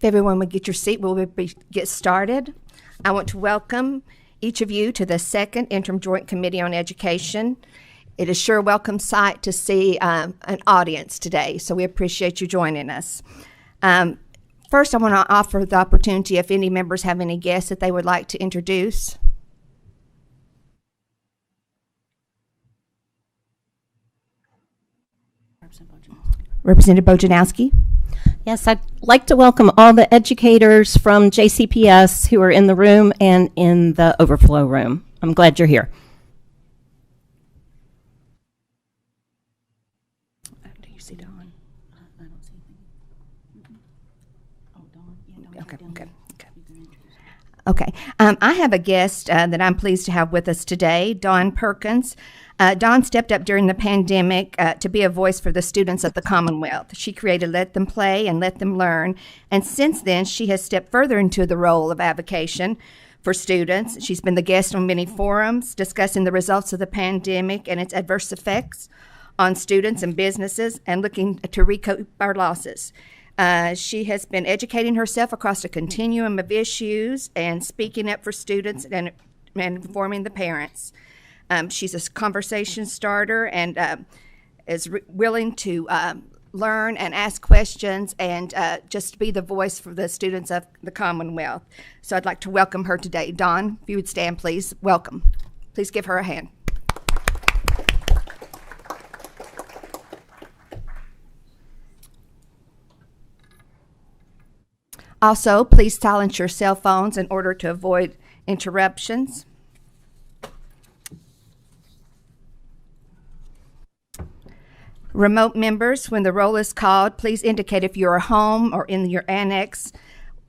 If everyone would get your seat, we'll get started. I want to welcome each of you to the second Interim Joint Committee on Education. It is sure a welcome sight to see an audience today, so we appreciate you joining us. First, I want to offer the opportunity if any members have any guests that they would like to introduce. Representative Bojanowski. Yes, I'd like to welcome all the educators from JCPS who are in the room and in the overflow room. I'm glad you're here. Do you see Dawn? I don't see anything. Oh, Dawn. Yeah, Dawn. Okay. I have a guest that I'm pleased to have with us today, Dawn Perkins. Dawn stepped up during the pandemic to be a voice for the students of the Commonwealth. She created Let Them Play and Let Them Learn, and since then she has stepped further into the role of advocacy for students. She's been the guest on many forums discussing the results of the pandemic and its adverse effects on students and businesses and looking to recoup our losses. She has been educating herself across a continuum of issues and speaking up for students and informing the parents. She's a conversation starter and is willing to learn and ask questions and just be the voice for the students of the Commonwealth. So I'd like to welcome her today. Dawn, if you would stand, please. Welcome. Please give her a hand. Also, please silence your cell phones in order to avoid interruptions. Remote members, when the roll is called, please indicate if you're home or in your annex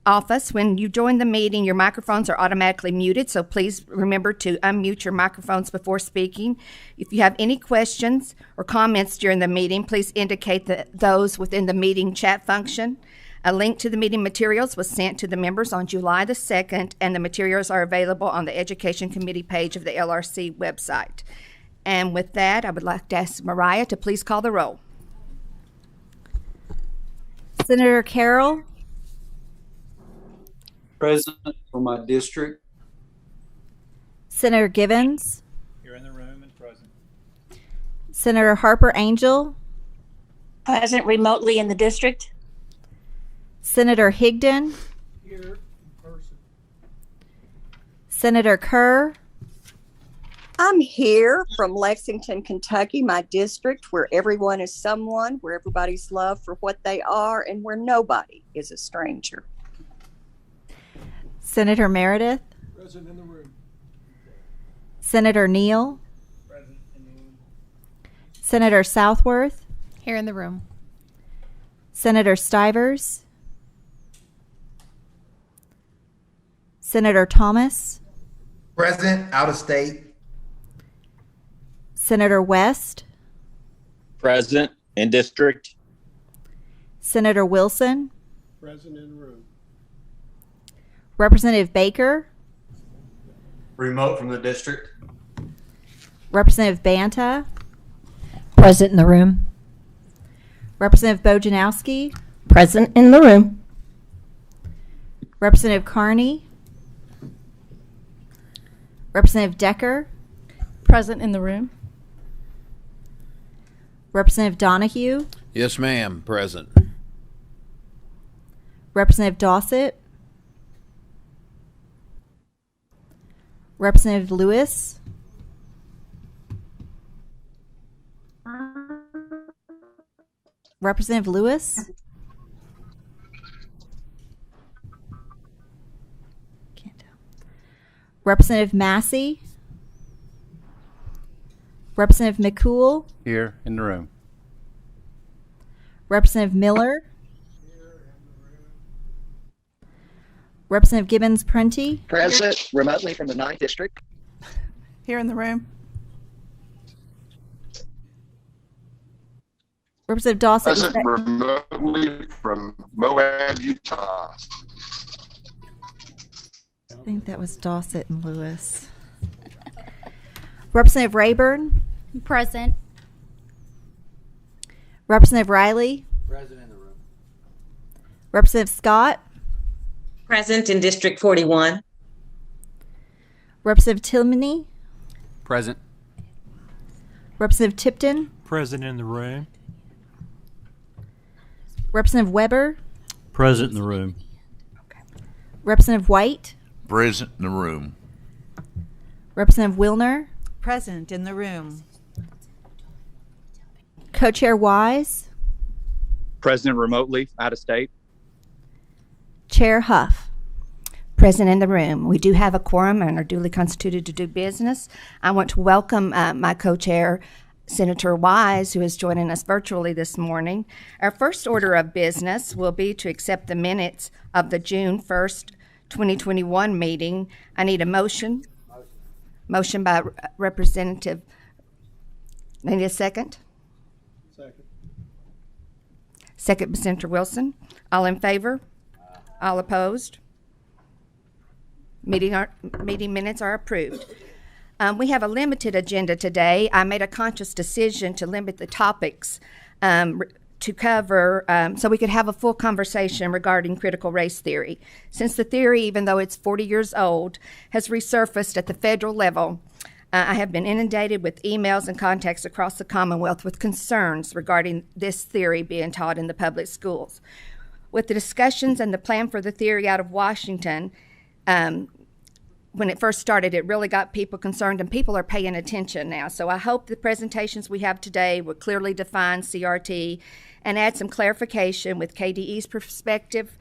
office. When you join the meeting, your microphones are automatically muted, so please remember to unmute your microphones before speaking. If you have any questions or comments during the meeting, please indicate those within the meeting chat function. A link to the meeting materials was sent to the members on July the 2nd, and the materials are available on the Education Committee page of the LRC website. And with that, I would like to ask Mariah to please call the roll. Senator Carroll. Present for my district. Senator Givens. Here in the room and present. Senator Harper Angel. Present remotely in the district. Senator Higdon. Here in person. Senator Kerr. I'm here from Lexington, Kentucky, my district, where everyone is someone, where everybody's loved for what they are, and where nobody is a stranger. Senator Meredith. Present in the room. Senator Neal. Present in the room. Senator Southworth. Here in the room. Senator Stivers. Senator Thomas. Present, out of state. Senator West. Present in district. Senator Wilson. Present in the room. Representative Baker. Remote from the district. Representative Banta. Present in the room. Representative Bojanowski. Present in the room. Representative Carney. Representative Decker. Present in the room. Representative Donahue. Yes, ma'am. Present. Representative Dossett. Representative Lewis. Representative Lewis. Can't tell. Representative Massey. Representative McCool. Here in the room. Representative Miller. Representative Gibbons Prunty. Present remotely from the 9th District. Here in the room. Representative Dossett. Present remotely from Moab, Utah. I think that was Dossett and Lewis. Representative Rayburn. Present. Representative Riley. Present in the room. Representative Scott. Present in District 41. Representative Tillmany, Present. Representative Tipton, Present in the room. Representative Weber, Present in the room. Representative White, Present in the room. Representative Wilner, Present in the room. Co-Chair Wise, Present remotely, out of state. Chair Huff. Present in the room. We do have a quorum and are duly constituted to do business. I want to welcome my co-chair, Senator Wise, who is joining us virtually this morning. Our first order of business will be to accept the minutes of the June 1st, 2021 meeting. I need a motion. Motion by Representative. Need a second? Second. Second by Senator Wilson. All in favor? All opposed? Meeting minutes are approved. We have a limited agenda today. I made a conscious decision to limit the topics to cover so we could have a full conversation regarding critical race theory. Since the theory, even though it's 40 years old, has resurfaced at the federal level, I have been inundated with emails and contacts across the Commonwealth with concerns regarding this theory being taught in the public schools. With the discussions and the plan for the theory out of Washington, when it first started, it really got people concerned, and people are paying attention now. So I hope the presentations we have today will clearly define CRT and add some clarification with KDE's perspective,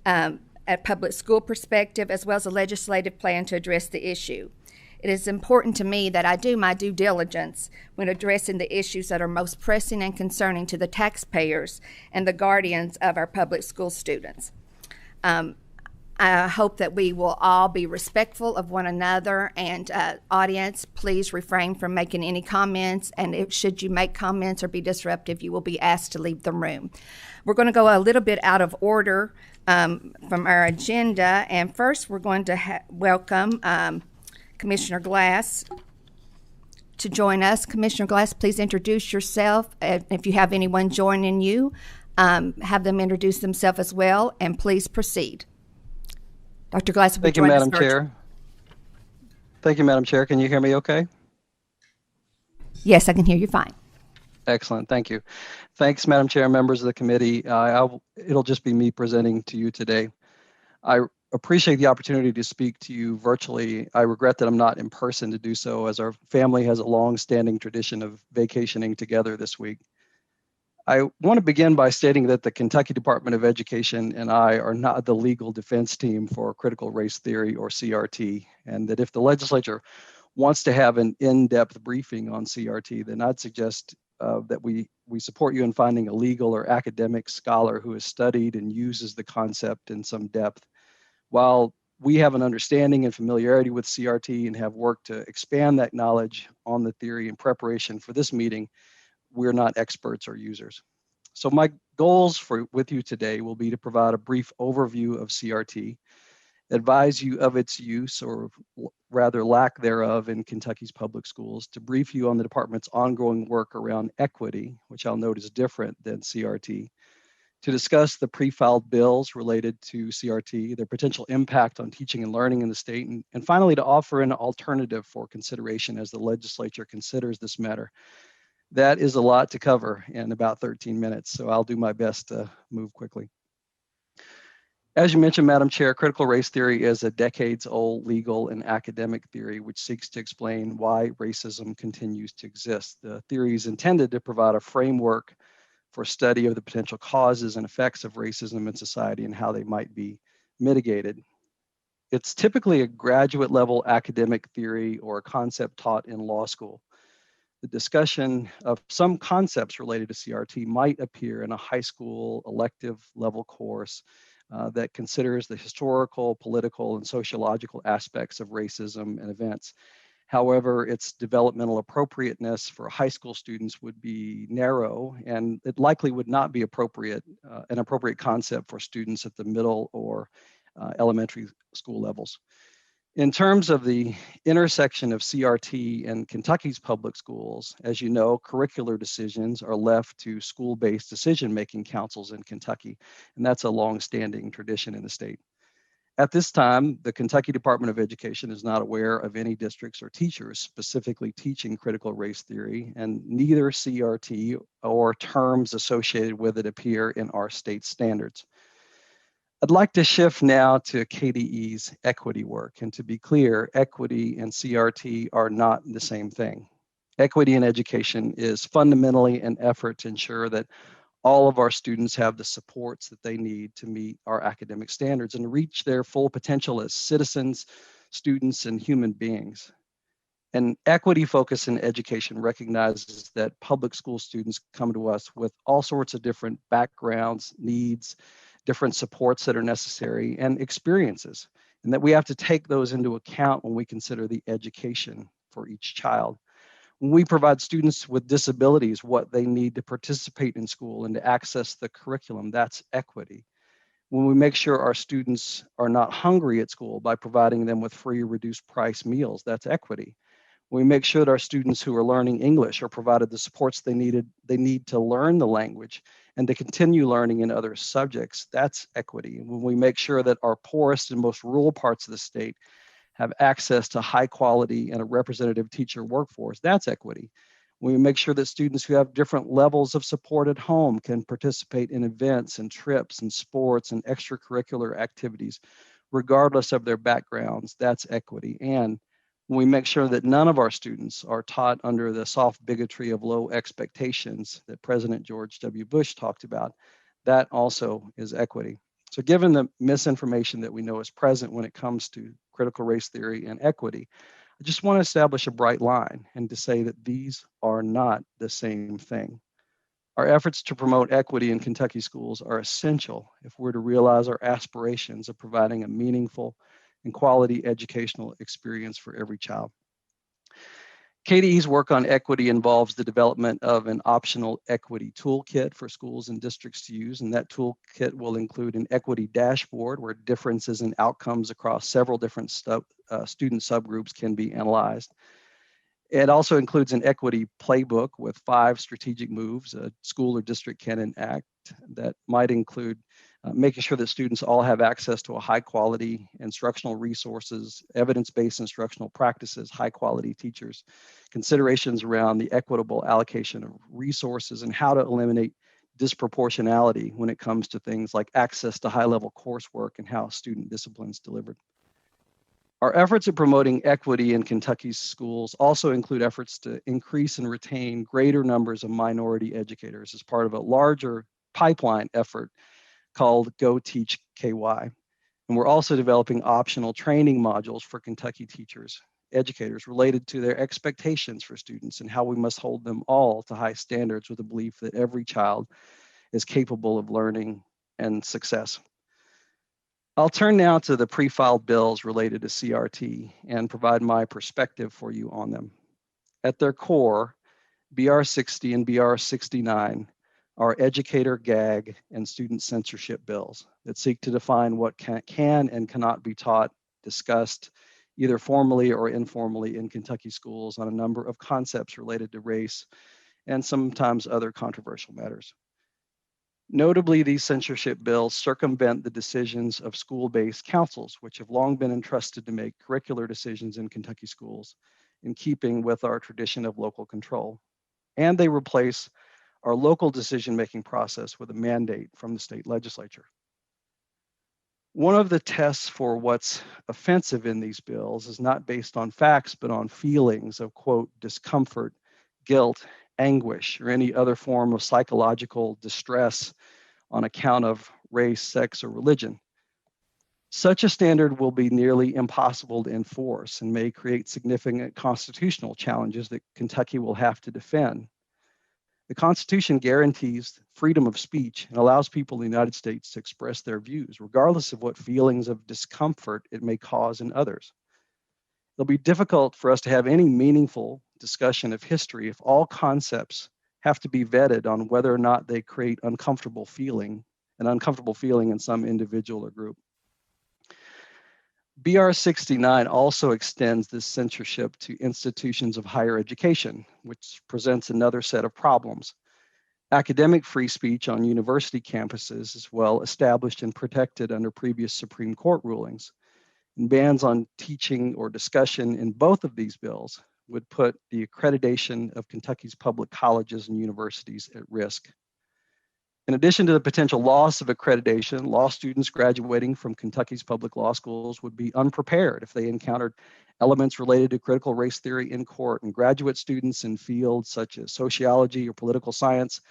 a public school perspective, as well as a legislative plan to address the issue. It is important to me that I do my due diligence when addressing the issues that are most pressing and concerning to the taxpayers and the guardians of our public school students. I hope that we will all be respectful of one another, and audience, please refrain from making any comments, and should you make comments or be disruptive, you will be asked to leave the room. We're going to go a little bit out of order from our agenda, and first we're going to welcome Commissioner Glass to join us. Commissioner Glass, please introduce yourself. If you have anyone joining you, have them introduce themselves as well, and please proceed. Dr. Glass will be Thank you, joining us Madam Chair. Thank you, Madam Chair. Can you hear me okay? Yes, I can hear you fine. Excellent. Thank you. Thanks, Madam Chair, members of the committee. It'll just be me presenting to you today. I appreciate the opportunity to speak to you virtually. I regret that I'm not in person to do so, as our family has a long-standing tradition of vacationing together this week. I want to begin by stating that the Kentucky Department of Education and I are not the legal defense team for critical race theory or CRT, and that if the legislature wants to have an in-depth briefing on CRT, then I'd suggest that we support you in finding a legal or academic scholar who has studied and uses the concept in some depth. While we have an understanding and familiarity with CRT and have worked to expand that knowledge on the theory in preparation for this meeting, we're not experts or users. So my goals with you today will be to provide a brief overview of CRT, advise you of its use or rather lack thereof in Kentucky's public schools, to brief you on the department's ongoing work around equity, which I'll note is different than CRT, to discuss the pre-filed bills related to CRT, their potential impact on teaching and learning in the state, and finally to offer an alternative for consideration as the legislature considers this matter. That is a lot to cover in about 13 minutes, so I'll do my best to move quickly. As you mentioned, Madam Chair, critical race theory is a decades-old legal and academic theory which seeks to explain why racism continues to exist. The theory is intended to provide a framework for study of the potential causes and effects of racism in society and how they might be mitigated. It's typically a graduate-level academic theory or a concept taught in law school. The discussion of some concepts related to CRT might appear in a high school elective level course that considers the historical, political, and sociological aspects of racism and events. However, its developmental appropriateness for high school students would be narrow, and it likely would not be an appropriate concept for students at the middle or elementary school levels. In terms of the intersection of CRT and Kentucky's public schools, as you know, curricular decisions are left to school-based decision-making councils in Kentucky, and that's a long-standing tradition in the state. At this time, the Kentucky Department of Education is not aware of any districts or teachers specifically teaching critical race theory, and neither CRT or terms associated with it appear in our state standards. I'd like to shift now to KDE's equity work. And to be clear, equity and CRT are not the same thing. Equity in education is fundamentally an effort to ensure that all of our students have the supports that they need to meet our academic standards and reach their full potential as citizens, students, and human beings. An equity focus in education recognizes that public school students come to us with all sorts of different backgrounds, needs, different supports that are necessary, and experiences, and that we have to take those into account when we consider the education for each child. When we provide students with disabilities what they need to participate in school and to access the curriculum, that's equity. When we make sure our students are not hungry at school by providing them with free or reduced price meals, that's equity. When we make sure that our students who are learning English are provided the supports they need to learn the language and to continue learning in other subjects, that's equity. When we make sure that our poorest and most rural parts of the state have access to high quality and a representative teacher workforce, that's equity. We make sure that students who have different levels of support at home can participate in events and trips and sports and extracurricular activities, regardless of their backgrounds, that's equity. And we make sure that none of our students are taught under the soft bigotry of low expectations that President George W. Bush talked about, that also is equity. So given the misinformation that we know is present when it comes to critical race theory and equity, I just want to establish a bright line and to say that these are not the same thing. Our efforts to promote equity in Kentucky schools are essential if we're to realize our aspirations of providing a meaningful and quality educational experience for every child. KDE's work on equity involves the development of an optional equity toolkit for schools and districts to use, and that toolkit will include an equity dashboard where differences in outcomes across several different student subgroups can be analyzed. It also includes an equity playbook with 5 strategic moves a school or district can enact that might include making sure that students all have access to a high quality instructional resources, evidence-based instructional practices, high quality teachers, considerations around the equitable allocation of resources, and how to eliminate disproportionality when it comes to things like access to high level coursework and how student discipline is delivered. Our efforts at promoting equity in Kentucky's schools also include efforts to increase and retain greater numbers of minority educators as part of a larger pipeline effort called Go Teach KY. And we're also developing optional training modules for Kentucky teachers, educators related to their expectations for students and how we must hold them all to high standards with a belief that every child is capable of learning and success. I'll turn now to the pre-filed bills related to CRT and provide my perspective for you on them. At their core, BR 60 and BR 69 are educator gag and student censorship bills that seek to define what can and cannot be taught, discussed, either formally or informally in Kentucky schools on a number of concepts related to race and sometimes other controversial matters. Notably, these censorship bills circumvent the decisions of school-based councils, which have long been entrusted to make curricular decisions in Kentucky schools in keeping with our tradition of local control. And they replace our local decision-making process with a mandate from the state legislature. One of the tests for what's offensive in these bills is not based on facts, but on feelings of, quote, discomfort, guilt, anguish, or any other form of psychological distress on account of race, sex, or religion. Such a standard will be nearly impossible to enforce and may create significant constitutional challenges that Kentucky will have to defend. The Constitution guarantees freedom of speech and allows people in the United States to express their views, regardless of what feelings of discomfort it may cause in others. It'll be difficult for us to have any meaningful discussion of history if all concepts have to be vetted on whether or not they create an uncomfortable feeling in some individual or group. BR 69 also extends this censorship to institutions of higher education, which presents another set of problems. Academic free speech on university campuses is well established and protected under previous Supreme Court rulings. And bans on teaching or discussion in both of these bills would put the accreditation of Kentucky's public colleges and universities at risk. In addition to the potential loss of accreditation, law students graduating from Kentucky's public law schools would be unprepared if they encountered elements related to critical race theory in court, and graduate students in fields such as sociology or political science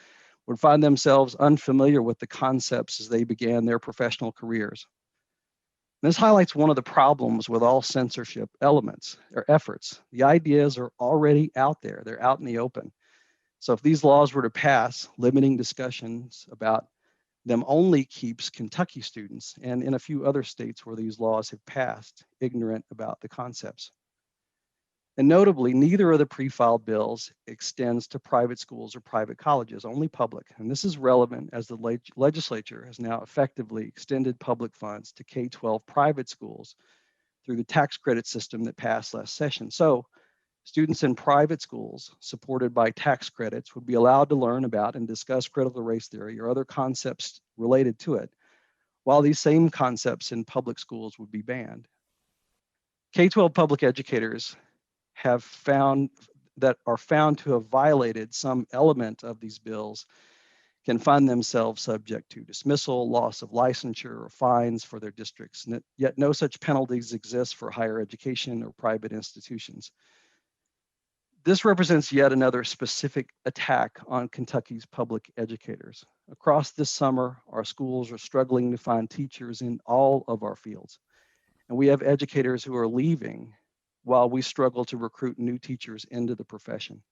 would find themselves unfamiliar with the concepts as they began their professional careers. This highlights one of the problems with all censorship elements or efforts. The ideas are already out there, they're out in the open. So if these laws were to pass, limiting discussions about them only keeps Kentucky students, and in a few other states where these laws have passed, ignorant about the concepts. And notably, neither of the pre-filed bills extends to private schools or private colleges, only public. And this is relevant as the legislature has now effectively extended public funds to K-12 private schools through the tax credit system that passed last session. So students in private schools supported by tax credits would be allowed to learn about and discuss critical race theory or other concepts related to it, while these same concepts in public schools would be banned. K-12 public educators are found to have violated some element of these bills can find themselves subject to dismissal, loss of licensure, or fines for their districts. Yet no such penalties exist for higher education or private institutions. This represents yet another specific attack on Kentucky's public educators. Across this summer, our schools are struggling to find teachers in all of our fields. And we have educators who are leaving while we struggle to recruit new teachers into the profession.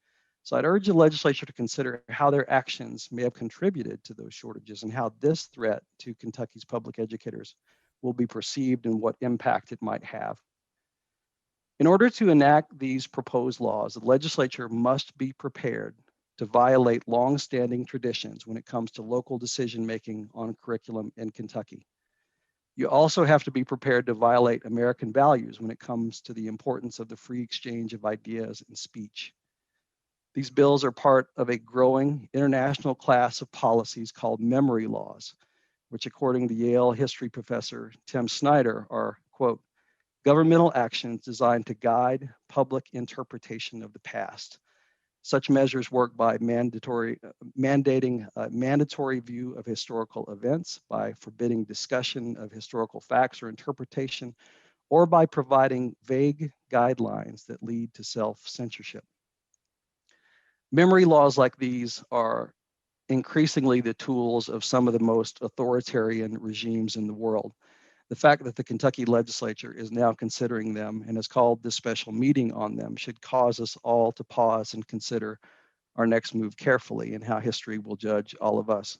So I'd urge the legislature to consider how their actions may have contributed to those shortages and how this threat to Kentucky's public educators will be perceived and what impact it might have. In order to enact these proposed laws, the legislature must be prepared to violate long-standing traditions when it comes to local decision-making on curriculum in Kentucky. You also have to be prepared to violate American values when it comes to the importance of the free exchange of ideas and speech. These bills are part of a growing international class of policies called memory laws, which according to Yale history professor Tim Snyder are, quote, governmental actions designed to guide public interpretation of the past. Such measures work by mandating a mandatory view of historical events, by forbidding discussion of historical facts or interpretation, or by providing vague guidelines that lead to self-censorship. Memory laws like these are increasingly the tools of some of the most authoritarian regimes in the world. The fact that the Kentucky legislature is now considering them and has called this special meeting on them should cause us all to pause and consider our next move carefully and how history will judge all of us.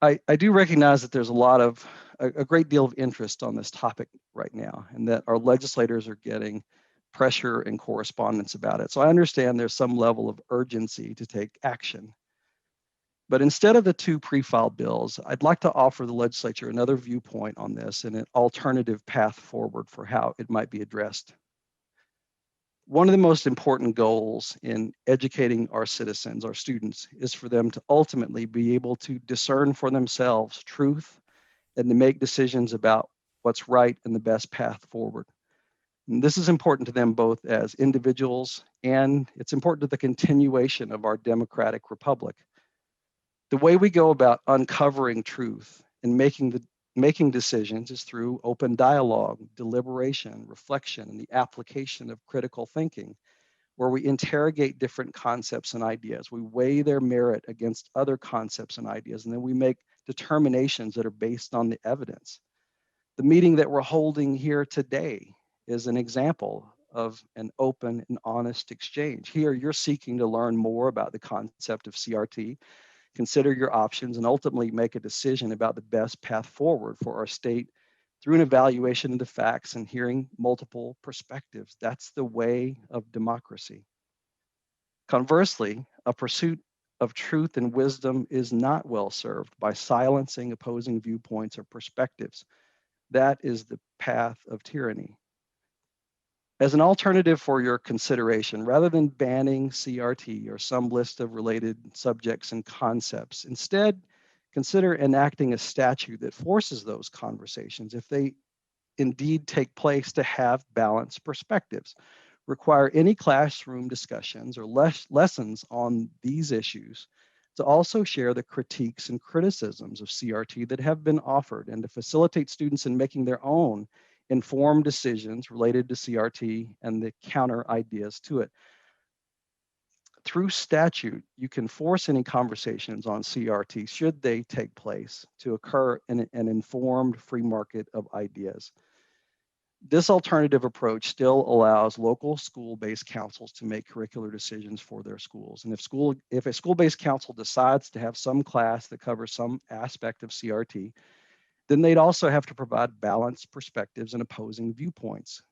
I do recognize that there's a great deal of interest on this topic right now, and that our legislators are getting pressure and correspondence about it. So I understand there's some level of urgency to take action. But instead of the two pre-filed bills, I'd like to offer the legislature another viewpoint on this and an alternative path forward for how it might be addressed. One of the most important goals in educating our citizens, our students, is for them to ultimately be able to discern for themselves truth and to make decisions about what's right and the best path forward. And this is important to them both as individuals, and it's important to the continuation of our democratic republic. The way we go about uncovering truth and making decisions is through open dialogue, deliberation, reflection, and the application of critical thinking, where we interrogate different concepts and ideas. We weigh their merit against other concepts and ideas, and then we make determinations that are based on the evidence. The meeting that we're holding here today is an example of an open and honest exchange. Here, you're seeking to learn more about the concept of CRT, consider your options, and ultimately make a decision about the best path forward for our state through an evaluation of the facts and hearing multiple perspectives. That's the way of democracy. Conversely, a pursuit of truth and wisdom is not well served by silencing opposing viewpoints or perspectives. That is the path of tyranny. As an alternative for your consideration, rather than banning CRT or some list of related subjects and concepts, instead consider enacting a statute that forces those conversations, if they indeed take place, to have balanced perspectives. Require any classroom discussions or lessons on these issues to also share the critiques and criticisms of CRT that have been offered, and to facilitate students in making their own informed decisions related to CRT and the counter ideas to it. Through statute, you can force any conversations on CRT, should they take place, to occur in an informed free market of ideas. This alternative approach still allows local school-based councils to make curricular decisions for their schools. And if a school-based council decides to have some class that covers some aspect of CRT, then they'd also have to provide balanced perspectives and opposing viewpoints.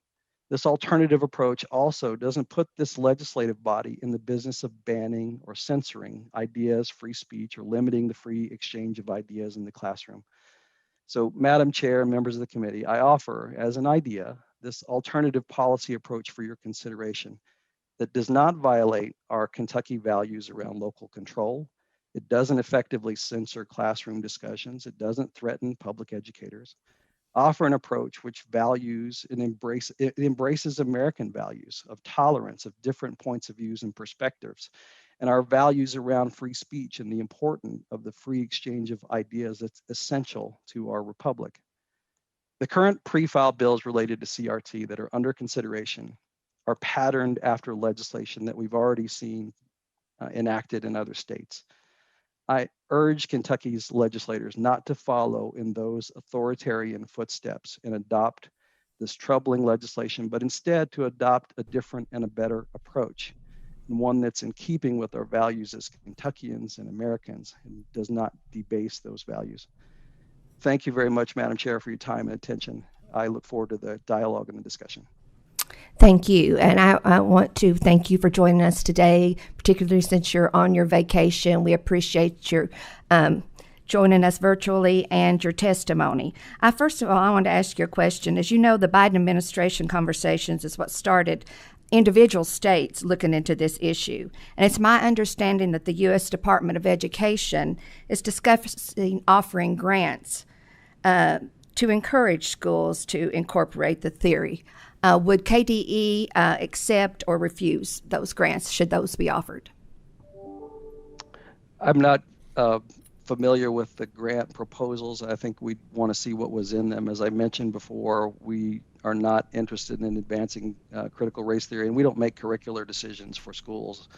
This alternative approach also doesn't put this legislative body in the business of banning or censoring ideas, free speech, or limiting the free exchange of ideas in the classroom. So, Madam Chair and members of the committee, I offer as an idea this alternative policy approach for your consideration that does not violate our Kentucky values around local control. It doesn't effectively censor classroom discussions. It doesn't threaten public educators. Offer an approach which values and embraces American values of tolerance of different points of views and perspectives, and our values around free speech and the importance of the free exchange of ideas that's essential to our republic. The current pre-filed bills related to CRT that are under consideration are patterned after legislation that we've already seen enacted in other states. I urge Kentucky's legislators not to follow in those authoritarian footsteps and adopt this troubling legislation, but instead to adopt a different and a better approach, and one that's in keeping with our values as Kentuckians and Americans and does not debase those values. Thank you very much, Madam Chair, for your time and attention. I look forward to the dialogue and the discussion. Thank you. And I want to thank you for joining us today, particularly since you're on your vacation. We appreciate your joining us virtually and your testimony. First of all, I want to ask you a question. As you know, the Biden administration conversations is what started individual states looking into this issue. And it's my understanding that the U.S. Department of Education is discussing offering grants to encourage schools to incorporate the theory. Would KDE accept or refuse those grants, should those be offered? I'm not familiar with the grant proposals. I think we'd want to see what was in them. As I mentioned before, we are not interested in advancing critical race theory, and we don't make curricular decisions for schools.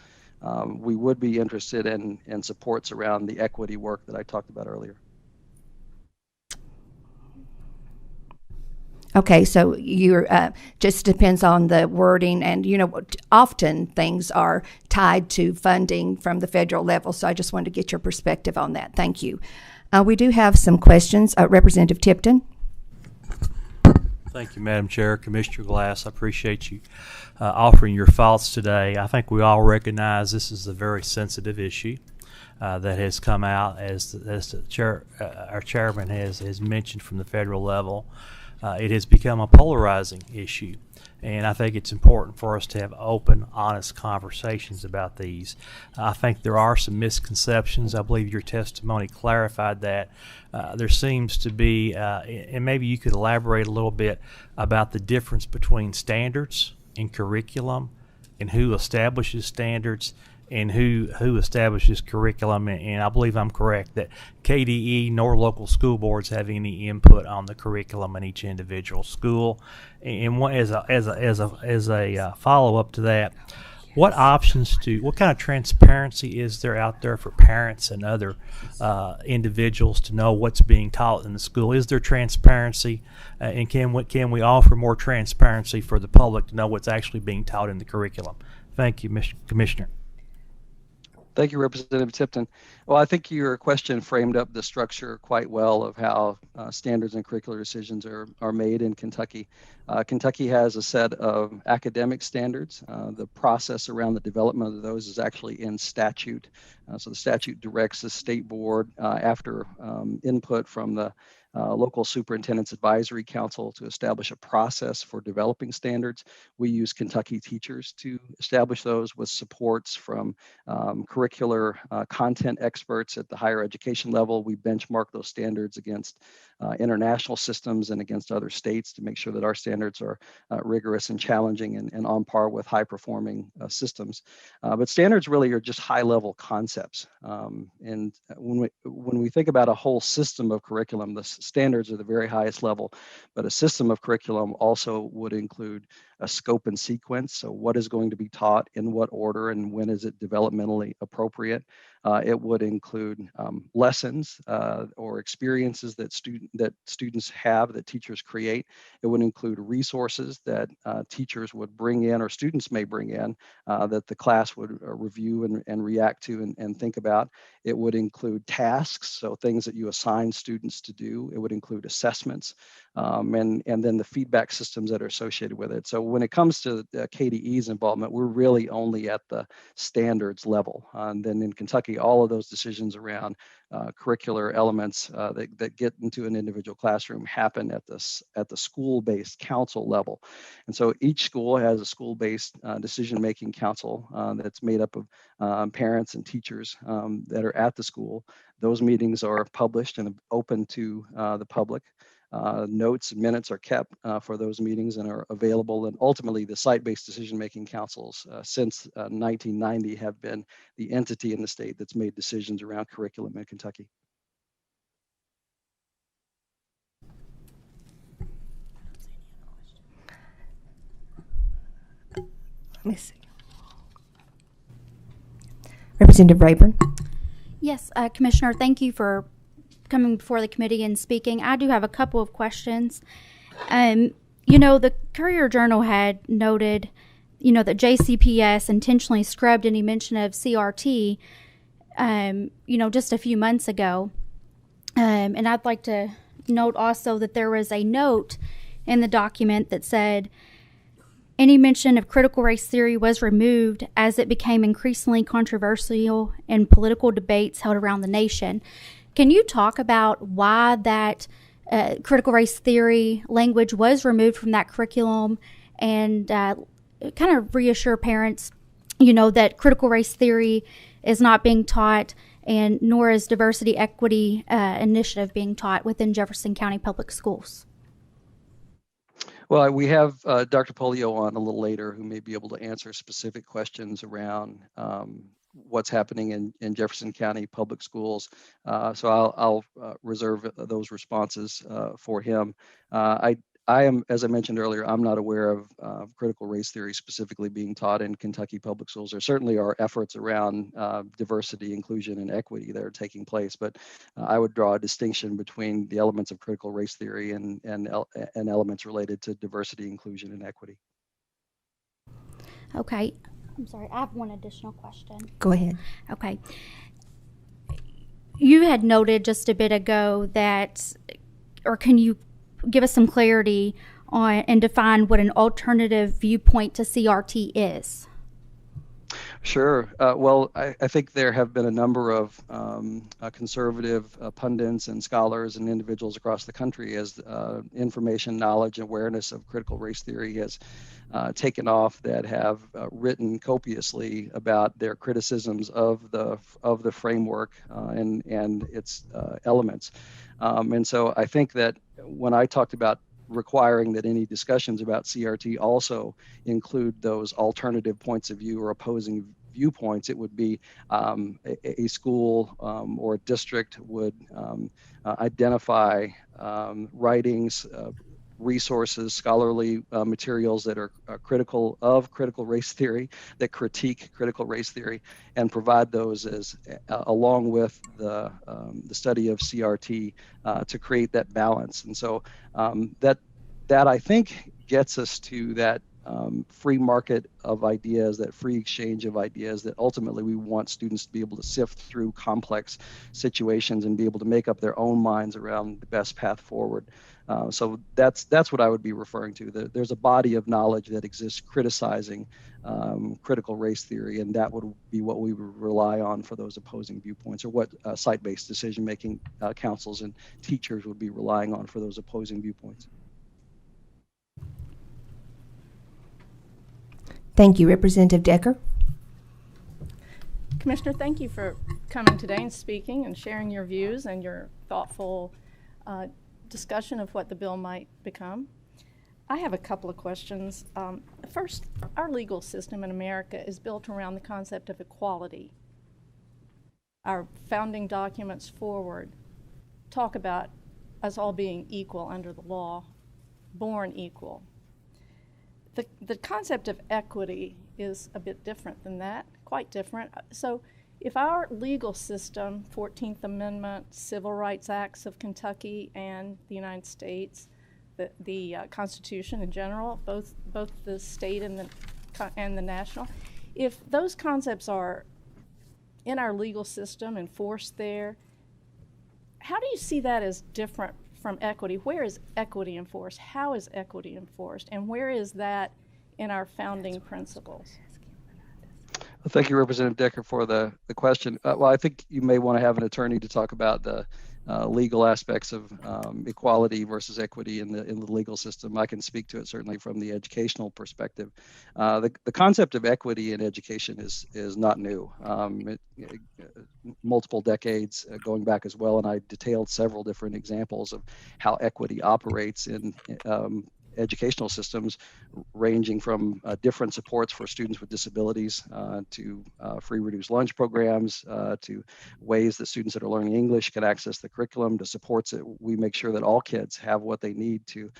We would be interested in supports around the equity work that I talked about earlier. Okay, so you're just depends on the wording, and often things are tied to funding from the federal level. So I just wanted to get your perspective on that. Thank you. We do have some questions. Representative Tipton. Thank you, Madam Chair. Commissioner Glass, I appreciate you offering your thoughts today. I think we all recognize this is a very sensitive issue that has come out, as the chair, our chairman has mentioned, from the federal level. It has become a polarizing issue, and I think it's important for us to have open, honest conversations about these. I think there are some misconceptions. I believe your testimony clarified that. There seems to be, and maybe you could elaborate a little bit about the difference between standards and curriculum, and who establishes standards and who establishes curriculum. And I believe I'm correct that KDE nor local school boards have any input on the curriculum in each individual school. And as a follow-up to that, what kind of transparency is there out there for parents and other individuals to know what's being taught in the school? Is there transparency, and can we offer more transparency for the public to know what's actually being taught in the curriculum? Thank you, Commissioner. Thank you, Representative Tipton. Well, I think your question framed up the structure quite well of how standards and curricular decisions are made in Kentucky. Kentucky has a set of academic standards. The process around the development of those is actually in statute. So the statute directs the state board after input from the local superintendent's advisory council to establish a process for developing standards. We use Kentucky teachers to establish those with supports from curricular content experts at the higher education level. We benchmark those standards against international systems and against other states to make sure that our standards are rigorous and challenging and on par with high performing systems. But standards really are just high level concepts. And when we think about a whole system of curriculum, the standards are the very highest level, but a system of curriculum also would include a scope and sequence. So what is going to be taught in what order and when is it developmentally appropriate? It would include lessons or experiences that students have, that teachers create. It would include resources that teachers would bring in or students may bring in that the class would review and react to and think about. It would include tasks, so things that you assign students to do. It would include assessments and then the feedback systems that are associated with it. So when it comes to KDE's involvement, we're really only at the standards level. And then in Kentucky, all of those decisions around curricular elements that get into an individual classroom happen at the school-based council level. And so each school has a school-based decision-making council that's made up of parents and teachers that are at the school. Those meetings are published and open to the public. Notes and minutes are kept for those meetings and are available. And ultimately, the site-based decision-making councils since 1990 have been the entity in the state that's made decisions around curriculum in Kentucky. Let me see. Representative Rayburn. Yes, Commissioner, thank you for coming before the committee and speaking. I do have a couple of questions. The Courier Journal had noted, that JCPS intentionally scrubbed any mention of CRT, just a few months ago. And I'd like to note also that there was a note in the document that said, any mention of critical race theory was removed as it became increasingly controversial in political debates held around the nation. Can you talk about why that critical race theory language was removed from that curriculum and kind of reassure parents, that critical race theory is not being taught and nor is diversity equity initiative being taught within Jefferson County Public Schools? Well, we have Dr. Polio on a little later who may be able to answer specific questions around what's happening in Jefferson County Public Schools. So I'll reserve those responses for him. I am, as I mentioned earlier, I'm not aware of critical race theory specifically being taught in Kentucky Public Schools. There certainly are efforts around diversity, inclusion, and equity that are taking place, but I would draw a distinction between the elements of critical race theory and elements related to diversity, inclusion, and equity. Okay. I'm sorry, I have one additional question. Go ahead. Okay. You had noted just a bit ago that, or can you give us some clarity on and define what an alternative viewpoint to CRT is? Sure. Well, I think there have been a number of conservative pundits and scholars and individuals across the country as information, knowledge, and awareness of critical race theory has taken off that have written copiously about their criticisms of the framework and its elements. And so I think that when I talked about requiring that any discussions about CRT also include those alternative points of view or opposing viewpoints, it would be a school or a district would identify writings, resources, scholarly materials that are critical of critical race theory, that critique critical race theory, and provide those as along with the study of CRT to create that balance. And so that I think gets us to that free market of ideas, that free exchange of ideas, that ultimately we want students to be able to sift through complex situations and be able to make up their own minds around the best path forward. So that's what I would be referring to. There's a body of knowledge that exists criticizing critical race theory, and that would be what we would rely on for those opposing viewpoints, or what site-based decision-making councils and teachers would be relying on for those opposing viewpoints. Thank you. Representative Decker. Commissioner, thank you for coming today and speaking and sharing your views and your thoughtful discussion of what the bill might become. I have a couple of questions. First, our legal system in America is built around the concept of equality. Our founding documents forward talk about us all being equal under the law, born equal. The concept of equity is a bit different than that, quite different. So if our legal system, 14th Amendment, Civil Rights Acts of Kentucky and the United States, the Constitution in general, both the state and the national, if those concepts are in our legal system, enforced there, how do you see that as different from equity? Where is equity enforced? How is equity enforced? And where is that in our founding principles? Well, thank you, Representative Decker, for the question. Well, I think you may want to have an attorney to talk about the legal aspects of equality versus equity in the legal system. I can speak to it certainly from the educational perspective. The concept of equity in education is not new. Multiple decades going back as well, and I detailed several different examples of how equity operates in educational systems, ranging from different supports for students with disabilities to free reduced lunch programs, to ways that students that are learning English can access the curriculum, to supports that we make sure that all kids have what they need to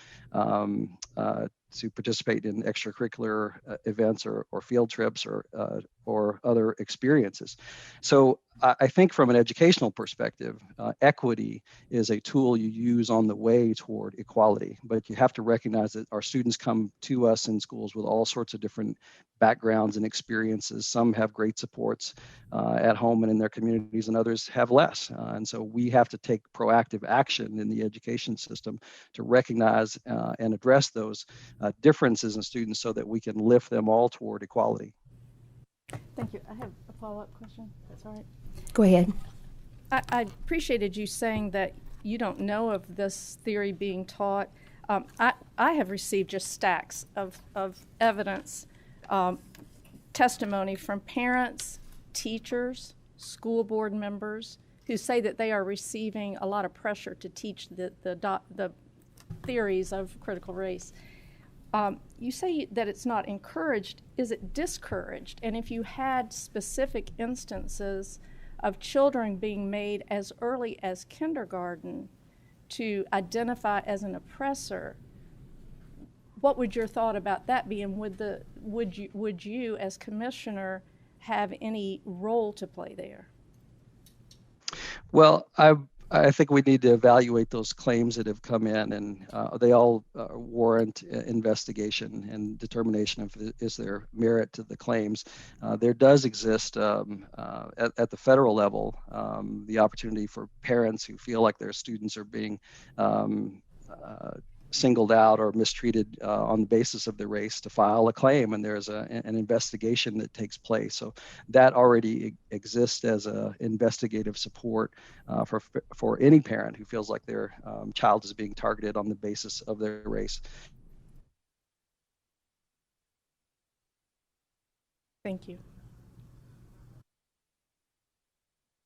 participate in extracurricular events or field trips or other experiences. So I think from an educational perspective, equity is a tool you use on the way toward equality, but you have to recognize that our students come to us in schools with all sorts of different backgrounds and experiences. Some have great supports at home and in their communities, and others have less. And so we have to take proactive action in the education system to recognize and address those differences in students so that we can lift them all toward equality. Thank you. I have a follow-up question. That's all right. Go ahead. I appreciated you saying that you don't know of this theory being taught. I have received just stacks of evidence, testimony from parents, teachers, school board members who say that they are receiving a lot of pressure to teach the theories of critical race. You say that it's not encouraged. Is it discouraged? And if you had specific instances of children being made as early as kindergarten to identify as an oppressor, what would your thought about that be? And would you as commissioner have any role to play there? Well, I think we need to evaluate those claims that have come in, and they all warrant investigation and determination of is there merit to the claims. There does exist at the federal level the opportunity for parents who feel like their students are being singled out or mistreated on the basis of their race to file a claim, and there's an investigation that takes place. So that already exists as an investigative support for any parent who feels like their child is being targeted on the basis of their race. Thank you.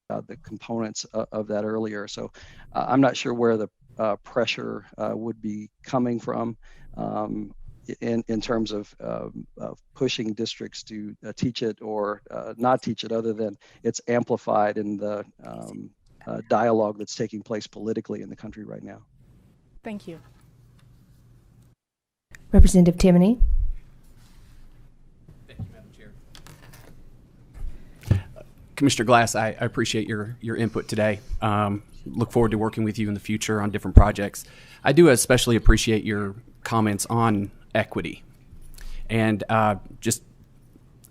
The components of that earlier. So I'm not sure where the pressure would be coming from in terms of pushing districts to teach it or not teach it, other than it's amplified in the dialogue that's taking place politically in the country right now. Thank you. Representative Timoney. Commissioner Glass, I appreciate your input today. Look forward to working with you in the future on different projects. I do especially appreciate your comments on equity. And just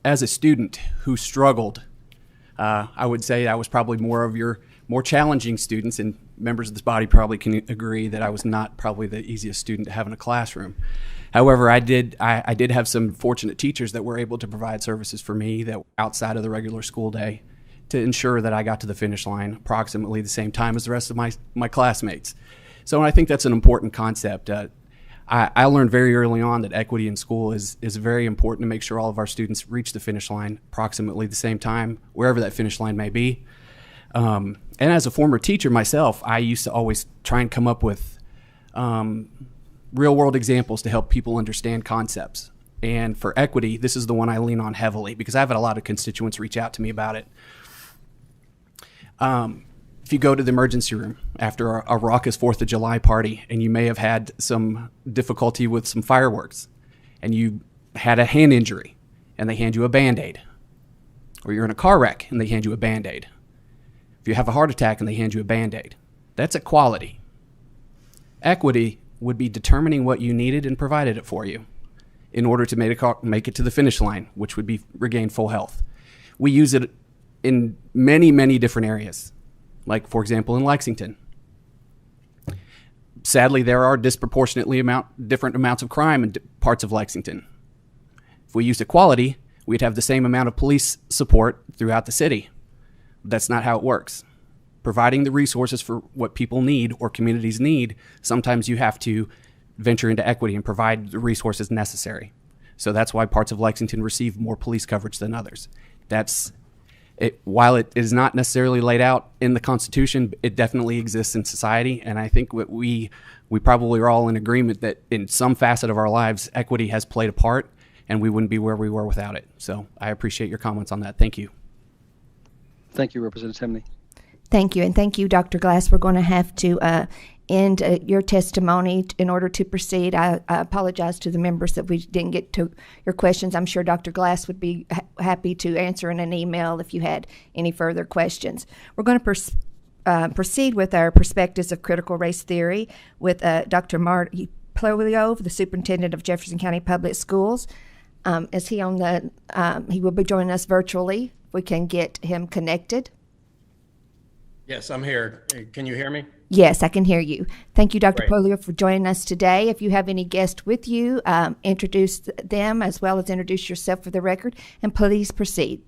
as a student who struggled, I would say I was probably more of your more challenging students, and members of this body probably can agree that I was not probably the easiest student to have in a classroom. However, I did have some fortunate teachers that were able to provide services for me that were outside of the regular school day to ensure that I got to the finish line approximately the same time as the rest of my classmates. So I think that's an important concept. I learned very early on that equity in school is very important to make sure all of our students reach the finish line approximately the same time, wherever that finish line may be. And as a former teacher myself, I used to always try and come up with real world examples to help people understand concepts. And for equity, this is the one I lean on heavily because I've had a lot of constituents reach out to me about it. If you go to the emergency room after a raucous 4th of July party and you may have had some difficulty with some fireworks and you had a hand injury and they hand you a Band-Aid, or you're in a car wreck and they hand you a Band-Aid, if you have a heart attack and they hand you a Band-Aid, that's equality. Equity would be determining what you needed and provided it for you in order to make it to the finish line, which would be regain full health. We use it in many, many different areas, like, for example, in Lexington. Sadly, there are disproportionately different amounts of crime in parts of Lexington. If we used equality, we'd have the same amount of police support throughout the city. That's not how it works. Providing the resources for what people need or communities need, sometimes you have to venture into equity and provide the resources necessary. So that's why parts of Lexington receive more police coverage than others. While it is not necessarily laid out in the Constitution, it definitely exists in society. And I think what we probably are all in agreement that in some facet of our lives, equity has played a part, and we wouldn't be where we were without it. So I appreciate your comments on that. Thank you. Thank you, Representative Temney. Thank you, and thank you, Dr. Glass. We're going to have to end your testimony in order to proceed. I apologize to the members that we didn't get to your questions. I'm sure Dr. Glass would be happy to answer in an email if you had any further questions. We're going to proceed with our perspectives of critical race theory with Dr. Marty Polio, the superintendent of Jefferson County Public Schools. Is he on the? He will be joining us virtually. We can get him connected. Yes, I'm here. Can you hear me? Yes, I can hear you. Thank you, Dr. Great. Polio, for joining us today. If you have any guests with you, introduce them as well as introduce yourself for the record, and please proceed.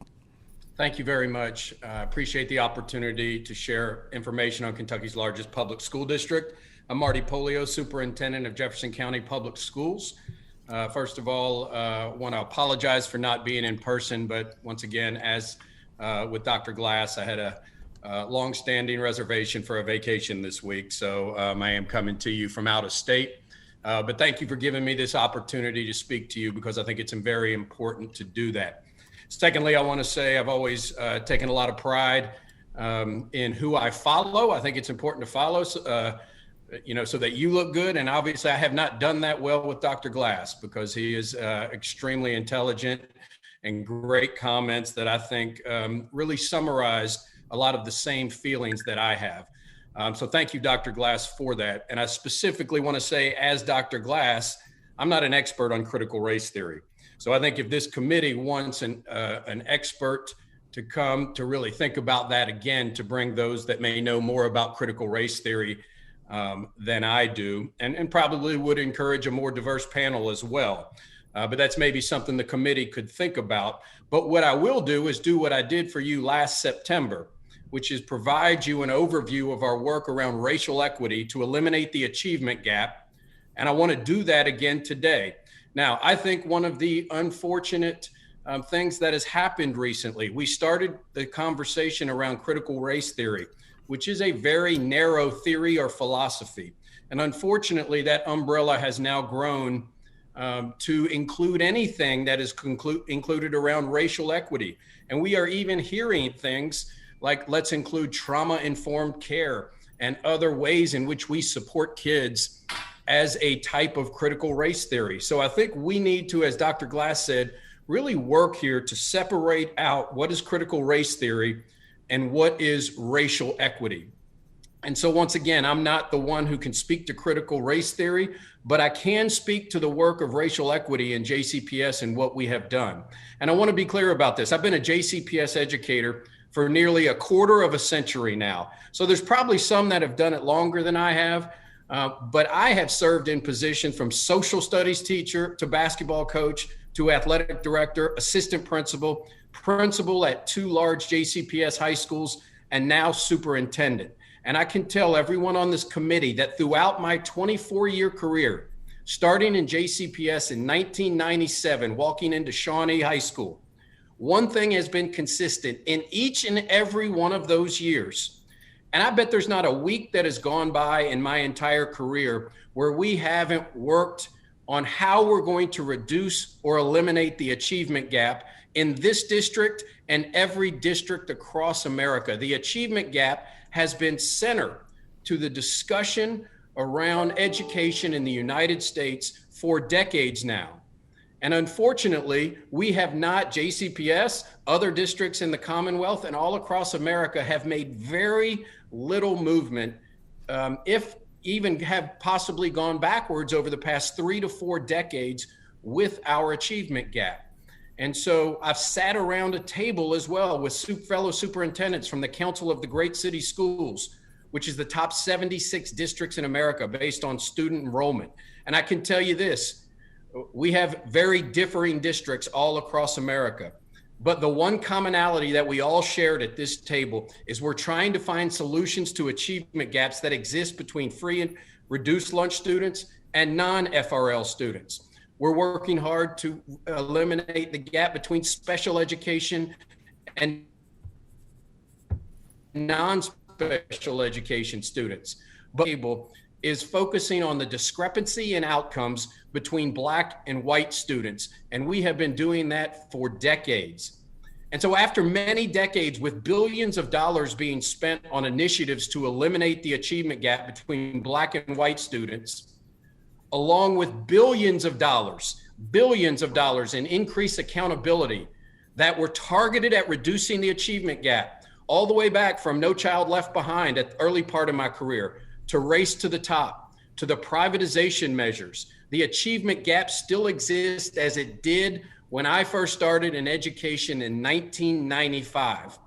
Thank you very much. I appreciate the opportunity to share information on Kentucky's largest public school district. I'm Marty Polio, superintendent of Jefferson County Public Schools. First of all, I want to apologize for not being in person, but once again, as with Dr. Glass, I had a long-standing reservation for a vacation this week, so I am coming to you from out of state. But thank you for giving me this opportunity to speak to you because I think it's very important to do that. Secondly, I want to say I've always taken a lot of pride in who I follow. I think it's important to follow, so that you look good. And obviously, I have not done that well with Dr. Glass because he is extremely intelligent and great comments that I think really summarized a lot of the same feelings that I have. So thank you, Dr. Glass, for that. And I specifically want to say, as Dr. Glass, I'm not an expert on critical race theory. So I think if this committee wants an expert to come to really think about that again, to bring those that may know more about critical race theory than I do, and probably would encourage a more diverse panel as well. But that's maybe something the committee could think about. But what I will do is do what I did for you last September, which is provide you an overview of our work around racial equity to eliminate the achievement gap. And I want to do that again today. Now, I think one of the unfortunate things that has happened recently, we started the conversation around critical race theory, which is a very narrow theory or philosophy. And unfortunately, that umbrella has now grown to include anything that is included around racial equity. And we are even hearing things like, let's include trauma-informed care and other ways in which we support kids as a type of critical race theory. So I think we need to, as Dr. Glass said, really work here to separate out what is critical race theory and what is racial equity. And so once again, I'm not the one who can speak to critical race theory, but I can speak to the work of racial equity in JCPS and what we have done. And I want to be clear about this. I've been a JCPS educator for nearly a quarter of a century now. So there's probably some that have done it longer than I have, but I have served in positions from social studies teacher to basketball coach to athletic director, assistant principal, principal at 2 large JCPS high schools, and now superintendent. And I can tell everyone on this committee that throughout my 24-year career, starting in JCPS in 1997, walking into Shawnee High School, one thing has been consistent in each and every one of those years. And I bet there's not a week that has gone by in my entire career where we haven't worked on how we're going to reduce or eliminate the achievement gap in this district and every district across America. The achievement gap has been center to the discussion around education in the United States for decades now. And unfortunately, we have not, JCPS, other districts in the Commonwealth and all across America have made very little movement, if even have possibly gone backwards over the past 3 to 4 decades with our achievement gap. And so I've sat around a table as well with fellow superintendents from the Council of the Great City Schools, which is the top 76 districts in America based on student enrollment. And I can tell you this, we have very differing districts all across America. But the one commonality that we all shared at this table is we're trying to find solutions to achievement gaps that exist between free and reduced lunch students and non-FRL students. We're working hard to eliminate the gap between special education and non-special education students. But is focusing on the discrepancy in outcomes between Black and white students. And we have been doing that for decades. And so after many decades with billions of dollars being spent on initiatives to eliminate the achievement gap between Black and white students, along with billions of dollars in increased accountability that were targeted at reducing the achievement gap, all the way back from No Child Left Behind at the early part of my career, to Race to the Top, to the privatization measures. The achievement gap still exists as it did when I first started in education in 1995.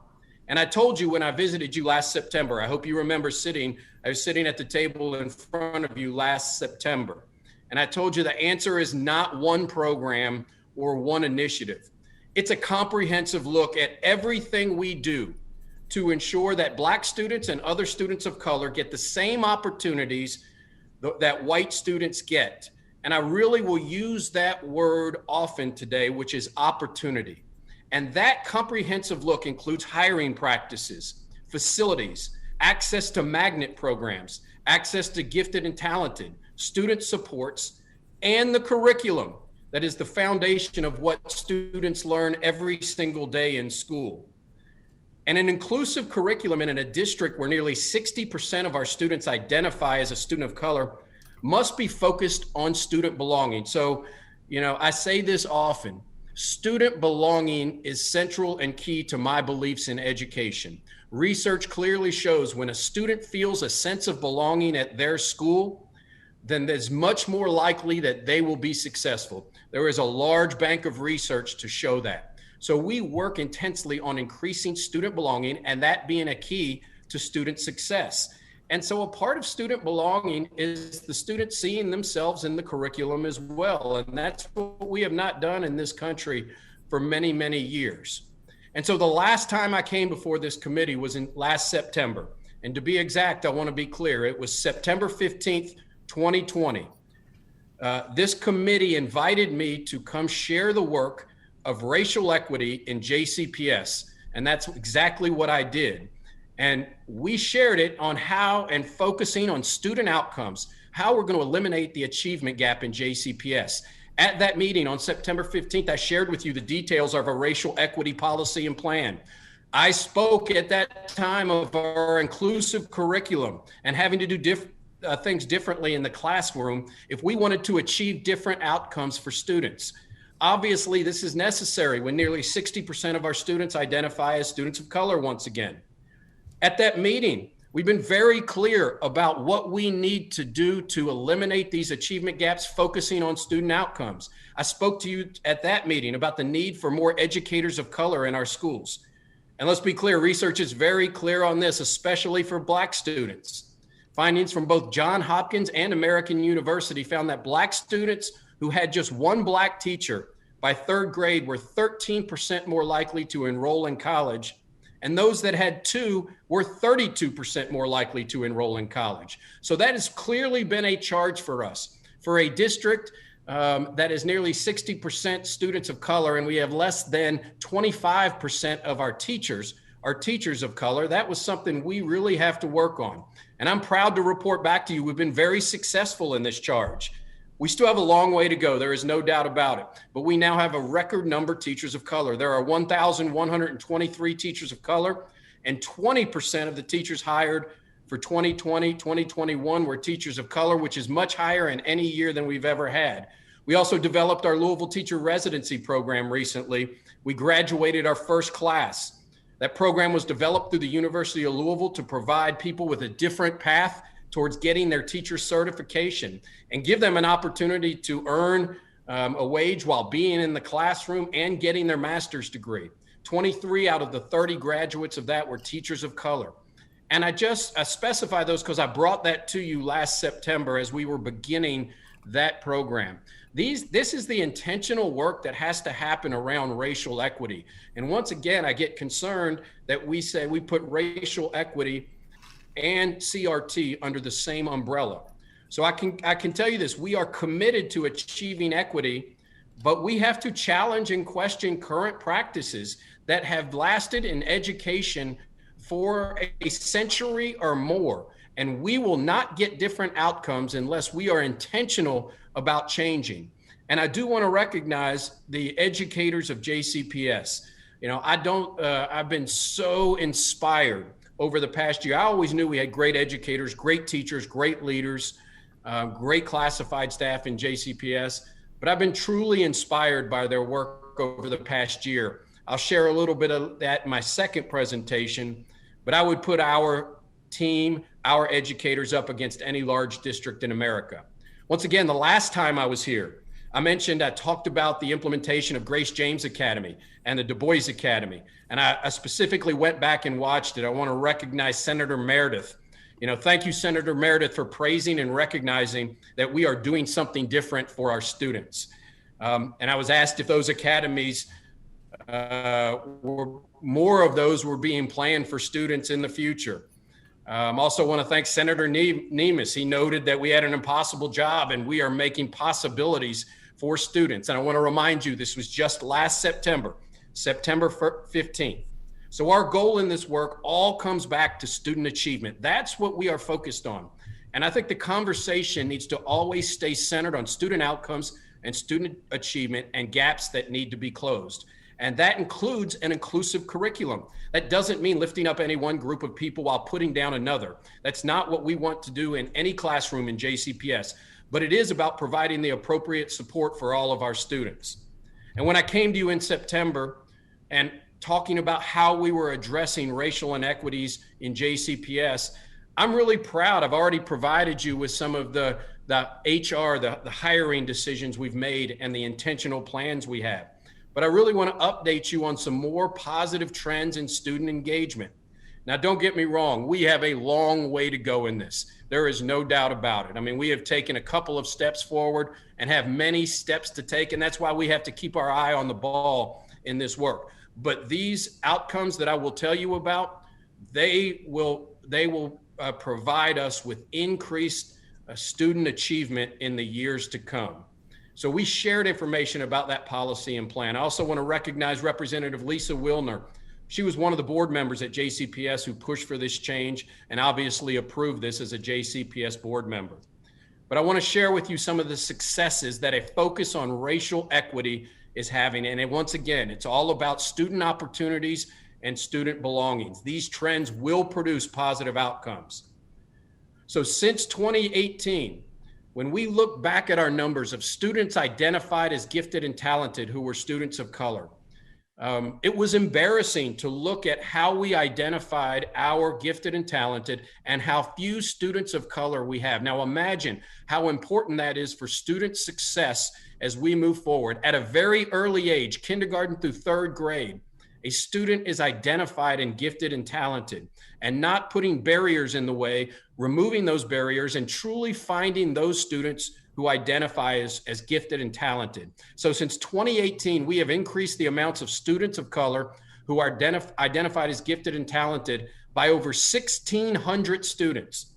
And I told you when I visited you last September, I hope you remember I was sitting at the table in front of you last September. And I told you the answer is not one program or one initiative. It's a comprehensive look at everything we do to ensure that Black students and other students of color get the same opportunities that white students get. And I really will use that word often today, which is opportunity. And that comprehensive look includes hiring practices, facilities, access to magnet programs, access to gifted and talented, student supports, and the curriculum that is the foundation of what students learn every single day in school. And an inclusive curriculum in a district where nearly 60% of our students identify as a student of color must be focused on student belonging. So, I say this often, student belonging is central and key to my beliefs in education. Research clearly shows when a student feels a sense of belonging at their school, then it's much more likely that they will be successful. There is a large bank of research to show that. So we work intensely on increasing student belonging and that being a key to student success. And so a part of student belonging is the students seeing themselves in the curriculum as well. And that's what we have not done in this country for many, many years. And so the last time I came before this committee was in last September. And to be exact, I want to be clear, it was September 15th, 2020. This committee invited me to come share the work of racial equity in JCPS. And that's exactly what I did. And we shared it on how and focusing on student outcomes, how we're going to eliminate the achievement gap in JCPS. At that meeting on September 15th, I shared with you the details of our racial equity policy and plan. I spoke at that time of our inclusive curriculum and having to do things differently in the classroom if we wanted to achieve different outcomes for students. Obviously, this is necessary when nearly 60% of our students identify as students of color once again. At that meeting, We've been very clear about what we need to do to eliminate these achievement gaps, focusing on student outcomes. I spoke to you at that meeting about the need for more educators of color in our schools. And let's be clear, research is very clear on this, especially for Black students. Findings from both Johns Hopkins and American University found that Black students who had just one Black teacher by third grade were 13% more likely to enroll in college, and those that had two were 32% more likely to enroll in college. So that has clearly been a charge for us. For a district that is nearly 60% students of color, and we have less than 25% of our teachers are teachers of color, that was something we really have to work on. And I'm proud to report back to you, we've been very successful in this charge. We still have a long way to go, there is no doubt about it, but we now have a record number of teachers of color. There are 1,123 teachers of color, and 20% of the teachers hired for 2020, 2021 were teachers of color, which is much higher in any year than we've ever had. We also developed our Louisville Teacher Residency program recently. We graduated our first class. That program was developed through the University of Louisville to provide people with a different path towards getting their teacher certification and give them an opportunity to earn a wage while being in the classroom and getting their master's degree. 23 out of the 30 graduates of that were teachers of color. And I specify those because I brought that to you last September as we were beginning that program. This is the intentional work that has to happen around racial equity. And once again, I get concerned that we say we put racial equity and CRT under the same umbrella. So I can tell you this, we are committed to achieving equity, but we have to challenge and question current practices that have lasted in education for a century or more. And we will not get different outcomes unless we are intentional about changing. And I do want to recognize the educators of JCPS. You know, I've been so inspired over the past year. I always knew we had great educators, great teachers, great leaders, great classified staff in JCPS, but I've been truly inspired by their work over the past year. I'll share a little bit of that in my second presentation, but I would put our team, our educators up against any large district in America. Once again, the last time I was here, I talked about the implementation of Grace James Academy and the Du Bois Academy. And I specifically went back and watched it. I want to recognize Senator Meredith. You know, thank you, Senator Meredith, for praising and recognizing that we are doing something different for our students. And I was asked if those academies, more of those were being planned for students in the future. Also want to thank Senator Nemes. He noted that we had an impossible job and we are making possibilities for students. And I want to remind you, this was just last September 15th. So our goal in this work all comes back to student achievement. That's what we are focused on. And I think the conversation needs to always stay centered on student outcomes and student achievement and gaps that need to be closed. And that includes an inclusive curriculum. That doesn't mean lifting up any one group of people while putting down another. That's not what we want to do in any classroom in JCPS, but it is about providing the appropriate support for all of our students. And when I came to you in September and talking about how we were addressing racial inequities in JCPS, I'm really proud. I've already provided you with some of the HR, the hiring decisions we've made and the intentional plans we have. But I really want to update you on some more positive trends in student engagement. Now, don't get me wrong, we have a long way to go in this. There is no doubt about it. I mean, we have taken a couple of steps forward and have many steps to take, and that's why we have to keep our eye on the ball in this work. But these outcomes that I will tell you about, they will provide us with increased student achievement in the years to come. So we shared information about that policy and plan. I also want to recognize Representative Lisa Wilner. She was one of the board members at JCPS who pushed for this change and obviously approved this as a JCPS board member. But I want to share with you some of the successes that a focus on racial equity is having. And once again, it's all about student opportunities and student belongings. These trends will produce positive outcomes. So since 2018, when we look back at our numbers of students identified as gifted and talented who were students of color, It was embarrassing to look at how we identified our gifted and talented and how few students of color we have. Now imagine how important that is for student success as we move forward. At a very early age, kindergarten through third grade, a student is identified and gifted and talented, and not putting barriers in the way, removing those barriers and truly finding those students who identify as gifted and talented. So since 2018, we have increased the amounts of students of color who are identified as gifted and talented by over 1,600 students.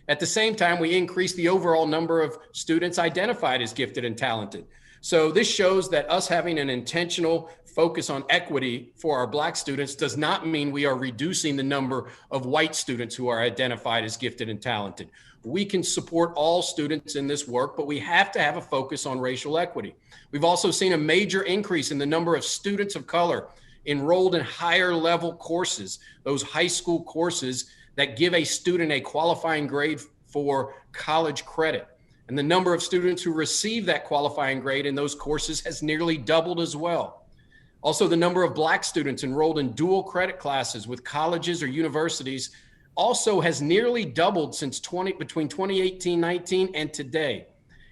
At the same time, we increased the overall number of students identified as gifted and talented. So this shows that us having an intentional focus on equity for our Black students does not mean we are reducing the number of white students who are identified as gifted and talented. We can support all students in this work, but we have to have a focus on racial equity. We've also seen a major increase in the number of students of color enrolled in higher level courses, those high school courses that give a student a qualifying grade for college credit. And the number of students who receive that qualifying grade in those courses has nearly doubled as well. Also, the number of Black students enrolled in dual credit classes with colleges or universities also has nearly doubled since between 2018-19 and today.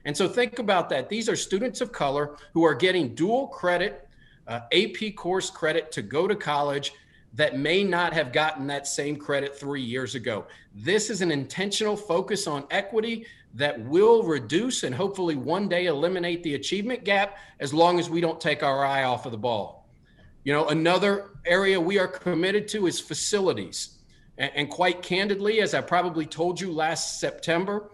And so think about that. These are students of color who are getting dual credit, AP course credit to go to college that may not have gotten that same credit 3 years ago. This is an intentional focus on equity that will reduce and hopefully one day eliminate the achievement gap as long as we don't take our eye off of the ball. You know, another area we are committed to is facilities. And quite candidly, as I probably told you last September,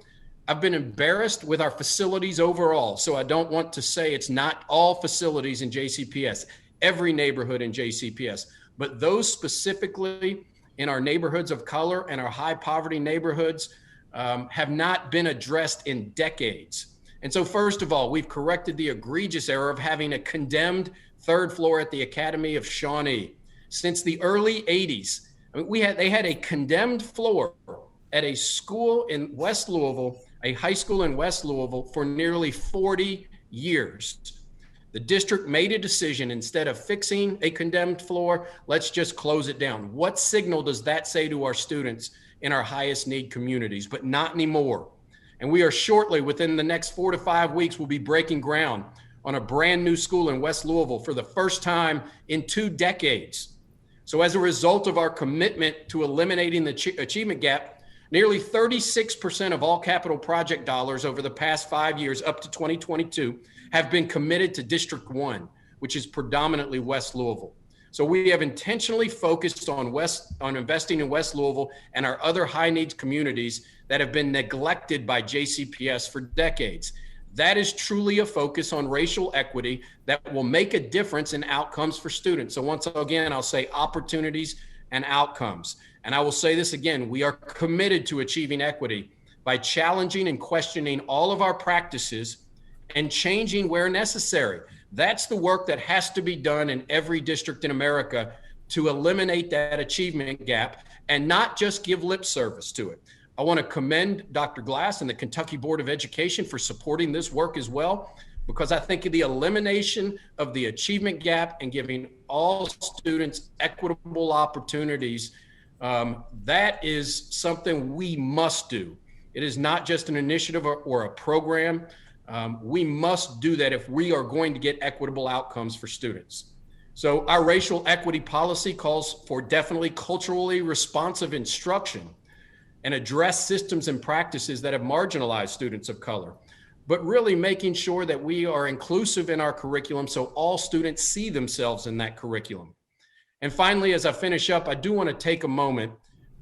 I've been embarrassed with our facilities overall. So I don't want to say it's not all facilities in JCPS, every neighborhood in JCPS, but those specifically in our neighborhoods of color and our high poverty neighborhoods have not been addressed in decades. And so first of all, we've corrected the egregious error of having a condemned third floor at the Academy of Shawnee. Since the early 80s, I mean, they had a condemned floor at a school in West Louisville, a high school in West Louisville, for nearly 40 years. The district made a decision, instead of fixing a condemned floor, let's just close it down. What signal does that say to our students in our highest need communities? But not anymore. And we are shortly, within the next 4 to 5 weeks, we'll be breaking ground on a brand new school in West Louisville for the first time in 2 decades. So as a result of our commitment to eliminating the achievement gap, nearly 36% of all capital project dollars over the past 5 years up to 2022 have been committed to District 1, which is predominantly West Louisville. So we have intentionally focused on investing in West Louisville and our other high needs communities that have been neglected by JCPS for decades. That is truly a focus on racial equity that will make a difference in outcomes for students. So once again, I'll say opportunities and outcomes. And I will say this again, we are committed to achieving equity by challenging and questioning all of our practices and changing where necessary. That's the work that has to be done in every district in America to eliminate that achievement gap and not just give lip service to it. I want to commend Dr. Glass and the Kentucky Board of Education for supporting this work as well, because I think the elimination of the achievement gap and giving all students equitable opportunities, that is something we must do. It is not just an initiative or a program. We must do that if we are going to get equitable outcomes for students. So our racial equity policy calls for definitely culturally responsive instruction and address systems and practices that have marginalized students of color, but really making sure that we are inclusive in our curriculum so all students see themselves in that curriculum. And finally, as I finish up, I do want to take a moment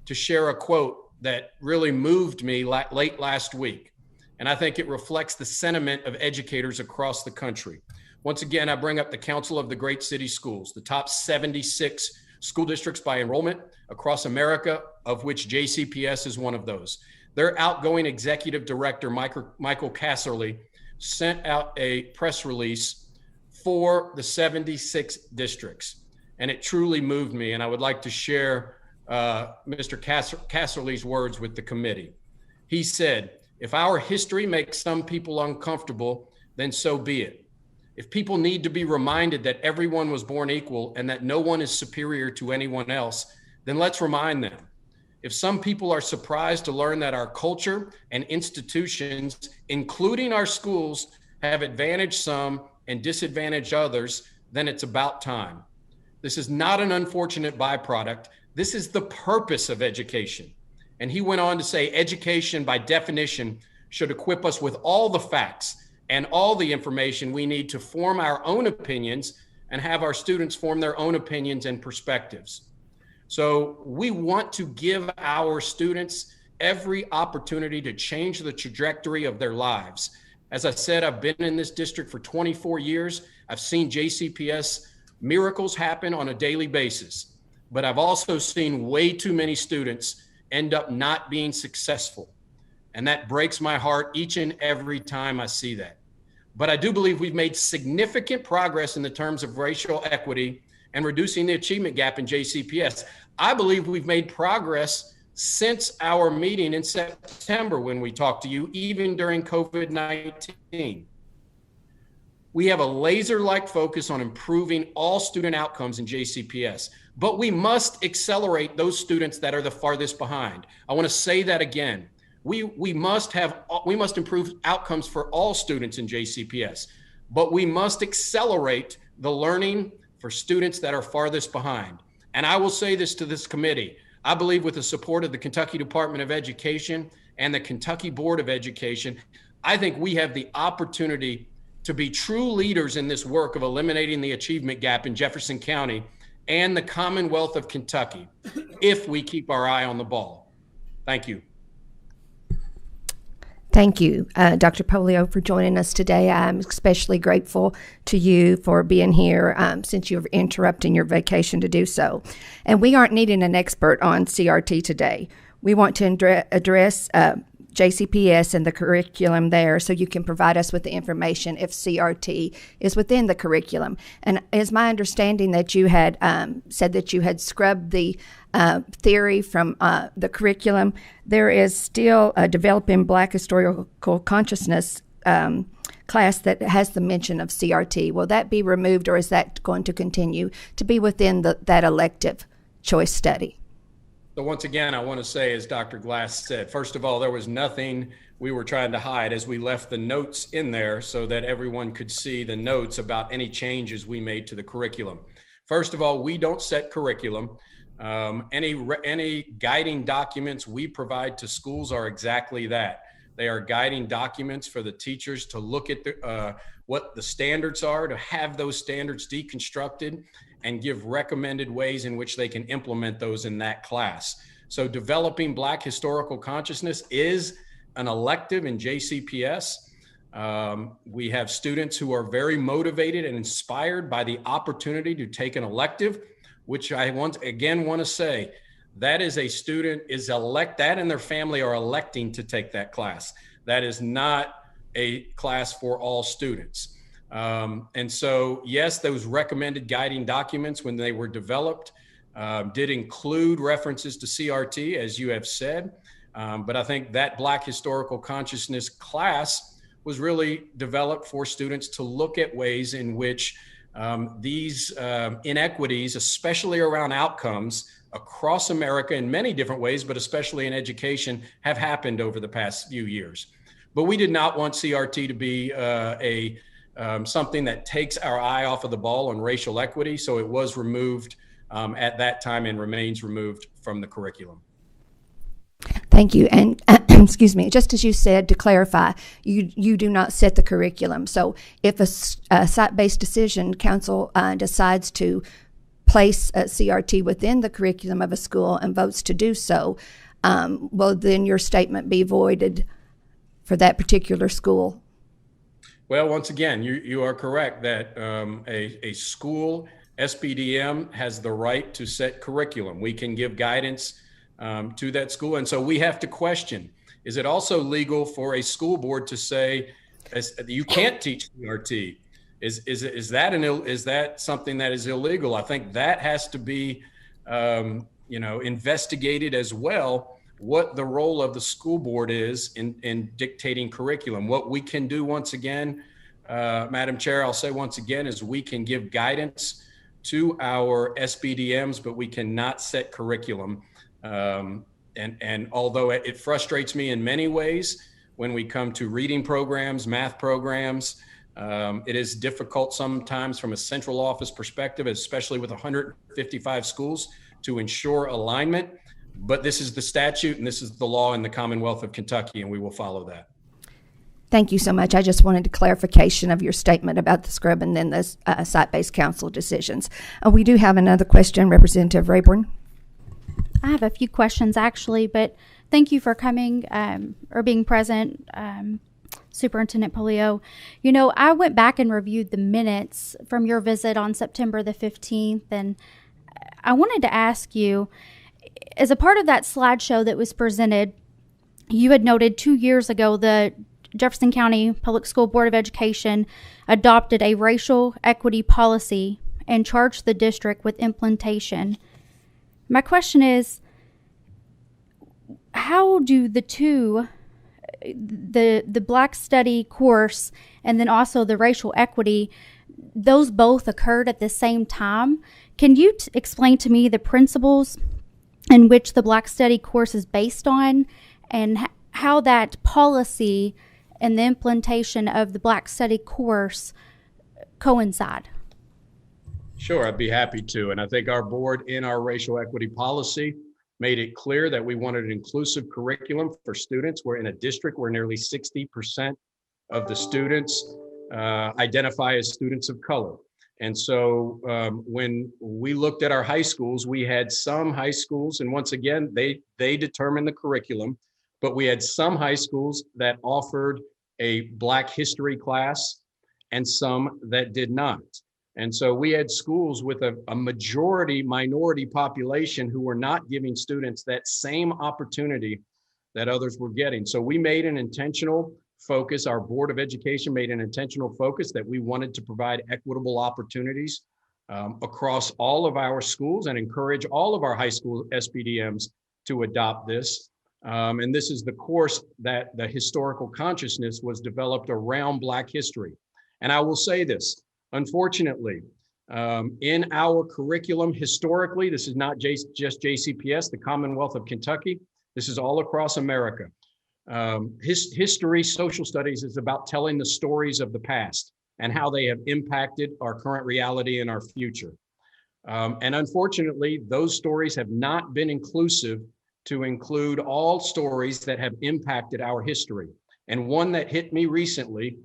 to share a quote that really moved me late last week. And I think it reflects the sentiment of educators across the country. Once again, I bring up the Council of the Great City Schools, the top 76 school districts by enrollment across America, of which JCPS is one of those. Their outgoing executive director, Michael Casserly, sent out a press release for the 76 districts. And it truly moved me. And I would like to share Mr. Casserly's words with the committee. He said, "If our history makes some people uncomfortable, then so be it. if people need to be reminded that everyone was born equal and that no one is superior to anyone else, then let's remind them. If some people are surprised to learn that our culture and institutions, including our schools, have advantaged some and disadvantaged others, then it's about time. This is not an unfortunate byproduct. This is the purpose of education. And he went on to say, education by definition should equip us with all the facts and all the information we need to form our own opinions and have our students form their own opinions and perspectives. So we want to give our students every opportunity to change the trajectory of their lives. As I said, I've been in this district for 24 years. I've seen JCPS miracles happen on a daily basis, but I've also seen way too many students end up not being successful. And that breaks my heart each and every time I see that. But I do believe we've made significant progress in the terms of racial equity and reducing the achievement gap in JCPS. I believe we've made progress since our meeting in September when we talked to you, even during COVID-19. We have a laser-like focus on improving all student outcomes in JCPS, but we must accelerate those students that are the farthest behind. I want to say that again. We must improve outcomes for all students in JCPS, but we must accelerate the learning for students that are farthest behind. And I will say this to this committee. I believe with the support of the Kentucky Department of Education and the Kentucky Board of Education, I think we have the opportunity to be true leaders in this work of eliminating the achievement gap in Jefferson County and the Commonwealth of Kentucky if we keep our eye on the ball. Thank you. Thank you, Dr. Polio, for joining us today. I'm especially grateful to you for being here since you're interrupting your vacation to do so. And we aren't needing an expert on CRT today. We want to address JCPS and the curriculum there so you can provide us with the information if CRT is within the curriculum. And it's my understanding that you had said that you had scrubbed the theory from the curriculum. There is still a Developing Black Historical Consciousness class that has the mention of CRT. Will that be removed, or is that going to continue to be within that elective choice study? So once again, I want to say, as Dr. Glass said, first of all, there was nothing we were trying to hide as we left the notes in there so that everyone could see the notes about any changes we made to the curriculum. First of all, we don't set curriculum. Any guiding documents we provide to schools are exactly that. They are guiding documents for the teachers to look at what the standards are, to have those standards deconstructed and give recommended ways in which they can implement those in that class. So developing Black historical consciousness is an elective in JCPS. We have students who are very motivated and inspired by the opportunity to take an elective, which I want to say, that is a student that and their family are electing to take that class. That is not a class for all students. And so, yes, those recommended guiding documents when they were developed did include references to CRT, as you have said. But I think that Black historical consciousness class was really developed for students to look at ways in which these inequities, especially around outcomes across America in many different ways, but especially in education, have happened over the past few years. But we did not want CRT to be something that takes our eye off of the ball on racial equity. So it was removed at that time and remains removed from the curriculum. Thank you. And excuse me, just as you said, to clarify, you do not set the curriculum. So if a site-based decision council decides to place a CRT within the curriculum of a school and votes to do so, will then your statement be voided for that particular school? Well, once again, you are correct that a school SBDM has the right to set curriculum. We can give guidance to that school. And so we have to question, is it also legal for a school board to say, you can't teach CRT? Is that something that is illegal? I think that has to be investigated as well, what the role of the school board is in dictating curriculum. What we can do, once again, Madam Chair, I'll say once again, is we can give guidance to our SBDMs, but we cannot set curriculum. And although it frustrates me in many ways when we come to reading programs, math programs, it is difficult sometimes from a central office perspective, especially with 155 schools, to ensure alignment. But this is the statute and this is the law in the Commonwealth of Kentucky, and we will follow that. Thank you so much. I just wanted a clarification of your statement about the scrub and then the site-based council decisions. We do have another question, Representative Rayburn. I have a few questions actually, but thank you for coming or being present, Superintendent Polio. You know, I went back and reviewed the minutes from your visit on September the 15th, and I wanted to ask you, as a part of that slideshow that was presented, you had noted 2 years ago the Jefferson County Public School Board of Education adopted a racial equity policy and charged the district with implementation. My question is, how do the two, the Black Study course and then also the racial equity, those both occurred at the same time? Can you explain to me the principles in which the Black Study course is based on and how that policy and the implementation of the Black Study course coincide? Sure, I'd be happy to. And I think our board in our racial equity policy made it clear that we wanted an inclusive curriculum for students. We're in a district where nearly 60% of the students identify as students of color. And so when we looked at our high schools, we had some high schools, and once again, they determined the curriculum, but we had some high schools that offered a Black history class and some that did not. And so we had schools with a majority minority population who were not giving students that same opportunity that others were getting. So we made an intentional focus, our Board of Education made an intentional focus that we wanted to provide equitable opportunities across all of our schools and encourage all of our high school SBDMs to adopt this. And this is the course that the historical consciousness was developed around Black history. And I will say this, unfortunately, in our curriculum historically, this is not just JCPS, the Commonwealth of Kentucky, this is all across America. History, social studies is about telling the stories of the past and how they have impacted our current reality and our future. And unfortunately, those stories have not been inclusive to include all stories that have impacted our history. And one that hit me recently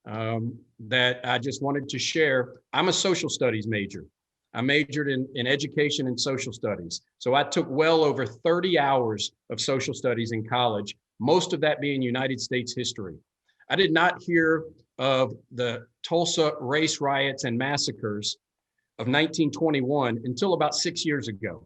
that I just wanted to share, I'm a social studies major. I majored in education and social studies. So I took well over 30 hours of social studies in college, most of that being United States history. I did not hear of the Tulsa race riots and massacres of 1921 until about 6 years ago.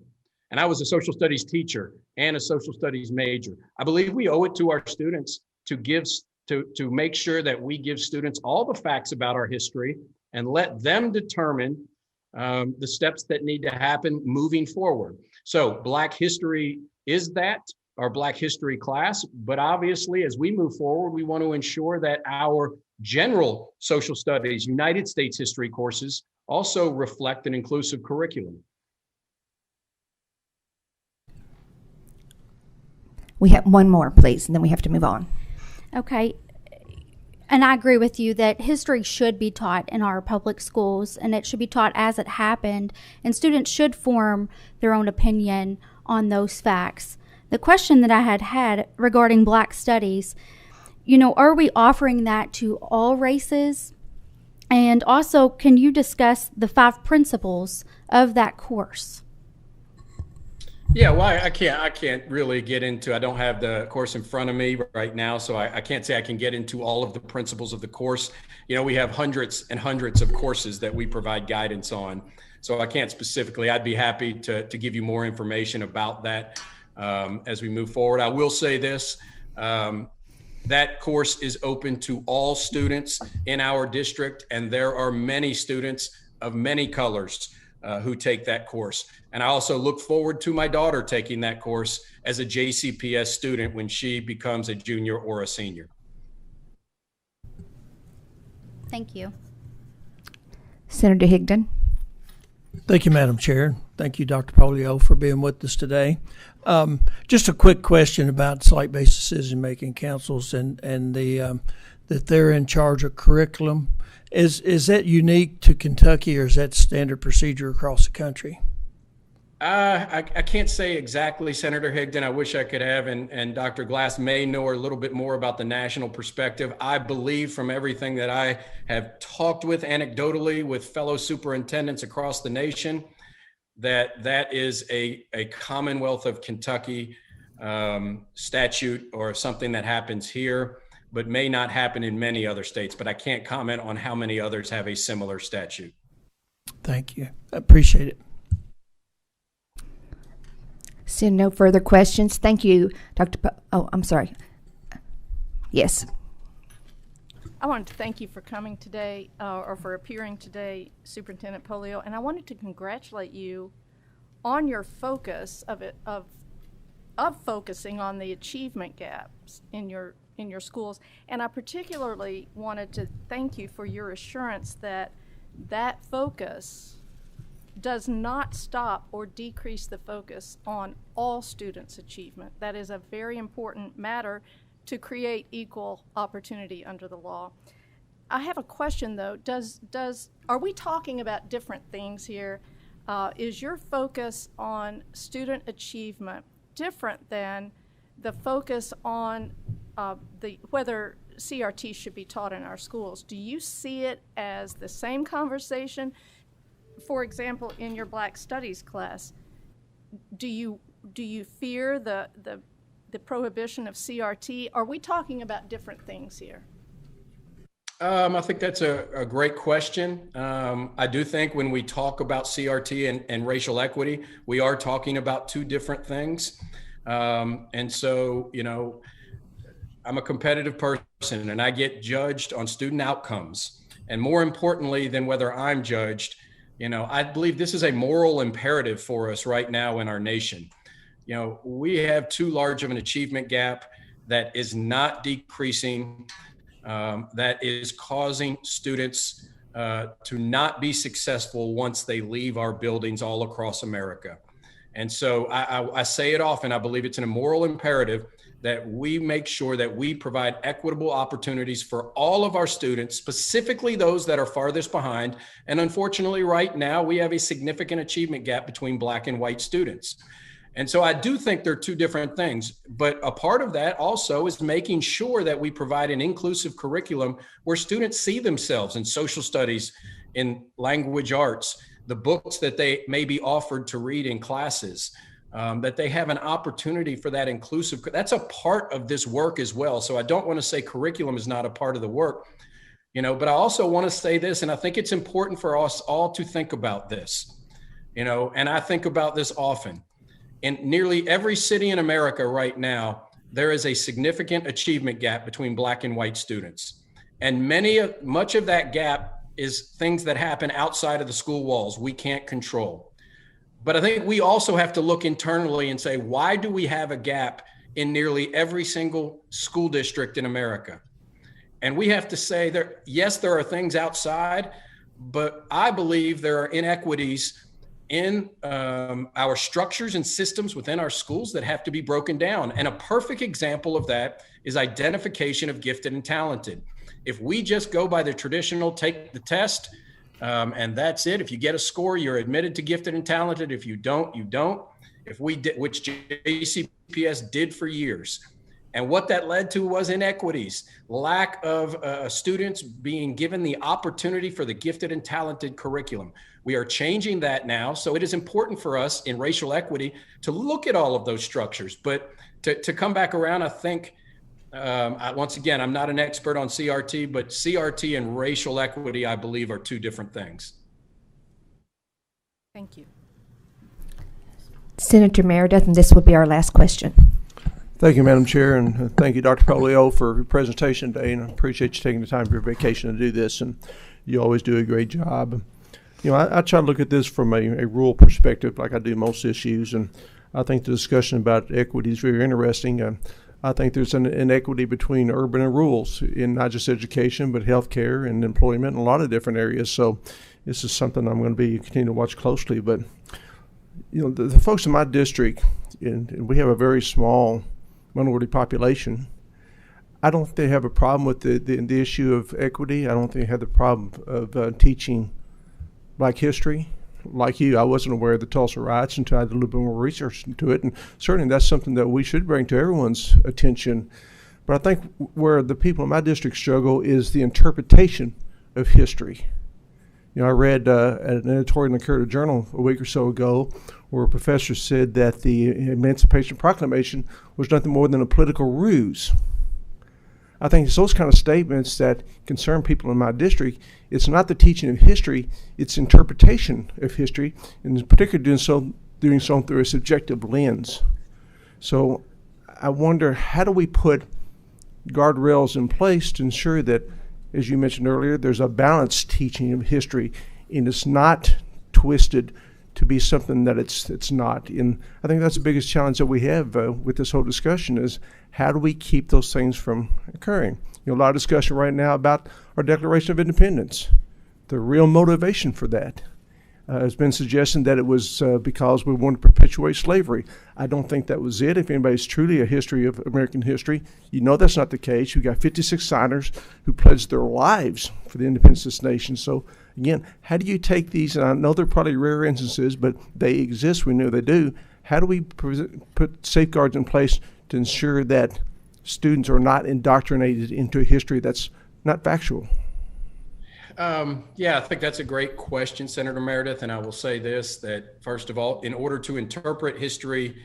And I was a social studies teacher and a social studies major. I believe we owe it to our students to make sure that we give students all the facts about our history and let them determine the steps that need to happen moving forward. So Black history is that, our Black history class, but obviously as we move forward, we want to ensure that our general social studies, United States history courses also reflect an inclusive curriculum. We have one more, please, and then we have to move on. Okay. And I agree with you that history should be taught in our public schools, and it should be taught as it happened, and students should form their own opinion on those facts. The question that I had regarding Black studies, you know, are we offering that to all races? And also, can you discuss the 5 principles of that course? Yeah, well, I can't really get into, I don't have the course in front of me right now, so I can't say I can get into all of the principles of the course. You know, we have hundreds and hundreds of courses that we provide guidance on. So I can't specifically, I'd be happy to give you more information about that as we move forward. I will say this, that course is open to all students in our district, and there are many students of many colors who take that course. And I also look forward to my daughter taking that course as a JCPS student when she becomes a junior or a senior. Thank you. Senator Higdon. Thank you, Madam Chair. Thank you, Dr. Polio, for being with us today. Just a quick question about site-based decision-making councils and the that they're in charge of curriculum. Is that unique to Kentucky, or is that standard procedure across the country? I can't say exactly, Senator Higdon. I wish I could have, and Dr. Glass may know a little bit more about the national perspective. I believe from everything that I have talked with anecdotally with fellow superintendents across the nation, that is a Commonwealth of Kentucky statute or something that happens here, but may not happen in many other states. But I can't comment on how many others have a similar statute. Thank you. I appreciate it. Seeing no further questions, thank you, Dr. I'm sorry. Yes. I wanted to thank you for coming today, or for appearing today, Superintendent Polio, and I wanted to congratulate you on your focus of focusing on the achievement gaps in your schools. And I particularly wanted to thank you for your assurance that that focus does not stop or decrease the focus on all students' achievement. That is a very important matter to create equal opportunity under the law. I have a question though. Are we talking about different things here? Is your focus on student achievement different than the focus on whether CRT should be taught in our schools? Do you see it as the same conversation? For example, in your Black Studies class, do you fear the prohibition of CRT? Are we talking about different things here? I think that's a great question. I do think when we talk about CRT and racial equity, we are talking about two different things. And so, I'm a competitive person and I get judged on student outcomes. And more importantly than whether I'm judged, I believe this is a moral imperative for us right now in our nation. We have too large of an achievement gap that is not decreasing, that is causing students to not be successful once they leave our buildings all across America. And so I say it often, I believe it's a moral imperative that we make sure that we provide equitable opportunities for all of our students, specifically those that are farthest behind. And unfortunately, right now, we have a significant achievement gap between Black and white students. And so I do think they're two different things, but a part of that also is making sure that we provide an inclusive curriculum where students see themselves in social studies, in language arts, the books that they may be offered to read in classes, that they have an opportunity for that inclusive. That's a part of this work as well. So I don't want to say curriculum is not a part of the work, but I also want to say this, and I think it's important for us all to think about this, and I think about this often. In nearly every city in America right now, there is a significant achievement gap between Black and white students. And much of that gap is things that happen outside of the school walls we can't control. But I think we also have to look internally and say, why do we have a gap in nearly every single school district in America? And we have to say that, yes, there are things outside, but I believe there are inequities in our structures and systems within our schools that have to be broken down. And a perfect example of that is identification of gifted and talented. If we just go by the traditional take the test, and that's it. If you get a score, you're admitted to gifted and talented. If you don't, you don't. If we did, which JCPS did for years. And what that led to was inequities, lack of students being given the opportunity for the gifted and talented curriculum. We are changing that now. So it is important for us in racial equity to look at all of those structures. But to come back around, I think, once again, I'm not an expert on CRT, but CRT and racial equity, I believe, are two different things. Thank you. Senator Meredith, and this will be our last question. Thank you, Madam Chair, and thank you, Dr. Polio, for your presentation today, and I appreciate you taking the time for your vacation to do this, and you always do a great job. I try to look at this from a rural perspective like I do most issues, and I think the discussion about equity is very interesting. I think there's an inequity between urban and rural in not just education, but healthcare and employment and a lot of different areas. So this is something I'm going to be continue to watch closely. But the folks in my district, and we have a very small minority population. I don't think they have a problem with the issue of equity. I don't think they have the problem of teaching Black history. Like you, I wasn't aware of the Tulsa riots until I did a little bit more research into it, and certainly that's something that we should bring to everyone's attention. But I think where the people in my district struggle is the interpretation of history. I read an editorial in the Curricular Journal a week or so ago where a professor said that the Emancipation Proclamation was nothing more than a political ruse. I think it's those kind of statements that concern people in my district. It's not the teaching of history, it's interpretation of history, and in particular doing so through a subjective lens. So I wonder, how do we put guardrails in place to ensure that, as you mentioned earlier, there's a balanced teaching of history and it's not twisted to be something that it's not. And I think that's the biggest challenge that we have with this whole discussion is how do we keep those things from occurring? A lot of discussion right now about our Declaration of Independence. The real motivation for that has been suggesting that it was because we wanted to perpetuate slavery. I don't think that was it. If anybody's truly a history of American history, that's not the case. You got 56 signers who pledged their lives for the independence of this nation. So again, how do you take these, and I know they're probably rare instances, but they exist, we know they do. How do we put safeguards in place to ensure that students are not indoctrinated into a history that's not factual? I think that's a great question, Senator Meredith. And I will say this, that first of all, in order to interpret history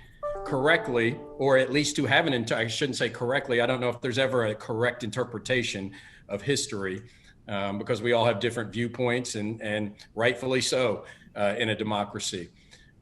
correctly, or at least to have I shouldn't say correctly, I don't know if there's ever a correct interpretation of history, because we all have different viewpoints and rightfully so in a democracy.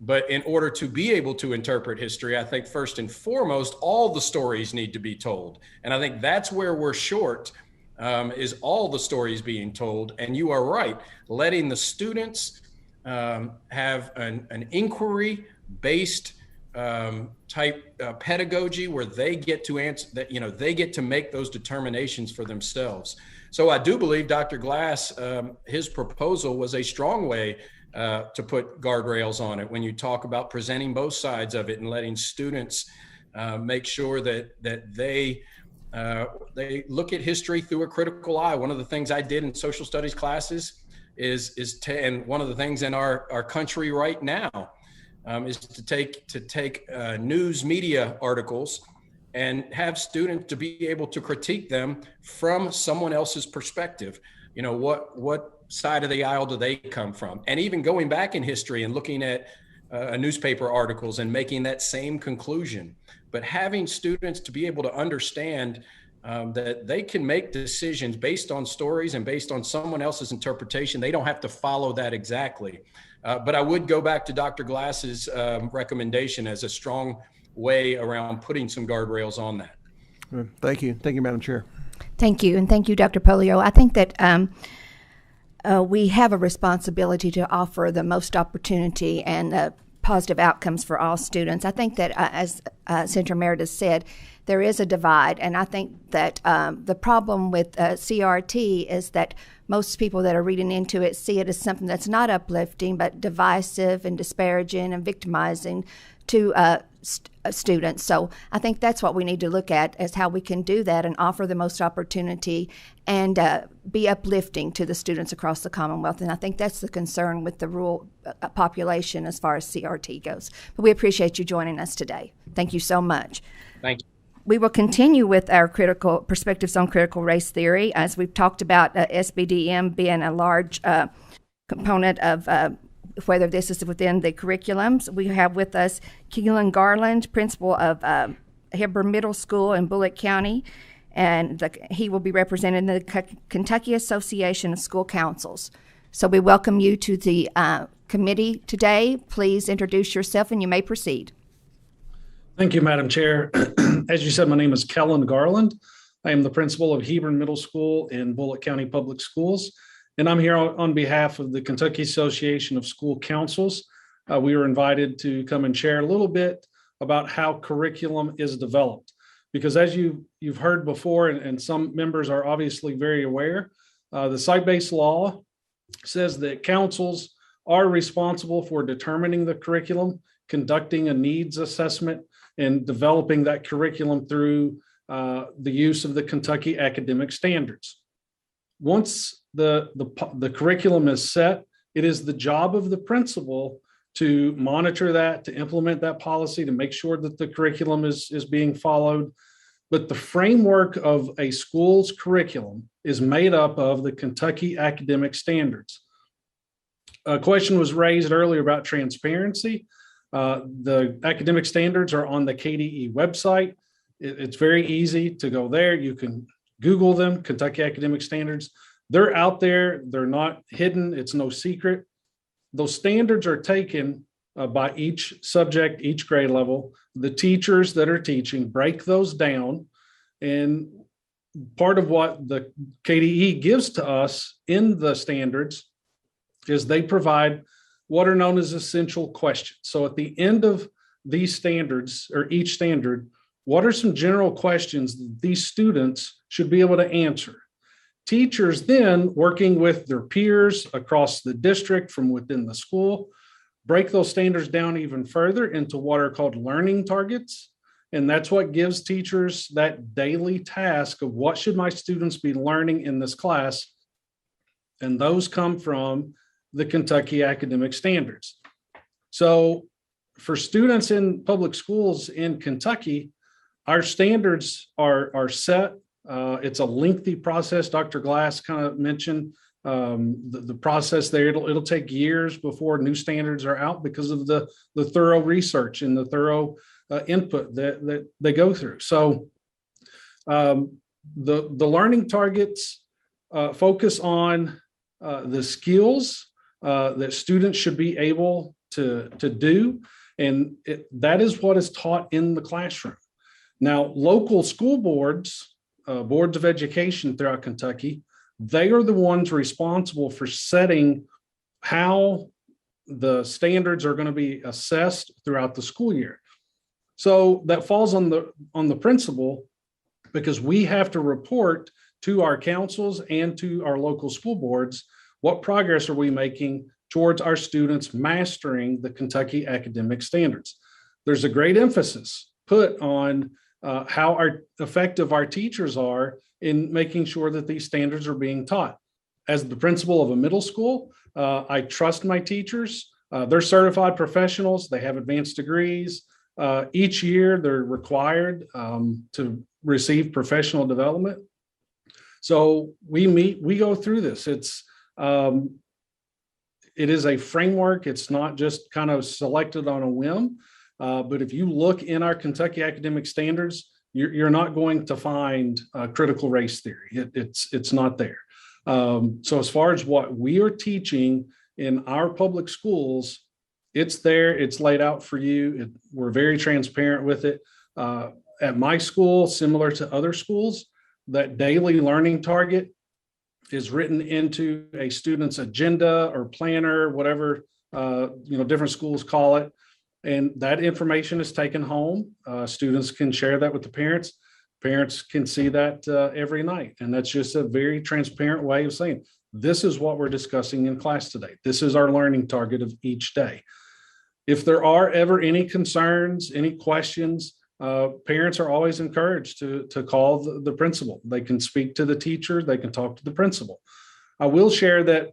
But in order to be able to interpret history, I think first and foremost, all the stories need to be told. And I think that's where we're short, is all the stories being told. And you are right, letting the students have an inquiry-based type pedagogy where they get to answer that, they get to make those determinations for themselves. So I do believe Dr. Glass, his proposal was a strong way to put guardrails on it when you talk about presenting both sides of it and letting students make sure that they look at history through a critical eye. One of the things I did in social studies classes and one of the things in our country right now is to take news media articles and have students to be able to critique them from someone else's perspective. What side of the aisle do they come from? And even going back in history and looking at newspaper articles and making that same conclusion. But having students to be able to understand that they can make decisions based on stories and based on someone else's interpretation. They don't have to follow that exactly. But I would go back to Dr. Glass's recommendation as a strong way around putting some guardrails on that. Thank you. Thank you, Madam Chair. Thank you. And thank you, Dr. Polio. I think that we have a responsibility to offer the most opportunity and positive outcomes for all students. I think that, as Senator Meredith said, there is a divide, and I think that the problem with CRT is that most people that are reading into it see it as something that's not uplifting, but divisive and disparaging and victimizing to students. So I think that's what we need to look at, as how we can do that and offer the most opportunity and be uplifting to the students across the Commonwealth. And I think that's the concern with the rural population as far as CRT goes. But we appreciate you joining us today. Thank you so much. Thank you. We will continue with our critical perspectives on critical race theory, as we've talked about SBDM being a large component of whether this is within the curriculums. We have with us Keelan Garland, principal of Heber Middle School in Bullitt County, and he will be representing the Kentucky Association of School Councils. So we welcome you to the committee today. Please introduce yourself and you may proceed. Thank you, Madam Chair. As you said, my name is Kellen Garland. I am the principal of Heber Middle School in Bullitt County Public Schools, and I'm here on behalf of the Kentucky Association of School Councils. We were invited to come and share a little bit about how curriculum is developed. because as you've heard before, and some members are obviously very aware, the site-based law says that councils are responsible for determining the curriculum, conducting a needs assessment, and developing that curriculum through the use of the Kentucky academic standards. Once the curriculum is set, it is the job of the principal to monitor that, to implement that policy, to make sure that the curriculum is being followed. But the framework of a school's curriculum is made up of the Kentucky academic standards. A question was raised earlier about transparency. The academic standards are on the KDE website. It's very easy to go there. You can Google them, Kentucky academic standards. They're out there. They're not hidden. It's no secret. Those standards are taken by each subject, each grade level. The teachers that are teaching break those down. And part of what the KDE gives to us in the standards is they provide what are known as essential questions. So at the end of these standards, or each standard, what are some general questions that these students should be able to answer? Teachers then, working with their peers across the district from within the school, break those standards down even further into what are called learning targets. And that's what gives teachers that daily task of what should my students be learning in this class. And those come from the Kentucky academic standards. So for students in public schools in Kentucky, our standards are set. It's a lengthy process. Dr. Glass kind of mentioned the process there. It'll take years before new standards are out because of the thorough research and the thorough input that they go through. So the learning targets focus on the skills that students should be able to do, and that is what is taught in the classroom. Now, local school boards, boards of education throughout Kentucky, they are the ones responsible for setting how the standards are going to be assessed throughout the school year. So that falls on the principal, because we have to report to our councils and to our local school boards what progress are we making towards our students mastering the Kentucky academic standards. There's a great emphasis put on how effective our teachers are in making sure that these standards are being taught. As the principal of a middle school, I trust my teachers. They're certified professionals. They have advanced degrees. Each year, they're required to receive professional development. So we go through this. It is a framework. It's not just kind of selected on a whim. But if you look in our Kentucky academic standards, you're not going to find critical race theory. It's not there. So as far as what we are teaching in our public schools, it's there. It's laid out for you. We're very transparent with it. At my school, similar to other schools, that daily learning target is written into a student's agenda or planner, whatever different schools call it. And that information is taken home. Students can share that with the parents. Parents can see that every night. And that's just a very transparent way of saying, this is what we're discussing in class today. This is our learning target of each day. If there are ever any concerns, any questions, parents are always encouraged to call the principal. They can speak to the teacher. They can talk to the principal. I will share that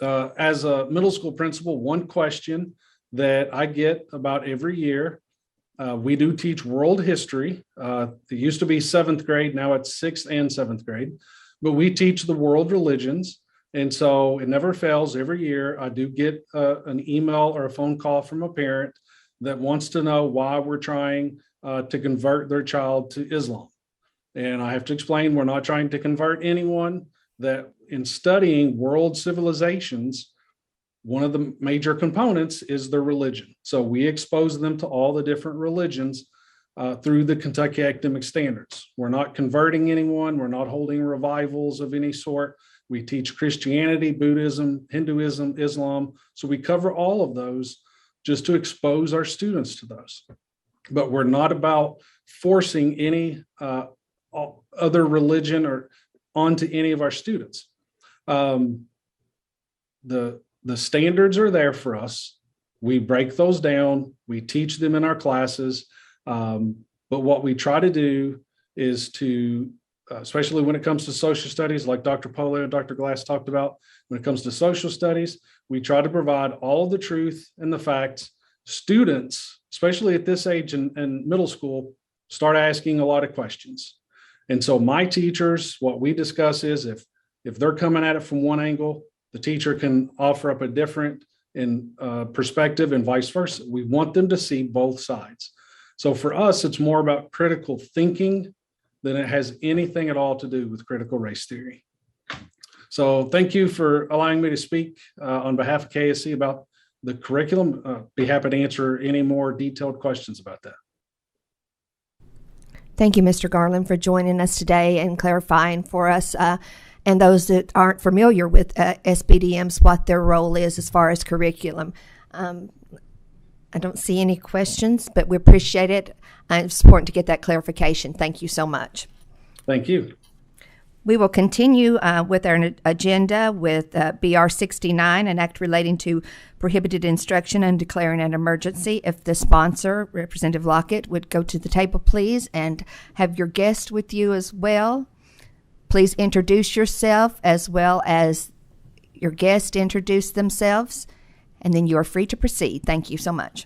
as a middle school principal, one question that I get about every year, we do teach world history. It used to be 7th grade. Now it's 6th and 7th grade, but we teach the world religions. And so it never fails. Every year I do get an email or a phone call from a parent that wants to know why we're trying to convert their child to Islam. And I have to explain, we're not trying to convert anyone. That in studying world civilizations, one of the major components is their religion. So we expose them to all the different religions through the Kentucky academic standards. We're not converting anyone. We're not holding revivals of any sort. We teach Christianity, Buddhism, Hinduism, Islam. So we cover all of those just to expose our students to those. but we're not about forcing any other religion or onto any of our students. The standards are there for us. We break those down. We teach them in our classes. But what we try to do is to, especially when it comes to social studies, like Dr. Polio and Dr. Glass talked about, when it comes to social studies, we try to provide all of the truth and the facts. Students, especially at this age in middle school, start asking a lot of questions. And so my teachers, what we discuss is if they're coming at it from one angle, the teacher can offer up a different perspective and vice versa. We want them to see both sides. So for us, it's more about critical thinking than it has anything at all to do with critical race theory. So thank you for allowing me to speak on behalf of KSC about the curriculum. Be happy to answer any more detailed questions about that. Thank you, Mr. Garland, for joining us today and clarifying for us and those that aren't familiar with SBDMs what their role is as far as curriculum. I don't see any questions, but we appreciate it. It's important to get that clarification. Thank you so much. Thank you. We will continue with our agenda with BR 69, an act relating to prohibited instruction and declaring an emergency. If the sponsor, Representative Lockett, would go to the table, please, and have your guest with you as well. Please introduce yourself as well as your guest introduce themselves, and then you are free to proceed. Thank you so much.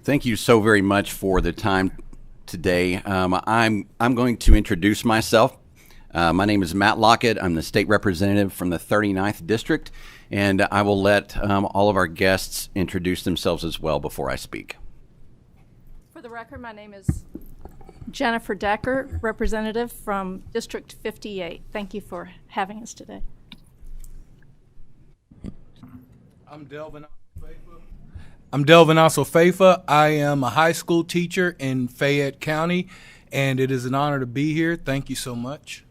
Thank you so very much for the time today. I'm going to introduce myself. My name is Matt Lockett. I'm the state representative from the 39th District, and I will let all of our guests introduce themselves as well before I speak. For the record, my name is Jennifer Decker, representative from District 58. Thank you for having us today. I'm Delvin Osofefa. I am a high school teacher in Fayette County, and it is an honor to be here. Thank you so much.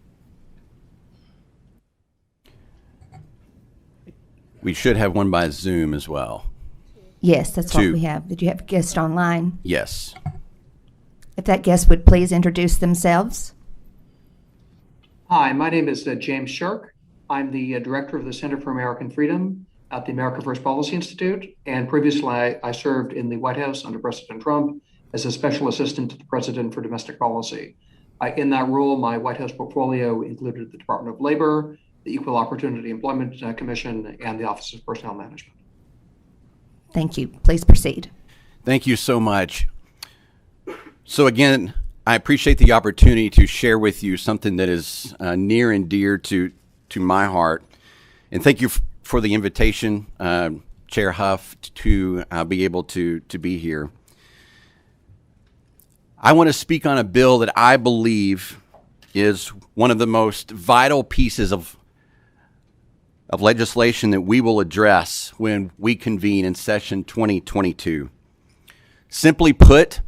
We should have one by Zoom as well. Yes, that's what we have. Did you have a guest online? Yes. If that guest would please introduce themselves. Hi, my name is James Shark. I'm the director of the Center for American Freedom at the America First Policy Institute, and previously I served in the White House under President Trump as a special assistant to the President for Domestic Policy. In that role, my White House portfolio included the Department of Labor, the Equal Opportunity Employment Commission, and the Office of Personnel Management. Thank you. Please proceed. Thank you so much. So again, I appreciate the opportunity to share with you something that is near and dear to my heart. And thank you for the invitation, Chair Huff, to be able to be here. I want to speak on a bill that I believe is one of the most vital pieces of legislation that we will address when we convene in session 2022. Simply put,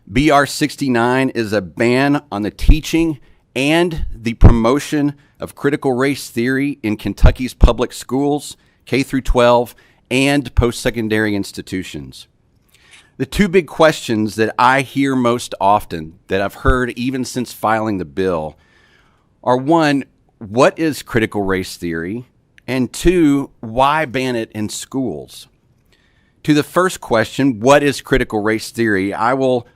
BR 69 is a ban on the teaching and the promotion of critical race theory in Kentucky's public schools, K through 12, and post-secondary institutions. The two big questions that I hear most often, that I've heard even since filing the bill, are one, what is critical race theory? And two, why ban it in schools? To the first question, what is critical race theory? I will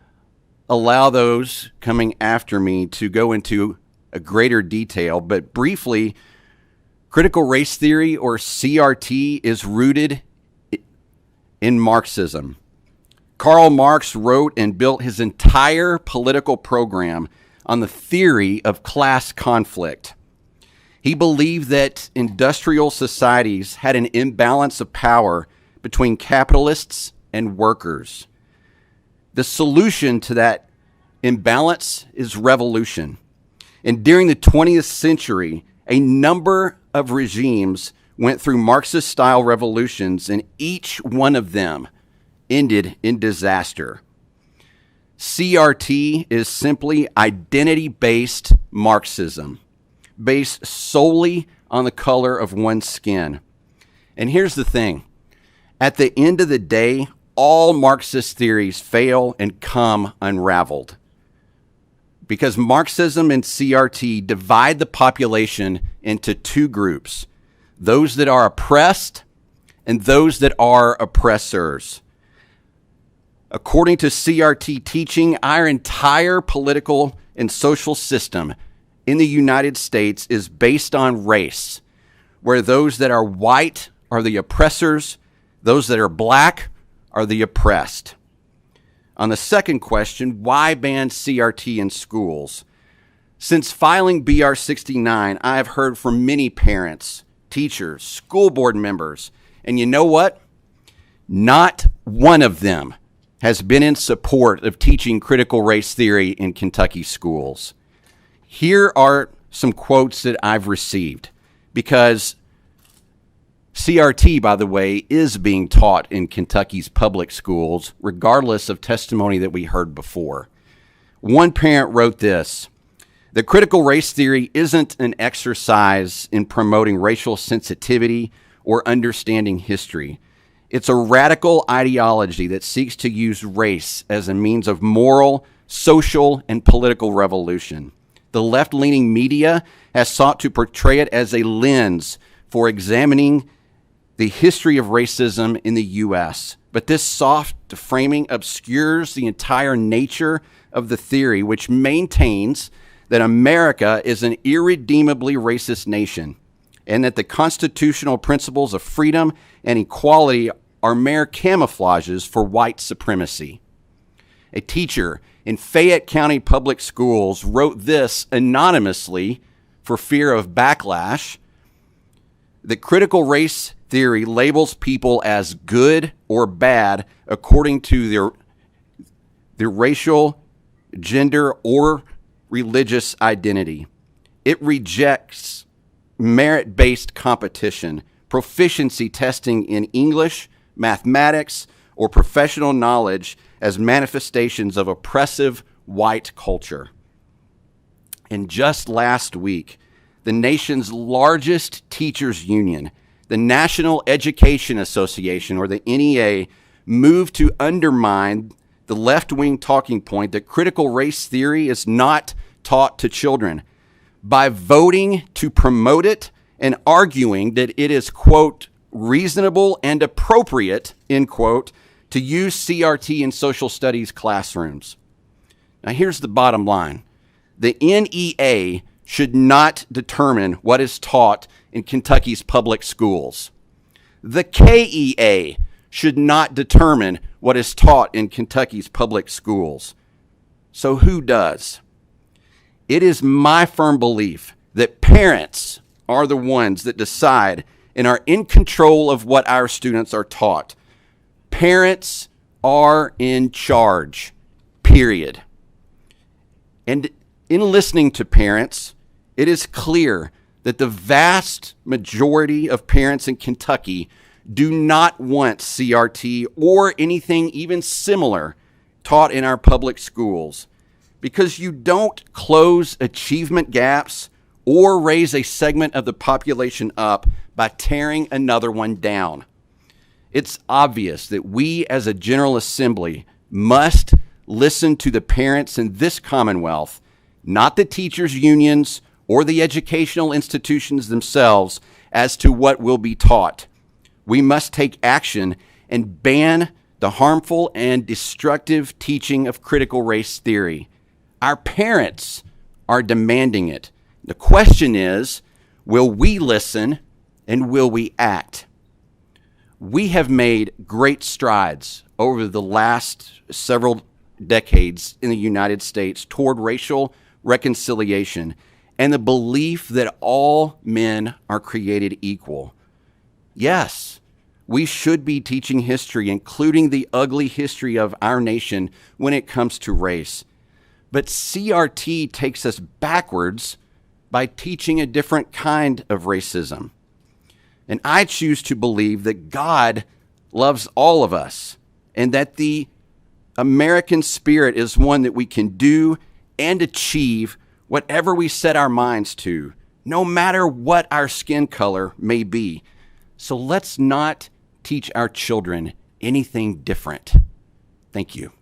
allow those coming after me to go into a greater detail, but briefly, critical race theory, or CRT, is rooted in Marxism. Karl Marx wrote and built his entire political program on the theory of class conflict. He believed that industrial societies had an imbalance of power between capitalists and workers. The solution to that imbalance is revolution. And during the 20th century, a number of regimes went through Marxist-style revolutions, and each one of them ended in disaster. CRT is simply identity-based Marxism, based solely on the color of one's skin. And here's the thing. At the end of the day, all Marxist theories fail and come unraveled, because Marxism and CRT divide the population into two groups, those that are oppressed and those that are oppressors. According to CRT teaching, our entire political and social system in the United States is based on race, where those that are white are the oppressors, those that are black are the oppressed. On the second question, why ban CRT in schools? Since filing BR 69, I have heard from many parents, teachers, school board members, and you know what? Not one of them has been in support of teaching critical race theory in Kentucky schools. Here are some quotes that I've received, because CRT, by the way, is being taught in Kentucky's public schools, regardless of testimony that we heard before. One parent wrote this: "The critical race theory isn't an exercise in promoting racial sensitivity or understanding history. It's a radical ideology that seeks to use race as a means of moral, social, and political revolution. The left-leaning media has sought to portray it as a lens for examining the history of racism in the U.S., but this soft framing obscures the entire nature of the theory, which maintains that America is an irredeemably racist nation, and that the constitutional principles of freedom and equality are mere camouflages for white supremacy." A teacher in Fayette County Public Schools wrote this anonymously for fear of backlash: "The critical race theory labels people as good or bad according to their racial, gender, or religious identity. It rejects merit-based competition, proficiency testing in English, mathematics, or professional knowledge as manifestations of oppressive white culture." And just last week, the nation's largest teachers union, the National Education Association, or the NEA, moved to undermine the left-wing talking point that critical race theory is not taught to children by voting to promote it and arguing that it is, quote, reasonable and appropriate, end quote, to use CRT in social studies classrooms. Now, here's the bottom line. The NEA should not determine what is taught in Kentucky's public schools. The KEA should not determine what is taught in Kentucky's public schools. So who does? It is my firm belief that parents are the ones that decide and are in control of what our students are taught. Parents are in charge, period. And in listening to parents, it is clear that the vast majority of parents in Kentucky do not want CRT or anything even similar taught in our public schools, because you don't close achievement gaps or raise a segment of the population up by tearing another one down. It's obvious that we as a General Assembly must listen to the parents in this Commonwealth, not the teachers' unions or the educational institutions themselves, as to what will be taught. We must take action and ban the harmful and destructive teaching of critical race theory. Our parents are demanding it. The question is, will we listen and will we act? We have made great strides over the last several decades in the United States toward racial reconciliation, and the belief that all men are created equal. Yes, we should be teaching history, including the ugly history of our nation when it comes to race. But CRT takes us backwards by teaching a different kind of racism. And I choose to believe that God loves all of us and that the American spirit is one that we can do and achieve whatever we set our minds to, no matter what our skin color may be. So let's not teach our children anything different. Thank you.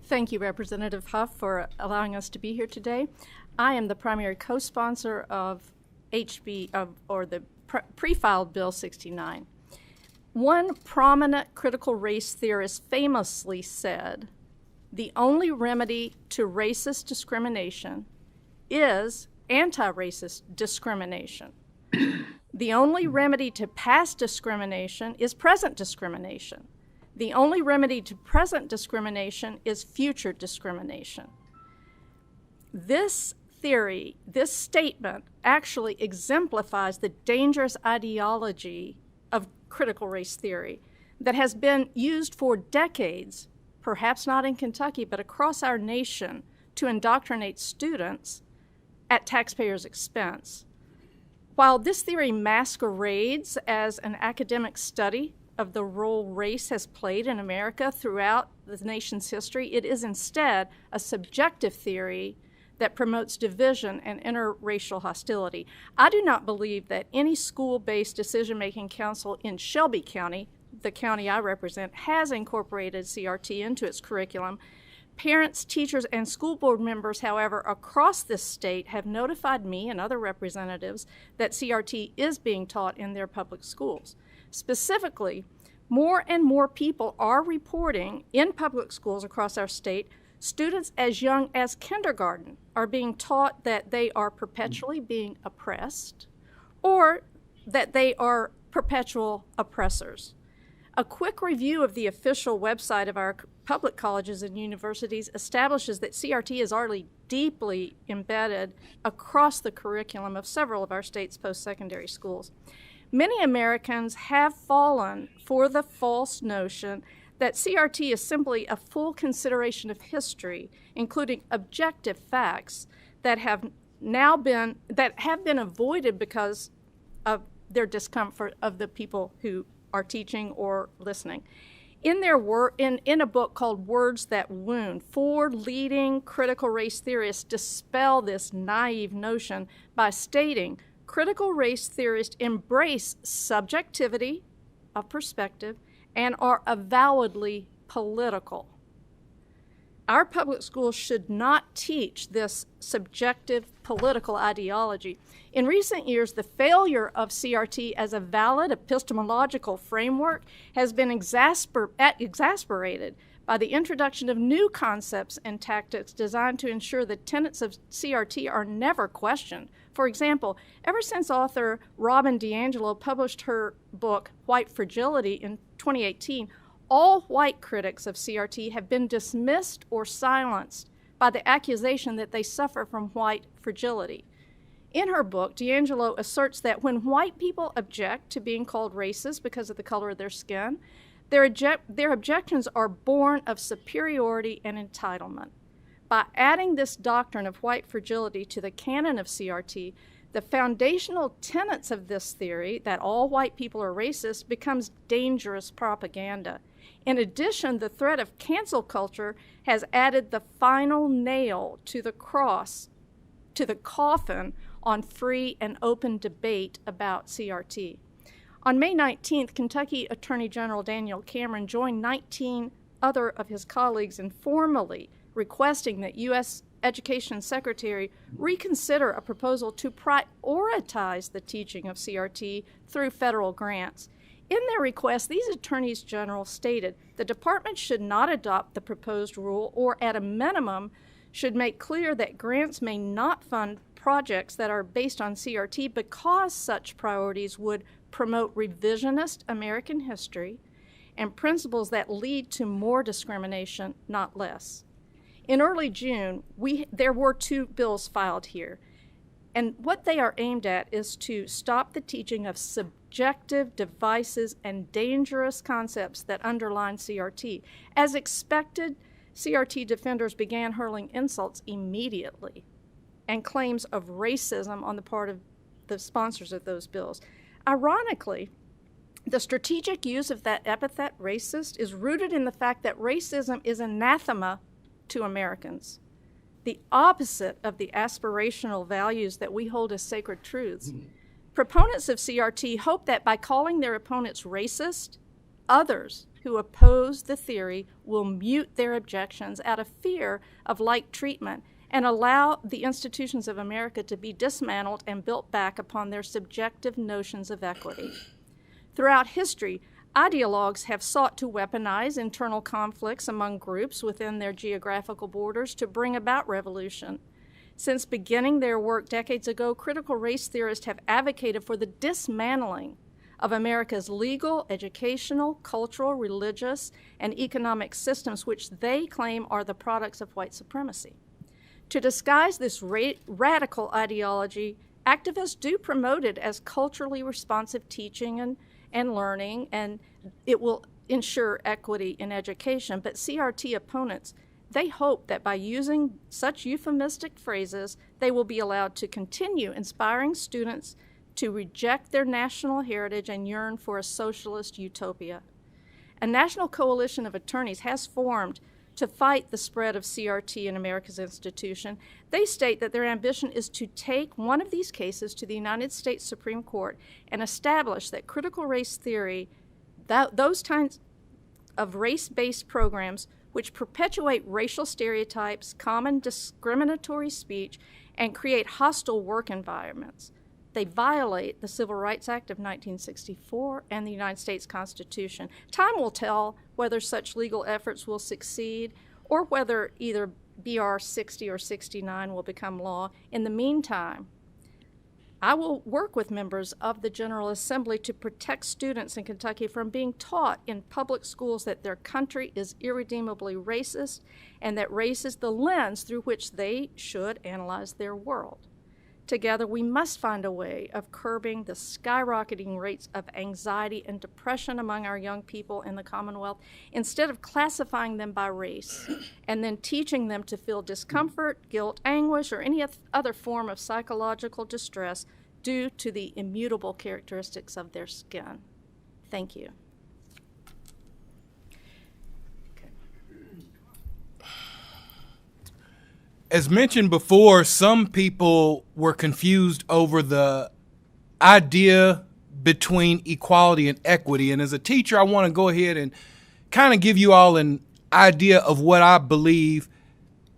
Thank you, Representative Huff, for allowing us to be here today. I am the primary co-sponsor of the pre-filed Bill 69. One prominent critical race theorist famously said, "The only remedy to racist discrimination is anti-racist discrimination. The only remedy to past discrimination is present discrimination. The only remedy to present discrimination is future discrimination." This theory, this statement, actually exemplifies the dangerous ideology of critical race theory that has been used for decades, perhaps not in Kentucky, but across our nation, to indoctrinate students at taxpayers' expense. While this theory masquerades as an academic study of the role race has played in America throughout the nation's history, it is instead a subjective theory that promotes division and interracial hostility. I do not believe that any school-based decision-making council in Shelby County, the county I represent, has incorporated CRT into its curriculum. Parents, teachers, and school board members, however, across this state have notified me and other representatives that CRT is being taught in their public schools. Specifically, more and more people are reporting in public schools across our state, students as young as kindergarten are being taught that they are perpetually being oppressed or that they are perpetual oppressors. A quick review of the official website of our public colleges and universities establishes that CRT is already deeply embedded across the curriculum of several of our state's post-secondary schools. Many Americans have fallen for the false notion that CRT is simply a full consideration of history, including objective facts that have been avoided because of their discomfort of the people who are teaching or listening. In a book called Words That Wound, 4 leading critical race theorists dispel this naive notion by stating critical race theorists embrace subjectivity of perspective and are avowedly political. Our public schools should not teach this subjective political ideology. In recent years, the failure of CRT as a valid epistemological framework has been exasperated by the introduction of new concepts and tactics designed to ensure the tenets of CRT are never questioned. For example, ever since author Robin DiAngelo published her book, White Fragility, in 2018, all white critics of CRT have been dismissed or silenced by the accusation that they suffer from white fragility. In her book, DiAngelo asserts that when white people object to being called racist because of the color of their skin, their objections are born of superiority and entitlement. By adding this doctrine of white fragility to the canon of CRT, the foundational tenets of this theory, that all white people are racist, becomes dangerous propaganda. In addition, the threat of cancel culture has added the final nail to the coffin on free and open debate about CRT. On May 19th, Kentucky Attorney General Daniel Cameron joined 19 other of his colleagues in formally requesting that U.S. Education Secretary reconsider a proposal to prioritize the teaching of CRT through federal grants. In their request, these attorneys general stated the department should not adopt the proposed rule or, at a minimum, should make clear that grants may not fund projects that are based on CRT because such priorities would promote revisionist American history and principles that lead to more discrimination, not less. In early June, there were 2 bills filed here, and what they are aimed at is to stop the teaching of subjective devices and dangerous concepts that underline CRT. As expected, CRT defenders began hurling insults immediately and claims of racism on the part of the sponsors of those bills. Ironically, the strategic use of that epithet, racist, is rooted in the fact that racism is anathema to Americans, the opposite of the aspirational values that we hold as sacred truths. Proponents of CRT hope that by calling their opponents racist, others who oppose the theory will mute their objections out of fear of like treatment and allow the institutions of America to be dismantled and built back upon their subjective notions of equity. Throughout history, ideologues have sought to weaponize internal conflicts among groups within their geographical borders to bring about revolution. Since beginning their work decades ago, critical race theorists have advocated for the dismantling of America's legal, educational, cultural, religious, and economic systems, which they claim are the products of white supremacy. To disguise this radical ideology, activists do promote it as culturally responsive teaching and learning, and it will ensure equity in education. But CRT opponents, they hope that by using such euphemistic phrases, they will be allowed to continue inspiring students to reject their national heritage and yearn for a socialist utopia. A national coalition of attorneys has formed to fight the spread of CRT in America's institution. They state that their ambition is to take one of these cases to the United States Supreme Court and establish that critical race theory, those kinds of race-based programs which perpetuate racial stereotypes, common discriminatory speech, and create hostile work environments, they violate the Civil Rights Act of 1964 and the United States Constitution. Time will tell whether such legal efforts will succeed or whether either BR 60 or 69 will become law. In the meantime, I will work with members of the General Assembly to protect students in Kentucky from being taught in public schools that their country is irredeemably racist and that race is the lens through which they should analyze their world. Together, we must find a way of curbing the skyrocketing rates of anxiety and depression among our young people in the Commonwealth, instead of classifying them by race and then teaching them to feel discomfort, guilt, anguish, or any other form of psychological distress due to the immutable characteristics of their skin. Thank you. As mentioned before, some people were confused over the idea between equality and equity. And as a teacher, I want to go ahead and kind of give you all an idea of what I believe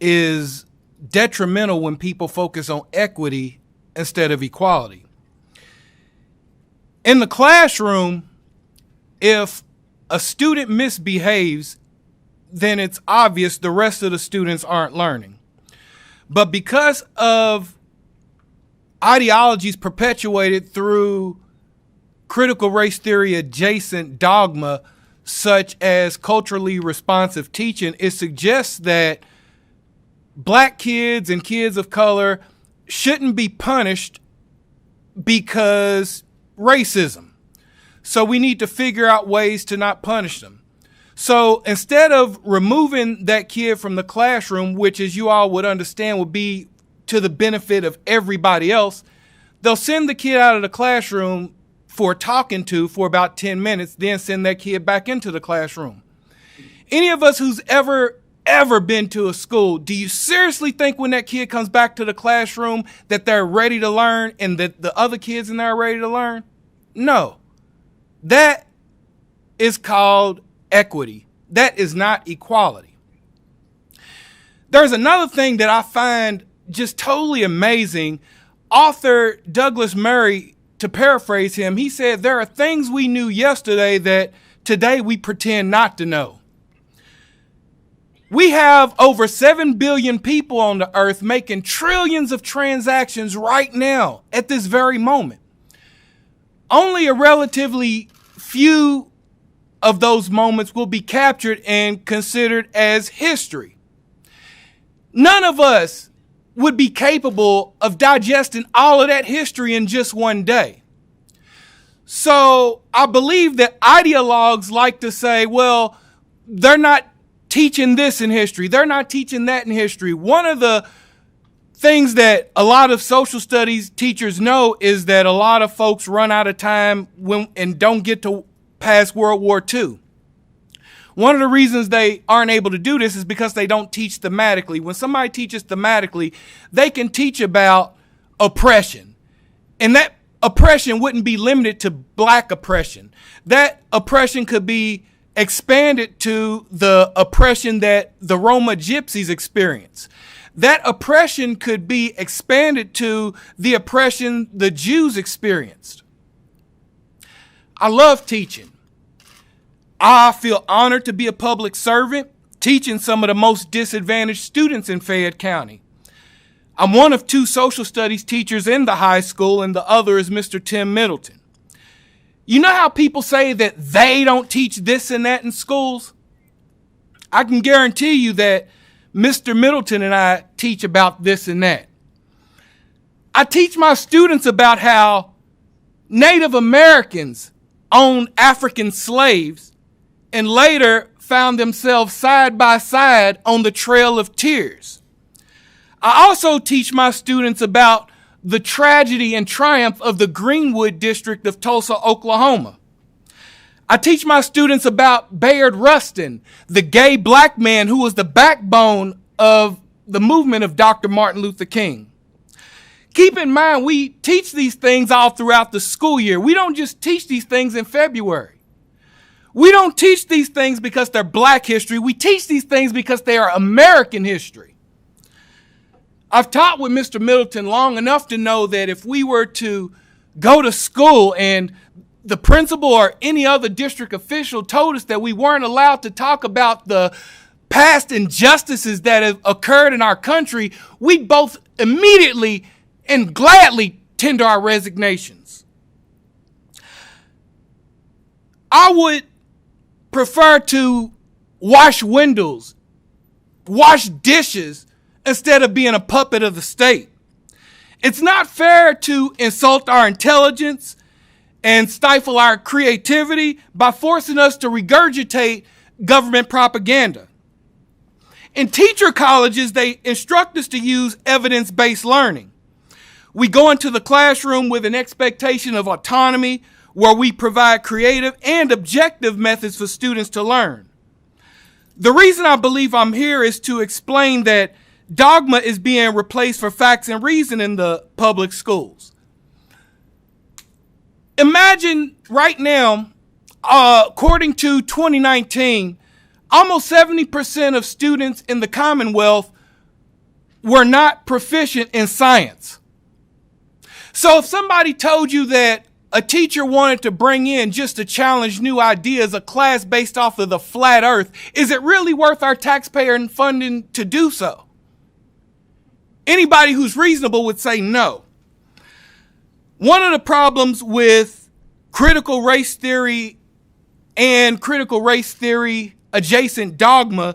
is detrimental when people focus on equity instead of equality. In the classroom, if a student misbehaves, then it's obvious the rest of the students aren't learning. But because of ideologies perpetuated through critical race theory adjacent dogma, such as culturally responsive teaching, it suggests that black kids and kids of color shouldn't be punished because racism. So we need to figure out ways to not punish them. So instead of removing that kid from the classroom, which as you all would understand would be to the benefit of everybody else, they'll send the kid out of the classroom for talking to for about 10 minutes, then send that kid back into the classroom. Any of us who's ever been to a school, do you seriously think when that kid comes back to the classroom that they're ready to learn and that the other kids in there are ready to learn? No. That is called equity. That is not equality. There's another thing that I find just totally amazing. Author Douglas Murray, to paraphrase him, he said, there are things we knew yesterday that today we pretend not to know. We have over 7 billion people on the earth making trillions of transactions right now at this very moment. Only a relatively few of those moments will be captured and considered as history. None of us would be capable of digesting all of that history in just one day. So I believe that ideologues like to say, well, they're not teaching this in history, they're not teaching that in history. One of the things that a lot of social studies teachers know is that a lot of folks run out of time and don't get to past World War II. One of the reasons they aren't able to do this is because they don't teach thematically. When somebody teaches thematically, they can teach about oppression. And that oppression wouldn't be limited to black oppression. That oppression could be expanded to the oppression that the Roma gypsies experience. That oppression could be expanded to the oppression the Jews experienced. I love teaching. I feel honored to be a public servant, teaching some of the most disadvantaged students in Fayette County. I'm one of 2 social studies teachers in the high school, and the other is Mr. Tim Middleton. You know how people say that they don't teach this and that in schools? I can guarantee you that Mr. Middleton and I teach about this and that. I teach my students about how Native Americans owned African slaves and later found themselves side by side on the Trail of Tears. I also teach my students about the tragedy and triumph of the Greenwood district of Tulsa, Oklahoma. I teach my students about Bayard Rustin, the gay black man who was the backbone of the movement of Dr. Martin Luther King. Keep in mind, we teach these things all throughout the school year. We don't just teach these things in February. We don't teach these things because they're black history. We teach these things because they are American history. I've taught with Mr. Middleton long enough to know that if we were to go to school and the principal or any other district official told us that we weren't allowed to talk about the past injustices that have occurred in our country, we'd both immediately and gladly tender our resignations. I would prefer to wash windows, wash dishes, instead of being a puppet of the state. It's not fair to insult our intelligence and stifle our creativity by forcing us to regurgitate government propaganda. In teacher colleges, they instruct us to use evidence-based learning. We go into the classroom with an expectation of autonomy, where we provide creative and objective methods for students to learn. The reason I believe I'm here is to explain that dogma is being replaced for facts and reason in the public schools. Imagine right now, according to 2019, almost 70% of students in the Commonwealth were not proficient in science. So if somebody told you that a teacher wanted to bring in just to challenge new ideas, a class based off of the flat earth, is it really worth our taxpayer funding to do so? Anybody who's reasonable would say no. One of the problems with critical race theory and critical race theory adjacent dogma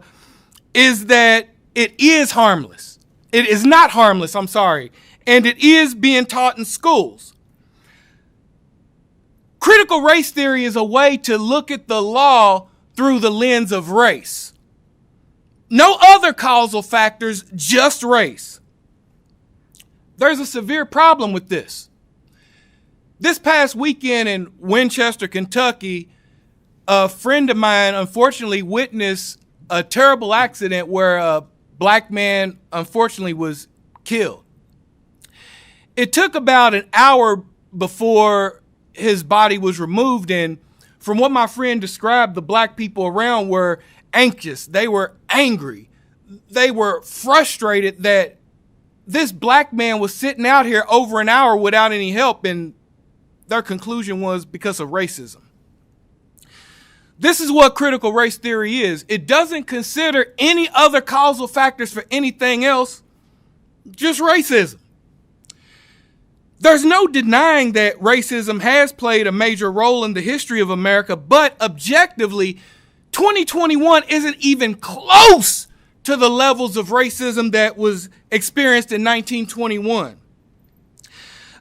is that it is harmless. It is not harmless, I'm sorry. And it is being taught in schools. Critical race theory is a way to look at the law through the lens of race. No other causal factors, just race. There's a severe problem with this. This past weekend in Winchester, Kentucky, a friend of mine unfortunately witnessed a terrible accident where a black man unfortunately was killed. It took about an hour before his body was removed, and from what my friend described, the black people around were anxious. They were angry. They were frustrated that this black man was sitting out here over an hour without any help, and their conclusion was because of racism. This is what critical race theory is. It doesn't consider any other causal factors for anything else, just racism. There's no denying that racism has played a major role in the history of America, but objectively, 2021 isn't even close to the levels of racism that was experienced in 1921.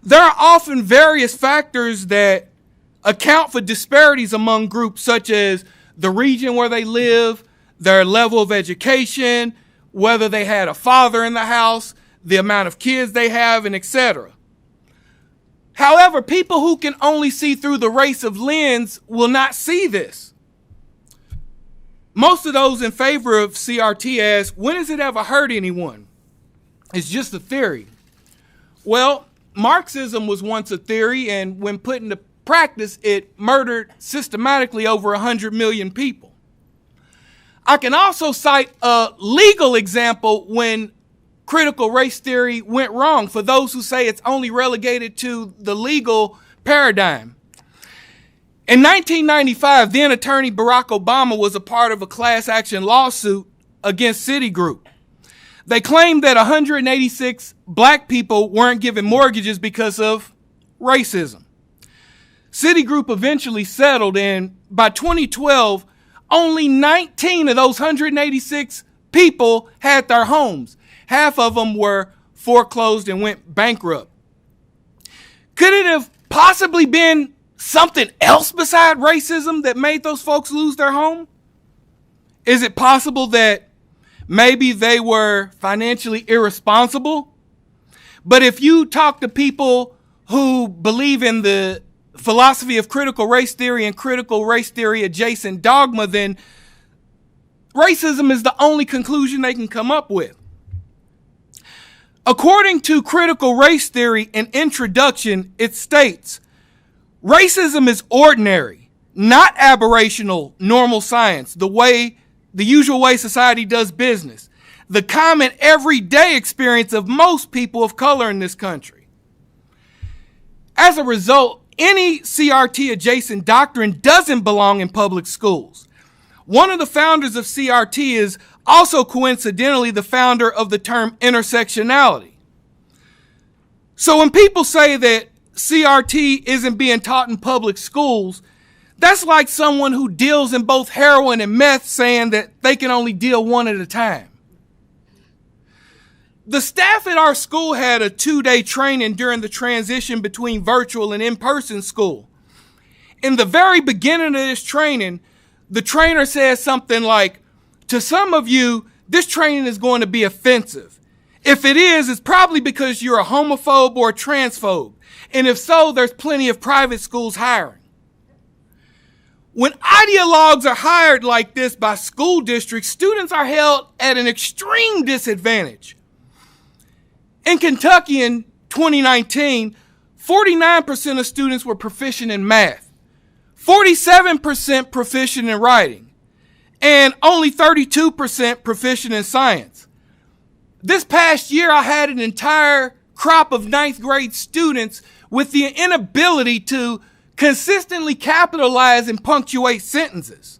There are often various factors that account for disparities among groups, such as the region where they live, their level of education, whether they had a father in the house, the amount of kids they have, and etc. However, people who can only see through the race of lens will not see this. Most of those in favor of CRT ask, when has it ever hurt anyone? It's just a theory. Well, Marxism was once a theory, and when put into practice, it murdered systematically over 100 million people. I can also cite a legal example when critical race theory went wrong, for those who say it's only relegated to the legal paradigm. In 1995, then Attorney Barack Obama was a part of a class action lawsuit against Citigroup. They claimed that 186 black people weren't given mortgages because of racism. Citigroup eventually settled, and by 2012, only 19 of those 186 people had their homes. Half of them were foreclosed and went bankrupt. Could it have possibly been something else beside racism that made those folks lose their home? Is it possible that maybe they were financially irresponsible? But if you talk to people who believe in the philosophy of critical race theory and critical race theory adjacent dogma, then racism is the only conclusion they can come up with. According to critical race theory and introduction, it states, racism is ordinary, not aberrational, normal science, the usual way society does business, the common everyday experience of most people of color in this country. As a result, any CRT adjacent doctrine doesn't belong in public schools. One of the founders of CRT is also coincidentally the founder of the term intersectionality. So when people say that CRT isn't being taught in public schools, that's like someone who deals in both heroin and meth saying that they can only deal one at a time. The staff at our school had a 2-day training during the transition between virtual and in-person school. In the very beginning of this training, the trainer says something like, to some of you, this training is going to be offensive. If it is, it's probably because you're a homophobe or a transphobe. And if so, there's plenty of private schools hiring. When ideologues are hired like this by school districts, students are held at an extreme disadvantage. In Kentucky in 2019, 49% of students were proficient in math, 47% proficient in writing, and only 32% proficient in science. This past year, I had an entire crop of 9th grade students with the inability to consistently capitalize and punctuate sentences.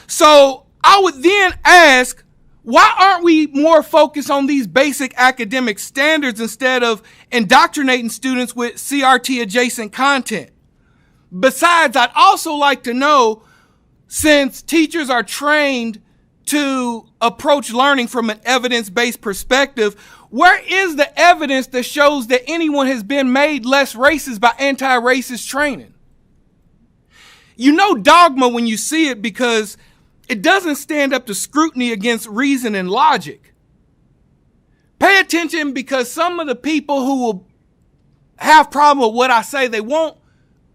So I would then ask, why aren't we more focused on these basic academic standards instead of indoctrinating students with CRT adjacent content? Besides, I'd also like to know, since teachers are trained to approach learning from an evidence-based perspective, where is the evidence that shows that anyone has been made less racist by anti-racist training? You know dogma when you see it because it doesn't stand up to scrutiny against reason and logic. Pay attention, because some of the people who will have problem with what I say, they won't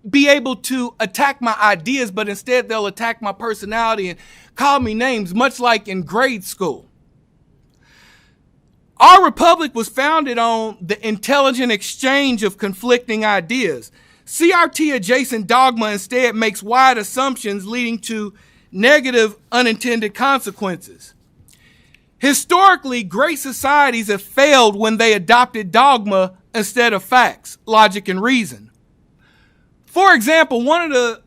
be able to attack my ideas, but instead they'll attack my personality and call me names, much like in grade school. Our republic was founded on the intelligent exchange of conflicting ideas. CRT adjacent dogma instead makes wide assumptions leading to negative unintended consequences. Historically, great societies have failed when they adopted dogma instead of facts, logic, and reason. For example, one of the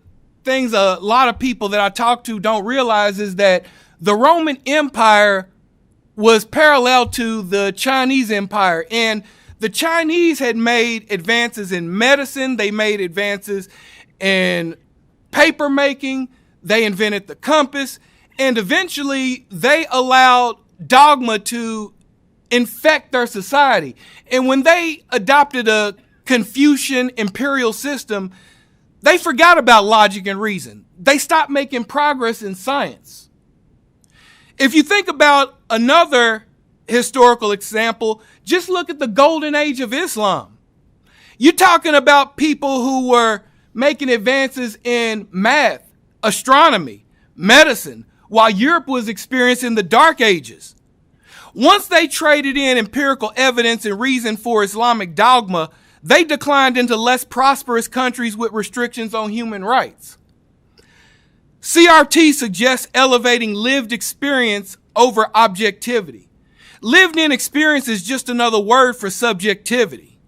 things a lot of people that I talk to don't realize is that the Roman Empire was parallel to the Chinese Empire, and The Chinese had made advances in medicine. They made advances in paper making. They invented the compass. And eventually they allowed dogma to infect their society. And when they adopted a Confucian imperial system, they forgot about logic and reason. They stopped making progress in science. If you think about another historical example, just look at the golden age of Islam. You're talking about people who were making advances in math, astronomy, medicine, while Europe was experiencing the Dark Ages. Once they traded in empirical evidence and reason for Islamic dogma, they declined into less prosperous countries with restrictions on human rights. CRT suggests elevating lived experience over objectivity. Lived in experience is just another word for subjectivity.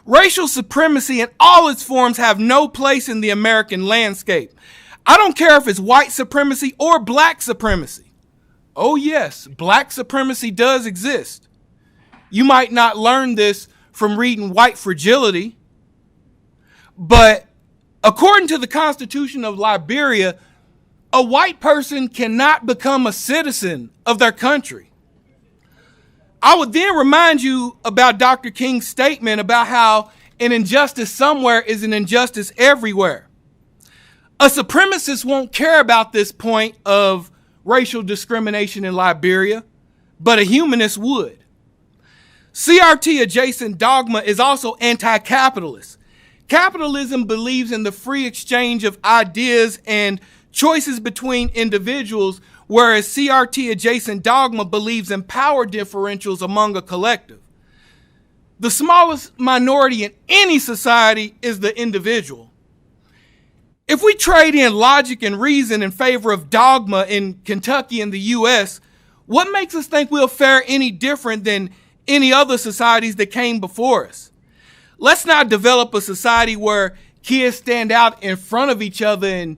Racial supremacy in all its forms have no place in the American landscape. I don't care if it's white supremacy or black supremacy. Oh yes, black supremacy does exist. You might not learn this from reading White Fragility, but according to the Constitution of Liberia, a white person cannot become a citizen of their country. I would then remind you about Dr. King's statement about how an injustice somewhere is an injustice everywhere. A supremacist won't care about this point of racial discrimination in Liberia, but a humanist would. CRT adjacent dogma is also anti-capitalist. Capitalism believes in the free exchange of ideas and choices between individuals, whereas CRT adjacent dogma believes in power differentials among a collective. The smallest minority in any society is the individual. If we trade in logic and reason in favor of dogma in Kentucky and the U.S., what makes us think we'll fare any different than any other societies that came before us? Let's not develop a society where kids stand out in front of each other in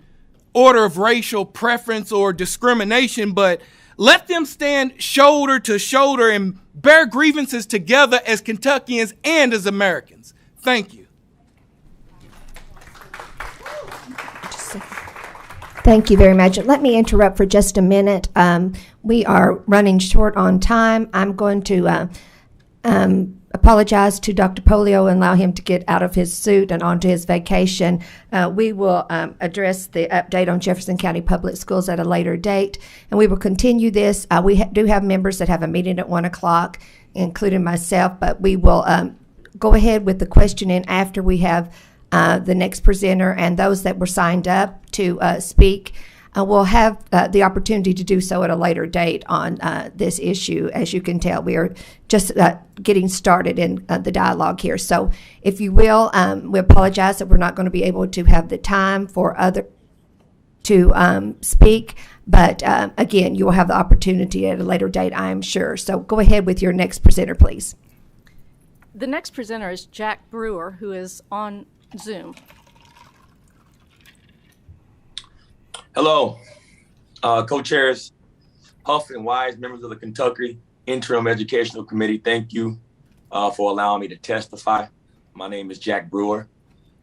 order of racial preference or discrimination, but let them stand shoulder to shoulder and bear grievances together as Kentuckians and as Americans. Thank you. Thank you very much. Let me interrupt for just a minute. We are running short on time. I'm going to apologize to Dr. Polio and allow him to get out of his suit and onto his vacation. We will address the update on Jefferson County Public Schools at a later date, and we will continue this. We do have members that have a meeting at 1 o'clock, including myself, but we will go ahead with the questioning after we have the next presenter, and those that were signed up to speak will have the opportunity to do so at a later date on this issue. As you can tell, we are just getting started in the dialogue here. So if you will, we apologize that we're not going to be able to have the time for other to speak, but again, you will have the opportunity at a later date, I am sure. So go ahead with your next presenter, please. The next presenter is Jack Brewer, who is on Zoom. Hello, co-chairs Huff and Wise, members of the Kentucky Interim Educational Committee. Thank you for allowing me to testify. My name is Jack Brewer.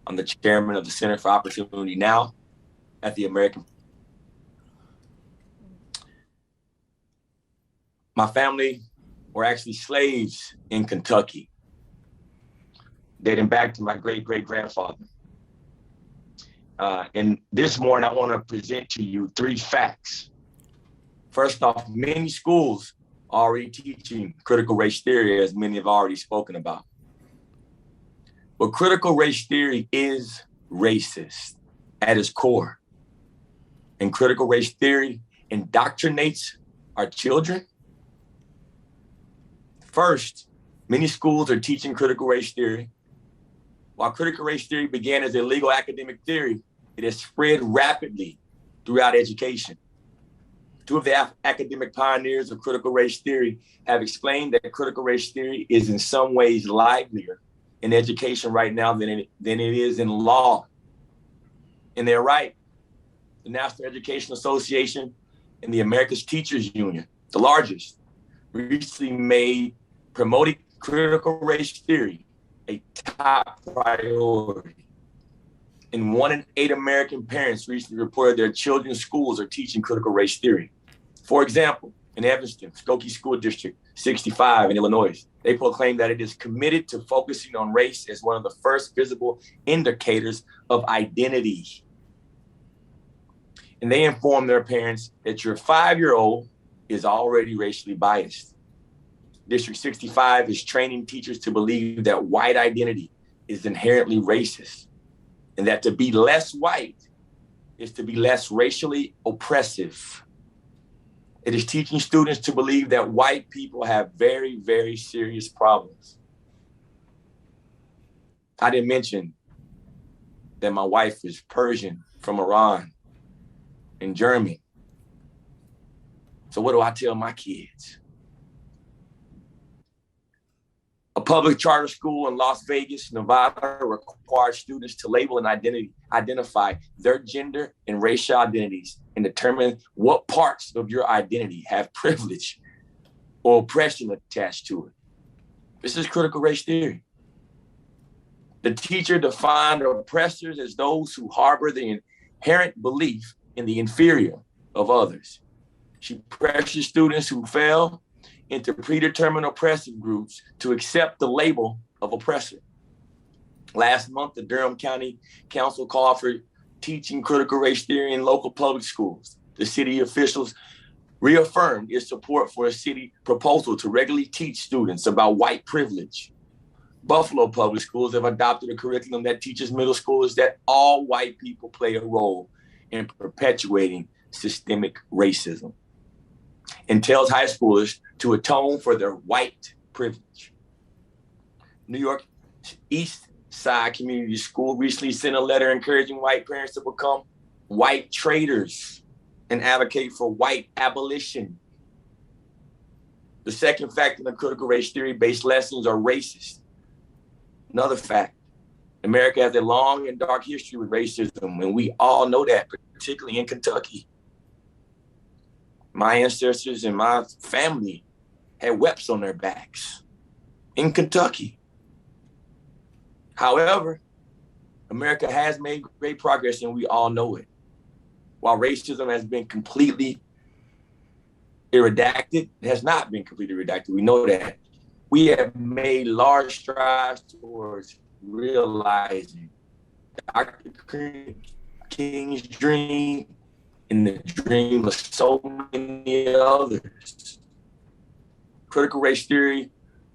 I'm the chairman of the Center for Opportunity Now at the American. My family were actually slaves in Kentucky, dating back to my great-great-grandfather. And this morning, I want to present to you 3 facts. First off, many schools are already teaching critical race theory, as many have already spoken about. But critical race theory is racist at its core. And critical race theory indoctrinates our children. First, many schools are teaching critical race theory. While critical race theory began as a legal academic theory, it has spread rapidly throughout education. 2 of the academic pioneers of critical race theory have explained that critical race theory is in some ways livelier in education right now than it is in law. And they're right. The National Education Association and the America's Teachers Union, the largest, recently made promoting critical race theory a top priority. And 1 in 8 American parents recently reported their children's schools are teaching critical race theory. For example, in Evanston, Skokie School District 65 in Illinois, they proclaim that it is committed to focusing on race as one of the first visible indicators of identity. And they inform their parents that your 5-year-old is already racially biased. District 65 is training teachers to believe that white identity is inherently racist, and that to be less white is to be less racially oppressive. It is teaching students to believe that white people have very, very serious problems. I didn't mention that my wife is Persian from Iran and German. So what do I tell my kids? A public charter school in Las Vegas, Nevada requires students to label and identify their gender and racial identities and determine what parts of your identity have privilege or oppression attached to it. This is critical race theory. The teacher defined oppressors as those who harbor the inherent belief in the inferior of others. She pressures students who fail into predetermined oppressive groups to accept the label of oppressor. Last month, the Durham County Council called for teaching critical race theory in local public schools. The city officials reaffirmed its support for a city proposal to regularly teach students about white privilege. Buffalo Public Schools have adopted a curriculum that teaches middle schoolers that all white people play a role in perpetuating systemic racism, and tells high schoolers to atone for their white privilege. New York East Side Community School recently sent a letter encouraging white parents to become white traitors and advocate for white abolition. The second fact in the critical race theory-based lessons are racist. Another fact, America has a long and dark history with racism, and we all know that, particularly in Kentucky. My ancestors and my family had whelps on their backs in Kentucky. However, America has made great progress, and we all know it. While racism has been completely eradicated, it has not been completely eradicated. We know that. We have made large strides towards realizing Dr. King's dream and the dream of so many others. Critical race theory,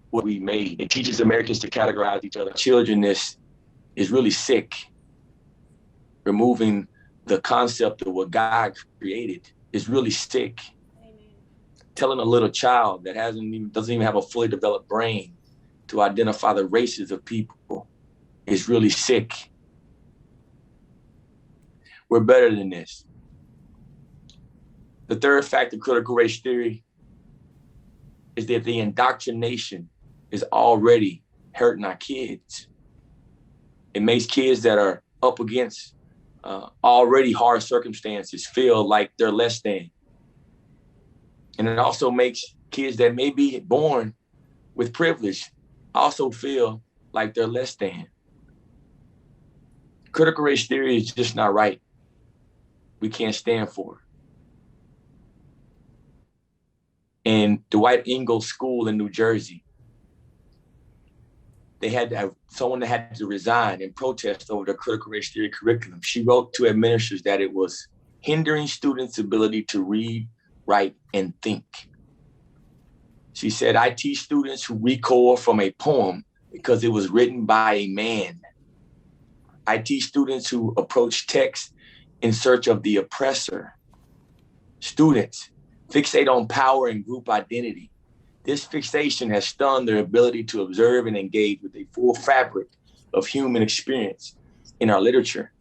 what we made, it teaches Americans to categorize each other. Children is really sick. Removing the concept of what God created is really sick. Telling a little child that doesn't even have a fully developed brain to identify the races of people is really sick. We're better than this. The third fact of critical race theory is that the indoctrination is already hurting our kids. It makes kids that are up against already hard circumstances feel like they're less than. And it also makes kids that may be born with privilege also feel like they're less than. Critical race theory is just not right. We can't stand for it. In Dwight Ingalls School in New Jersey, they had to have someone that had to resign and protest over the critical race theory curriculum. She wrote to administrators that it was hindering students' ability to read, write, and think. She said, I teach students who recoil from a poem because it was written by a man. I teach students who approach text in search of the oppressor. Students fixate on power and group identity. This fixation has stunned their ability to observe and engage with a full fabric of human experience in our literature.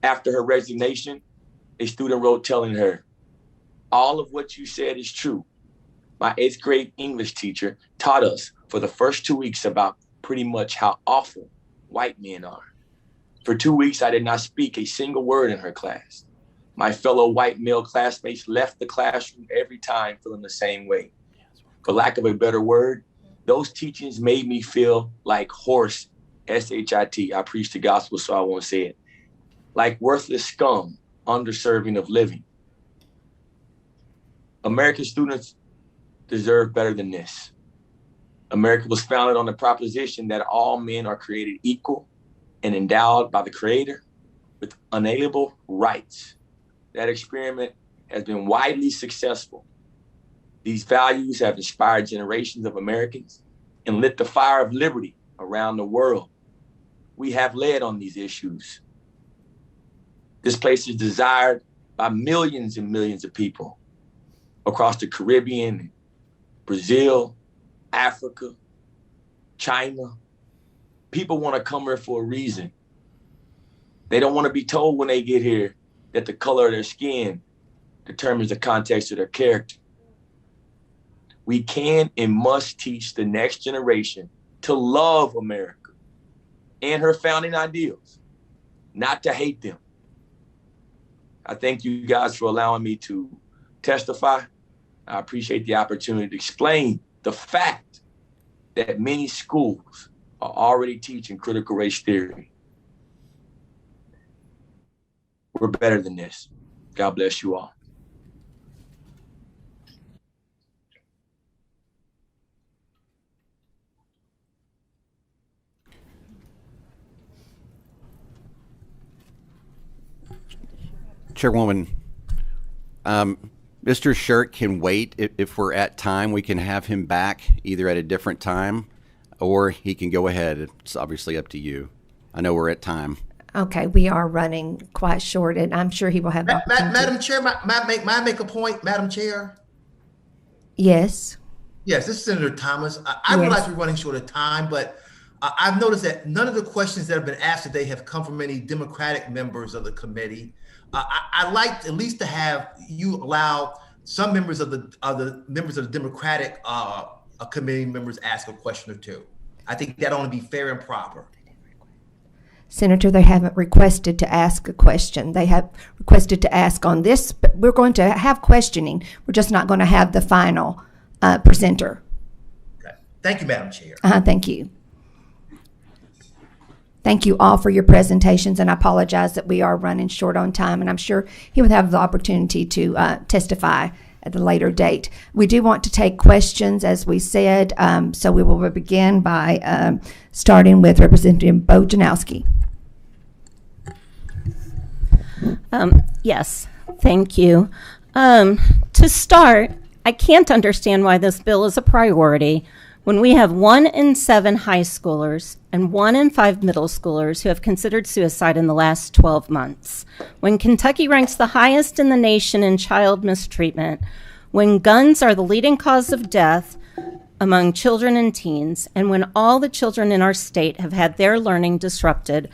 After her resignation, a student wrote telling her, all of what you said is true. My 8th grade English teacher taught us for the first 2 weeks about pretty much how awful white men are. For 2 weeks, I did not speak a single word in her class. My fellow white male classmates left the classroom every time feeling the same way. for lack of a better word, those teachings made me feel like horse, S-H-I-T. I preach the gospel, so I won't say it. Like worthless scum, underserving of living. American students deserve better than this. America was founded on the proposition that all men are created equal and endowed by the Creator with unalienable rights. That experiment has been widely successful. These values have inspired generations of Americans and lit the fire of liberty around the world. We have led on these issues. This place is desired by millions and millions of people across the Caribbean, Brazil, Africa, China. People want to come here for a reason. They don't want to be told when they get here that the color of their skin determines the context of their character. We can and must teach the next generation to love America and her founding ideals, not to hate them. I thank you guys for allowing me to testify. I appreciate the opportunity to explain the fact that many schools are already teaching critical race theory. We're better than this. God bless you all. Chairwoman, Mr. Shirk can wait. If we're at time, we can have him back either at a different time or he can go ahead. It's obviously up to you. I know we're at time. Okay, we are running quite short, and I'm sure he will have the opportunity. Madam Chair, may I make a point, Madam Chair? Yes. Yes, this is Senator Thomas. I realize we're running short of time, but I've noticed that none of the questions that have been asked today have come from any Democratic members of the committee. I'd like at least to have you allow some members of the Democratic committee members ask a question or two. I think that ought to be fair and proper. Senator, they haven't requested to ask a question. They have requested to ask on this, but we're going to have questioning. We're just not going to have the final presenter. Okay. Thank you, Madam Chair. Thank you. Thank you all for your presentations, and I apologize that we are running short on time, and I'm sure he would have the opportunity to testify at a later date. We do want to take questions, as we said, so we will begin by starting with Representative Bojanowski. Yes, thank you. To start, I can't understand why this bill is a priority when we have 1 in 7 high schoolers and 1 in 5 middle schoolers who have considered suicide in the last 12 months, when Kentucky ranks the highest in the nation in child mistreatment, when guns are the leading cause of death among children and teens, and when all the children in our state have had their learning disrupted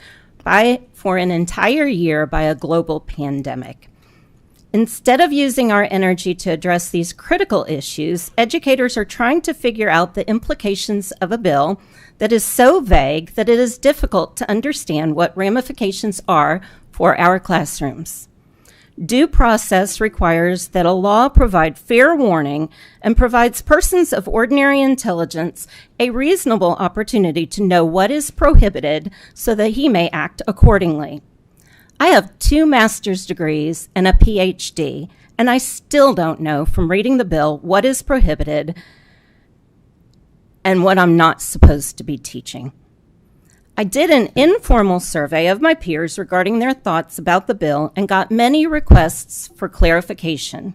for an entire year by a global pandemic. Instead of using our energy to address these critical issues, educators are trying to figure out the implications of a bill that is so vague that it is difficult to understand what ramifications are for our classrooms. Due process requires that a law provide fair warning and provides persons of ordinary intelligence a reasonable opportunity to know what is prohibited so that he may act accordingly. I have 2 master's degrees and a PhD, and I still don't know from reading the bill what is prohibited and what I'm not supposed to be teaching. I did an informal survey of my peers regarding their thoughts about the bill and got many requests for clarification.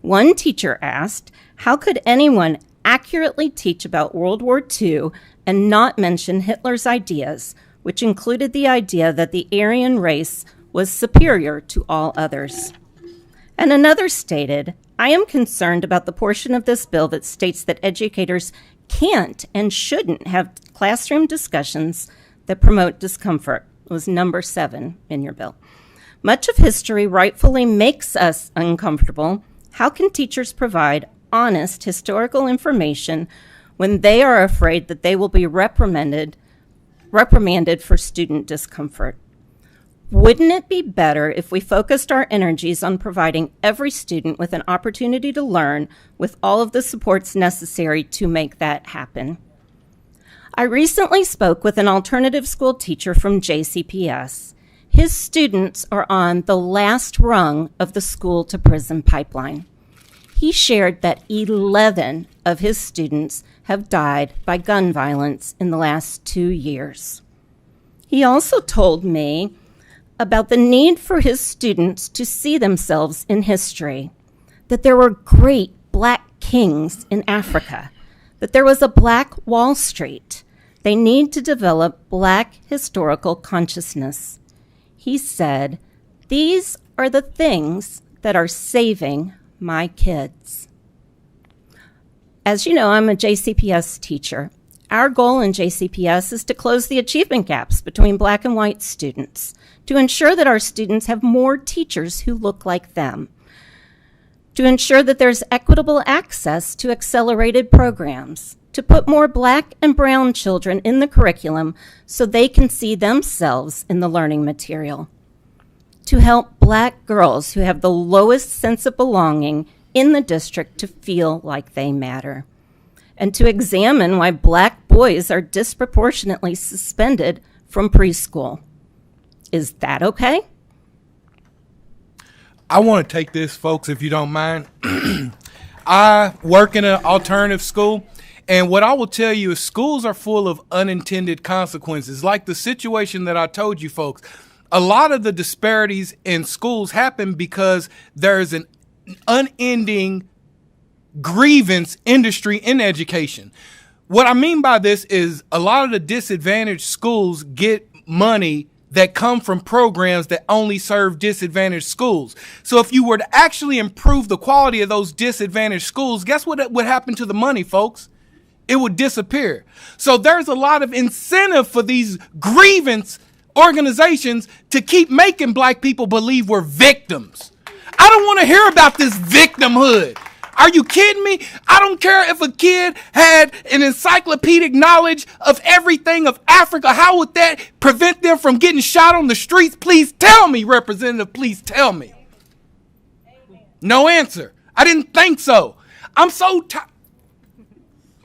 One teacher asked, how could anyone accurately teach about World War II and not mention Hitler's ideas, which included the idea that the Aryan race was superior to all others? And another stated, I am concerned about the portion of this bill that states that educators can't and shouldn't have classroom discussions that promote discomfort. It was number 7 in your bill. Much of history rightfully makes us uncomfortable. How can teachers provide honest historical information when they are afraid that they will be reprimanded for student discomfort? Wouldn't it be better if we focused our energies on providing every student with an opportunity to learn with all of the supports necessary to make that happen? I recently spoke with an alternative school teacher from JCPS. His students are on the last rung of the school to prison pipeline. He shared that 11 of his students have died by gun violence in the last 2 years. He also told me about the need for his students to see themselves in history, that there were great black kings in Africa, that there was a black Wall Street. They need to develop black historical consciousness. He said, "These are the things that are saving my kids." As you know, I'm a JCPS teacher. Our goal in JCPS is to close the achievement gaps between black and white students, to ensure that our students have more teachers who look like them, to ensure that there's equitable access to accelerated programs, to put more black and brown children in the curriculum so they can see themselves in the learning material, to help black girls who have the lowest sense of belonging in the district to feel like they matter, and to examine why black boys are disproportionately suspended from preschool. Is that okay? I want to take this, folks, if you don't mind. I work in an alternative school, and what I will tell you is schools are full of unintended consequences. Like the situation that I told you folks, a lot of the disparities in schools happen because there's an unending grievance industry in education. What I mean by this is a lot of the disadvantaged schools get money that come from programs that only serve disadvantaged schools. So if you were to actually improve the quality of those disadvantaged schools, guess what would happen to the money, folks? It would disappear. So there's a lot of incentive for these grievance organizations to keep making black people believe we're victims. I don't want to hear about this victimhood. Are you kidding me? I don't care if a kid had an encyclopedic knowledge of everything of Africa. How would that prevent them from getting shot on the streets? Please tell me, Representative, please tell me. No answer. I didn't think so. I'm so tired.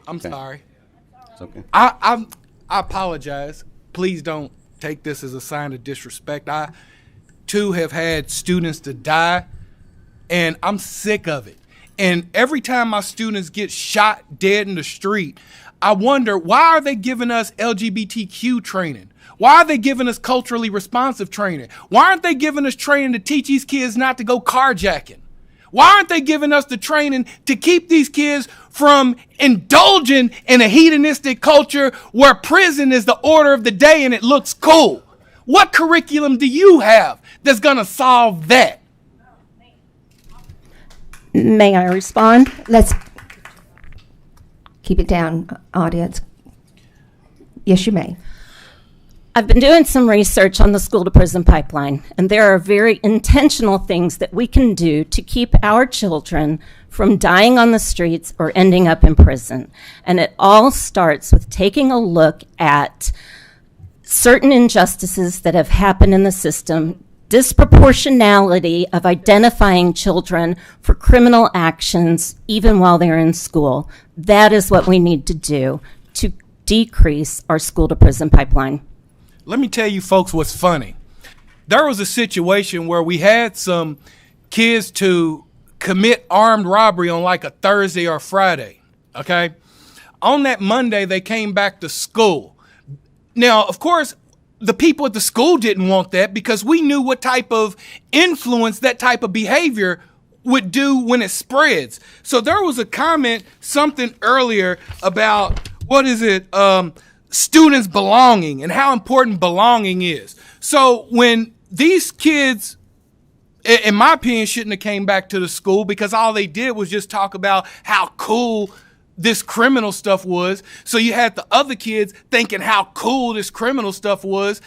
I'm sorry. It's okay. I apologize. Please don't take this as a sign of disrespect. I, too, have had students to die, and I'm sick of it. And every time my students get shot dead in the street, I wonder, why are they giving us LGBTQ training? Why are they giving us culturally responsive training? Why aren't they giving us training to teach these kids not to go carjacking? Why aren't they giving us the training to keep these kids from indulging in a hedonistic culture where prison is the order of the day and it looks cool? What curriculum do you have that's going to solve that? May I respond? Let's keep it down, audience. Yes, you may. I've been doing some research on the school to prison pipeline, and there are very intentional things that we can do to keep our children from dying on the streets or ending up in prison. And it all starts with taking a look at certain injustices that have happened in the system, disproportionality of identifying children for criminal actions even while they're in school. That is what we need to do to decrease our school to prison pipeline. Let me tell you folks what's funny. There was a situation where we had some kids to commit armed robbery on like a Thursday or Friday, okay? On that Monday, they came back to school. Now, of course, the people at the school didn't want that because we knew what type of influence that type of behavior would do when it spreads. So there was a comment, something earlier about, students belonging and how important belonging is. So when these kids, in my opinion, shouldn't have came back to the school because all they did was just talk about how cool this criminal stuff was. So you had the other kids thinking how cool this criminal stuff was.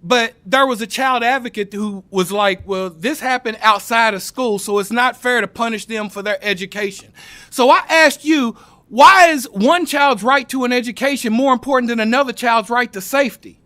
But there was a child advocate who was like, well, this happened outside of school, so it's not fair to punish them for their education. So I asked you, why is one child's right to an education more important than another child's right to safety?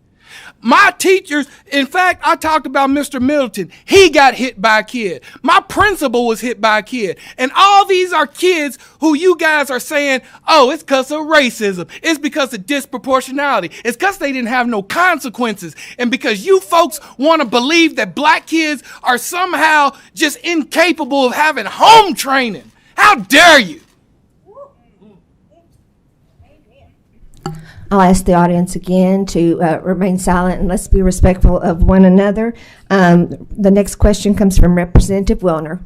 My teachers, in fact, I talked about Mr. Middleton. He got hit by a kid. My principal was hit by a kid. And all these are kids who you guys are saying, oh, it's because of racism. It's because of disproportionality. It's because they didn't have no consequences. And because you folks want to believe that black kids are somehow just incapable of having home training. How dare you? I'll ask the audience again to remain silent and let's be respectful of one another. The next question comes from Representative Wilner.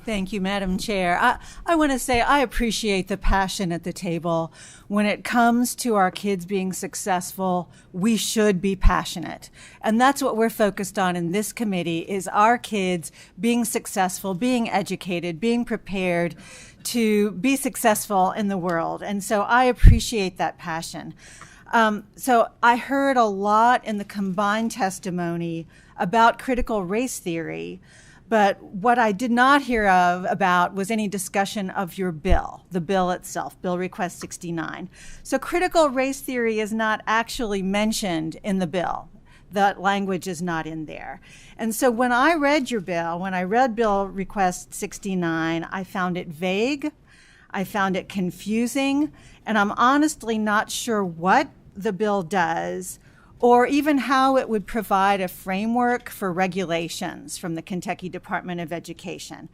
Thank you, Madam Chair. I want to say I appreciate the passion at the table. When it comes to our kids being successful, we should be passionate. And that's what we're focused on in this committee, is our kids being successful, being educated, being prepared to be successful in the world. And so I appreciate that passion. So I heard a lot in the combined testimony about critical race theory, but what I did not hear about was any discussion of your bill, the bill itself, Bill Request 69. So critical race theory is not actually mentioned in the bill. That language is not in there. And so when I read your bill, when I read Bill Request 69, I found it vague, I found it confusing, and I'm honestly not sure what the bill does or even how it would provide a framework for regulations from the Kentucky Department of Education.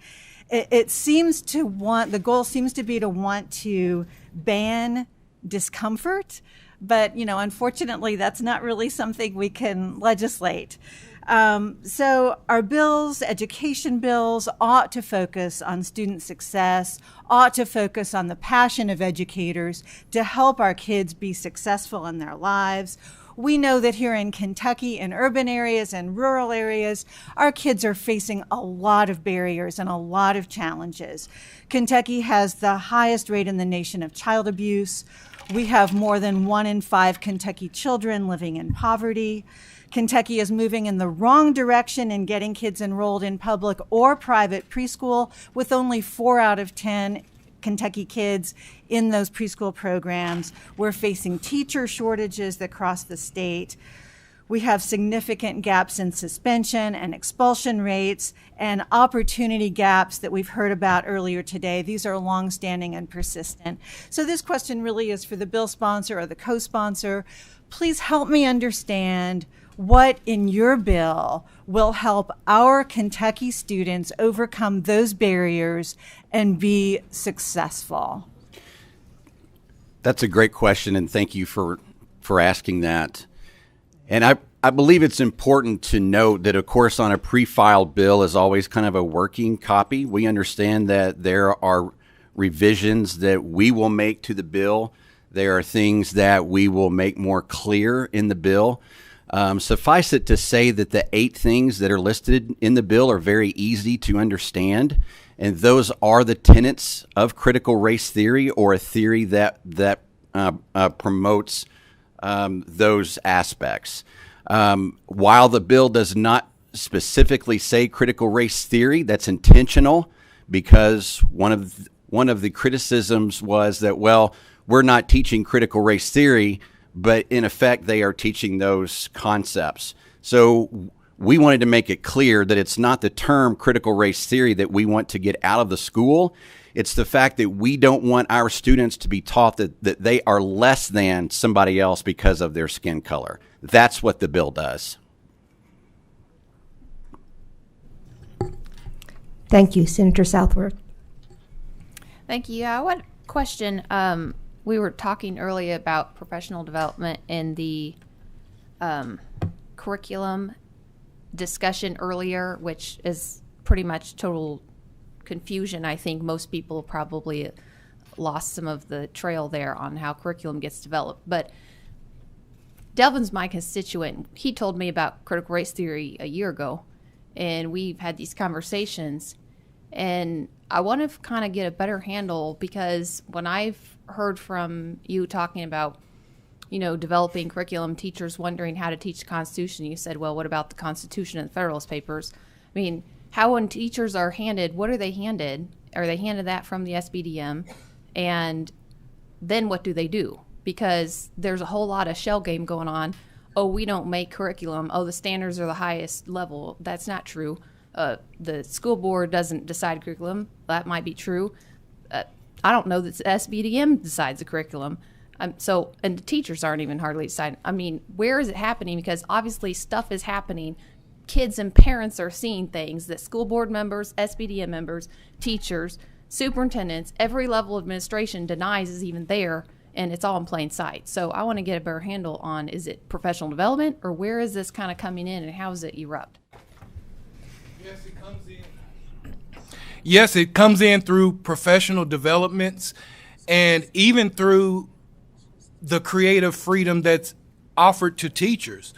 It seems to want, the goal seems to be to want to ban discomfort, but, unfortunately, that's not really something we can legislate. So our bills, education bills, ought to focus on student success, ought to focus on the passion of educators to help our kids be successful in their lives. We know that here in Kentucky, in urban areas and rural areas, our kids are facing a lot of barriers and a lot of challenges. Kentucky has the highest rate in the nation of child abuse. We have more than 1 in 5 Kentucky children living in poverty. Kentucky is moving in the wrong direction in getting kids enrolled in public or private preschool, with only 4 out of 10 Kentucky kids in those preschool programs. We're facing teacher shortages across the state. We have significant gaps in suspension and expulsion rates and opportunity gaps that we've heard about earlier today. These are longstanding and persistent. So this question really is for the bill sponsor or the co-sponsor. Please help me understand what in your bill will help our Kentucky students overcome those barriers and be successful. That's a great question, and thank you for asking that. And I believe it's important to note that, of course, on a pre-filed bill is always kind of a working copy. We understand that there are revisions that we will make to the bill. There are things that we will make more clear in the bill. Suffice it to say that the 8 things that are listed in the bill are very easy to understand, and those are the tenets of critical race theory, or a theory that promotes those aspects. While the bill does not specifically say critical race theory, that's intentional, because one of the criticisms was that, well, we're not teaching critical race theory, but in effect, they are teaching those concepts. So we wanted to make it clear that it's not the term critical race theory that we want to get out of the school. It's the fact that we don't want our students to be taught that they are less than somebody else because of their skin color. That's what the bill does. Thank you, Senator Southworth. Thank you. I want a question. We were talking earlier about professional development in the curriculum discussion earlier, which is pretty much total confusion. I think most people probably lost some of the trail there on how curriculum gets developed. But Delvin's my constituent. He told me about critical race theory a year ago, and we've had these conversations. And I want to kind of get a better handle, because when I've heard from you talking about, developing curriculum, teachers wondering how to teach the Constitution, you said, well, what about the Constitution and the Federalist Papers? I mean, how when teachers are handed, what are they handed? Are they handed that from the SBDM? And then what do they do? Because there's a whole lot of shell game going on. oh, we don't make curriculum. Oh, the standards are the highest level. That's not true. The school board doesn't decide curriculum. That might be true. I don't know that SBDM decides the curriculum. And the teachers aren't even hardly deciding. I mean, where is it happening? Because obviously stuff is happening. Kids and parents are seeing things that school board members, SBDM members, teachers, superintendents, every level of administration denies is even there, and it's all in plain sight. So I want to get a better handle on, is it professional development, or where is this kind of coming in, and how does it erupt? Yes, it comes in through professional developments and even through the creative freedom that's offered to teachers.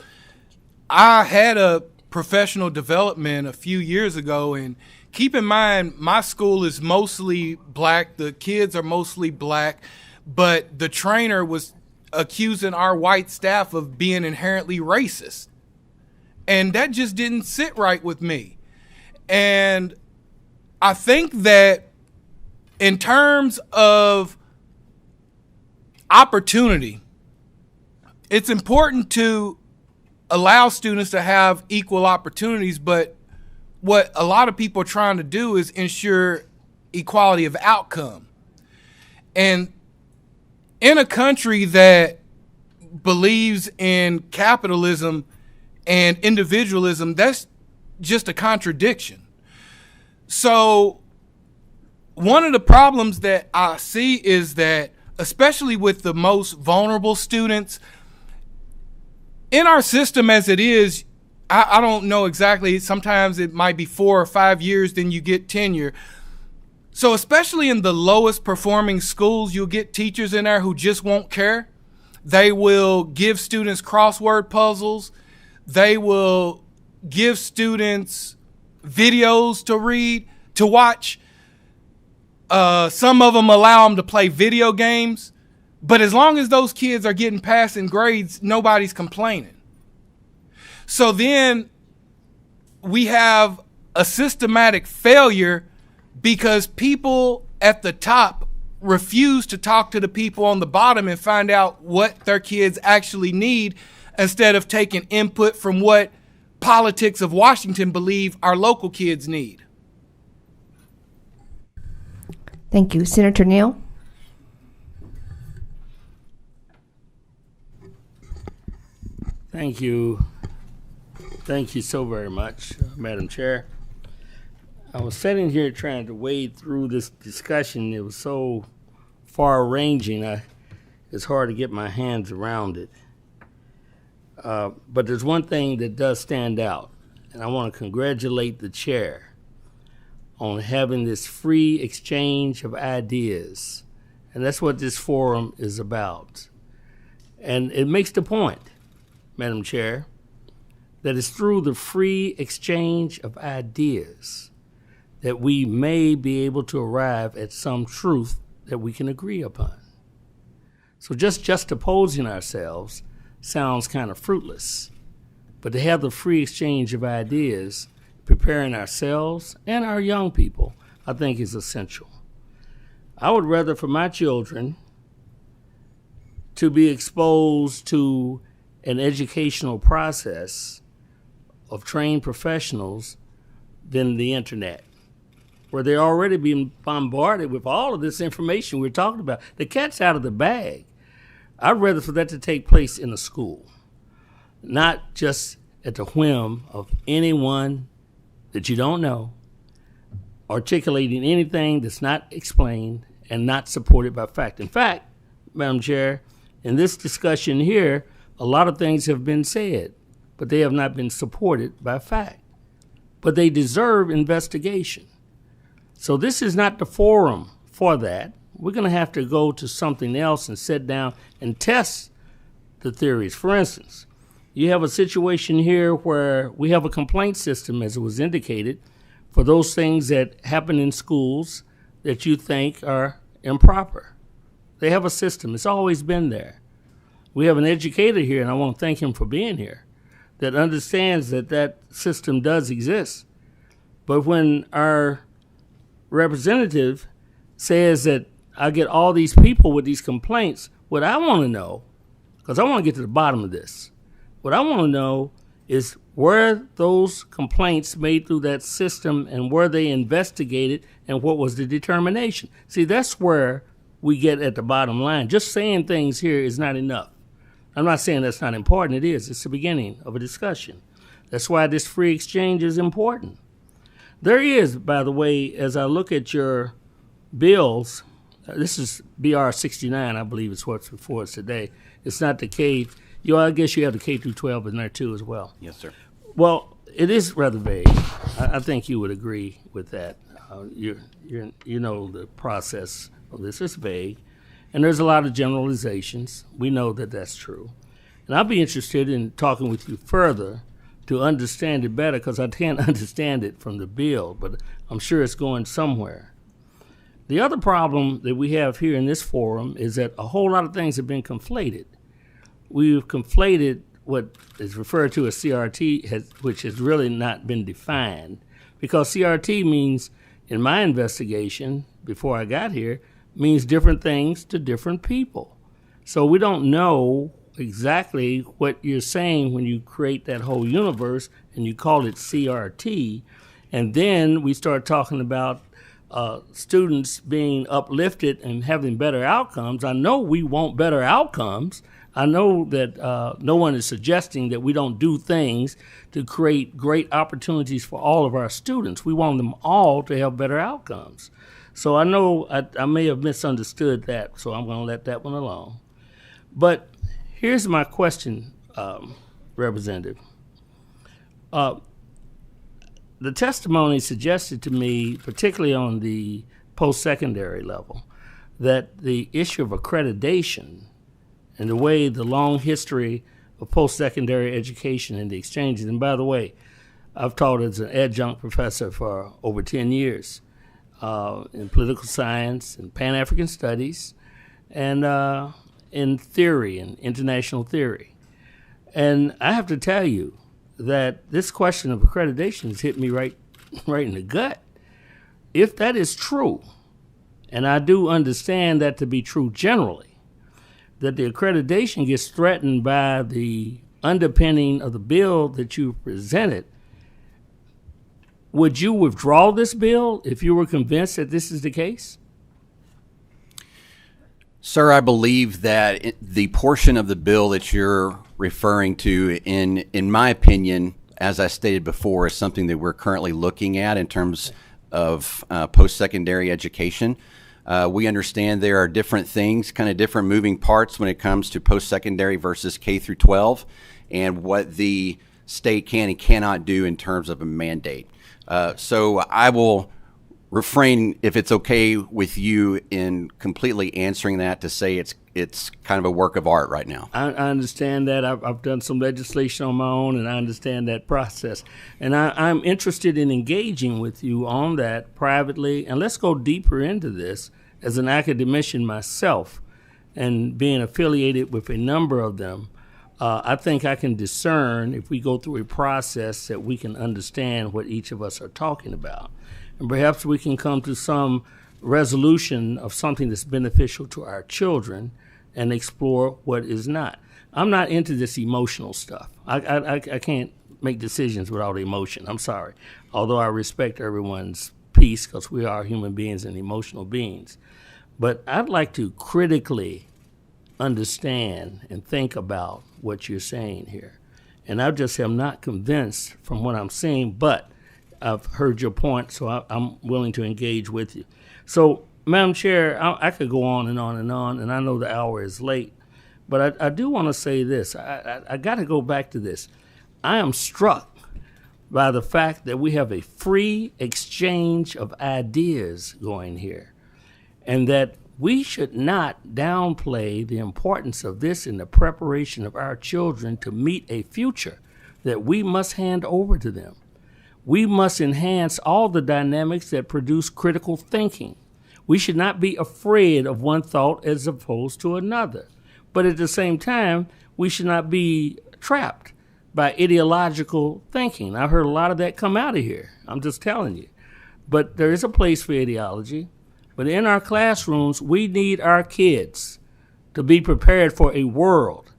I had a professional development a few years ago, and keep in mind, my school is mostly black. The kids are mostly black, but the trainer was accusing our white staff of being inherently racist. And that just didn't sit right with me. And I think that in terms of opportunity, it's important to allow students to have equal opportunities, but what a lot of people are trying to do is ensure equality of outcome. And in a country that believes in capitalism and individualism, that's just a contradiction. So one of the problems that I see is that, especially with the most vulnerable students, in our system as it is, I don't know exactly, sometimes it might be 4 or 5 years, then you get tenure. So especially in the lowest performing schools, you'll get teachers in there who just won't care. They will give students crossword puzzles. They will give students videos to read, to watch. Some of them allow them to play video games. But as long as those kids are getting passing grades, nobody's complaining. So then we have a systematic failure because people at the top refuse to talk to the people on the bottom and find out what their kids actually need, instead of taking input from what politics of Washington believe our local kids need. Thank you. Senator Neal? Thank you. Thank you so very much, Madam Chair. I was sitting here trying to wade through this discussion. It was so far-ranging, it's hard to get my hands around it. But there's one thing that does stand out, and I want to congratulate the chair on having this free exchange of ideas. And that's what this forum is about. And it makes the point, Madam Chair, that it's through the free exchange of ideas that we may be able to arrive at some truth that we can agree upon. So just opposing ourselves sounds kind of fruitless. But to have the free exchange of ideas, preparing ourselves and our young people, I think is essential. I would rather for my children to be exposed to an educational process of trained professionals than the internet, where they're already being bombarded with all of this information we're talking about. The cat's out of the bag. I'd rather for that to take place in a school, not just at the whim of anyone that you don't know, articulating anything that's not explained and not supported by fact. In fact, Madam Chair, in this discussion here, a lot of things have been said, but they have not been supported by fact. But they deserve investigation. So this is not the forum for that. We're going to have to go to something else and sit down and test the theories. For instance, you have a situation here where we have a complaint system, as it was indicated, for those things that happen in schools that you think are improper. They have a system. It's always been there. We have an educator here, and I want to thank him for being here, that understands that that system does exist. But when our representative says that I get all these people with these complaints, what I want to know, because I want to get to the bottom of this, What I want to know is, were those complaints made through that system, and were they investigated, and what was the determination? See, that's where we get at the bottom line. Just saying things here is not enough. I'm not saying that's not important. It is. It's the beginning of a discussion. That's why this free exchange is important. There is, by the way, as I look at your bills, this is BR 69, I believe is what's before us today. It's not the K. I guess you have the K through 12 in there too as well. Yes, sir. Well, it is rather vague. I think you would agree with that. You know the process of this is vague, and there's a lot of generalizations. We know that that's true. And I'll be interested in talking with you further to understand it better, because I can't understand it from the bill, but I'm sure it's going somewhere. The other problem that we have here in this forum is that a whole lot of things have been conflated. We've conflated what is referred to as CRT, which has really not been defined, because CRT means, in my investigation before I got here, means different things to different people. So we don't know exactly what you're saying when you create that whole universe and you call it CRT. And then we start talking about students being uplifted and having better outcomes. I know we want better outcomes. I know that no one is suggesting that we don't do things to create great opportunities for all of our students. We want them all to have better outcomes. So I know I may have misunderstood that, so I'm going to let that one alone. But here's my question, Representative. The testimony suggested to me, particularly on the post-secondary level, that the issue of accreditation and the way the long history of post-secondary education and the exchanges, and by the way, I've taught as an adjunct professor for over 10 years in political science and Pan-African studies and in theory and international theory. And I have to tell you that this question of accreditation has hit me right in the gut. If that is true, and I do understand that to be true generally, that the accreditation gets threatened by the underpinning of the bill that you presented, would you withdraw this bill if you were convinced that this is the case? Sir, I believe that the portion of the bill that you're referring to, in my opinion, as I stated before, is something that we're currently looking at in terms of post-secondary education. We understand there are different things, kind of different moving parts when it comes to post-secondary versus K through 12 and what the state can and cannot do in terms of a mandate. So I will refrain, if it's okay with you, in completely answering that, to say it's kind of a work of art right now. I understand that. I've done some legislation on my own, and I understand that process. And I'm interested in engaging with you on that privately. And let's go deeper into this. As an academician myself and being affiliated with a number of them, I think I can discern, if we go through a process, that we can understand what each of us are talking about. And perhaps we can come to some resolution of something that's beneficial to our children and explore what is not. I'm not into this emotional stuff. I can't make decisions without emotion. I'm sorry. Although I respect everyone's peace, because we are human beings and emotional beings. But I'd like to critically understand and think about what you're saying here. And I just am not convinced from what I'm seeing, but I've heard your point, so I'm willing to engage with you. So, Madam Chair, I could go on and on and on, and I know the hour is late, but I do want to say this. I got to go back to this. I am struck by the fact that we have a free exchange of ideas going here, and that we should not downplay the importance of this in the preparation of our children to meet a future that we must hand over to them. We must enhance all the dynamics that produce critical thinking. We should not be afraid of one thought as opposed to another. But at the same time, we should not be trapped by ideological thinking. I've heard a lot of that come out of here. I'm just telling you. But there is a place for ideology. But in our classrooms, we need our kids to be prepared for a world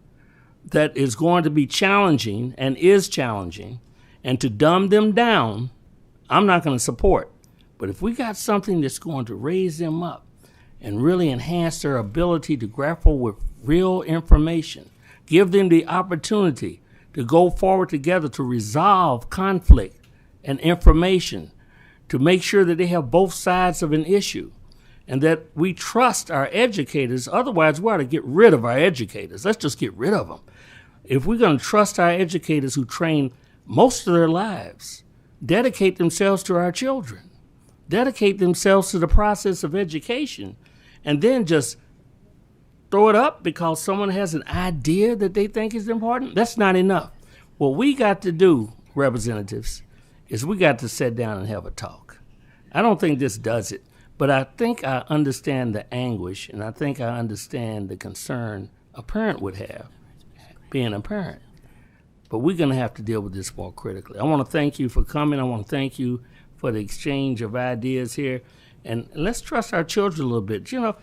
that is going to be challenging and is challenging, and to dumb them down, I'm not going to support. But if we got something that's going to raise them up and really enhance their ability to grapple with real information, give them the opportunity to go forward together to resolve conflict and information, to make sure that they have both sides of an issue, and that we trust our educators. Otherwise, we ought to get rid of our educators. Let's just get rid of them. If we're going to trust our educators who train most of their lives, dedicate themselves to our children, dedicate themselves to the process of education, and then just throw it up because someone has an idea that they think is important, that's not enough. What we got to do, representatives, is we got to sit down and have a talk. I don't think this does it, but I think I understand the anguish, and I think I understand the concern a parent would have, being a parent. But we're going to have to deal with this more critically. I want to thank you for coming. I want to thank you for the exchange of ideas here. And let's trust our children a little bit. You know,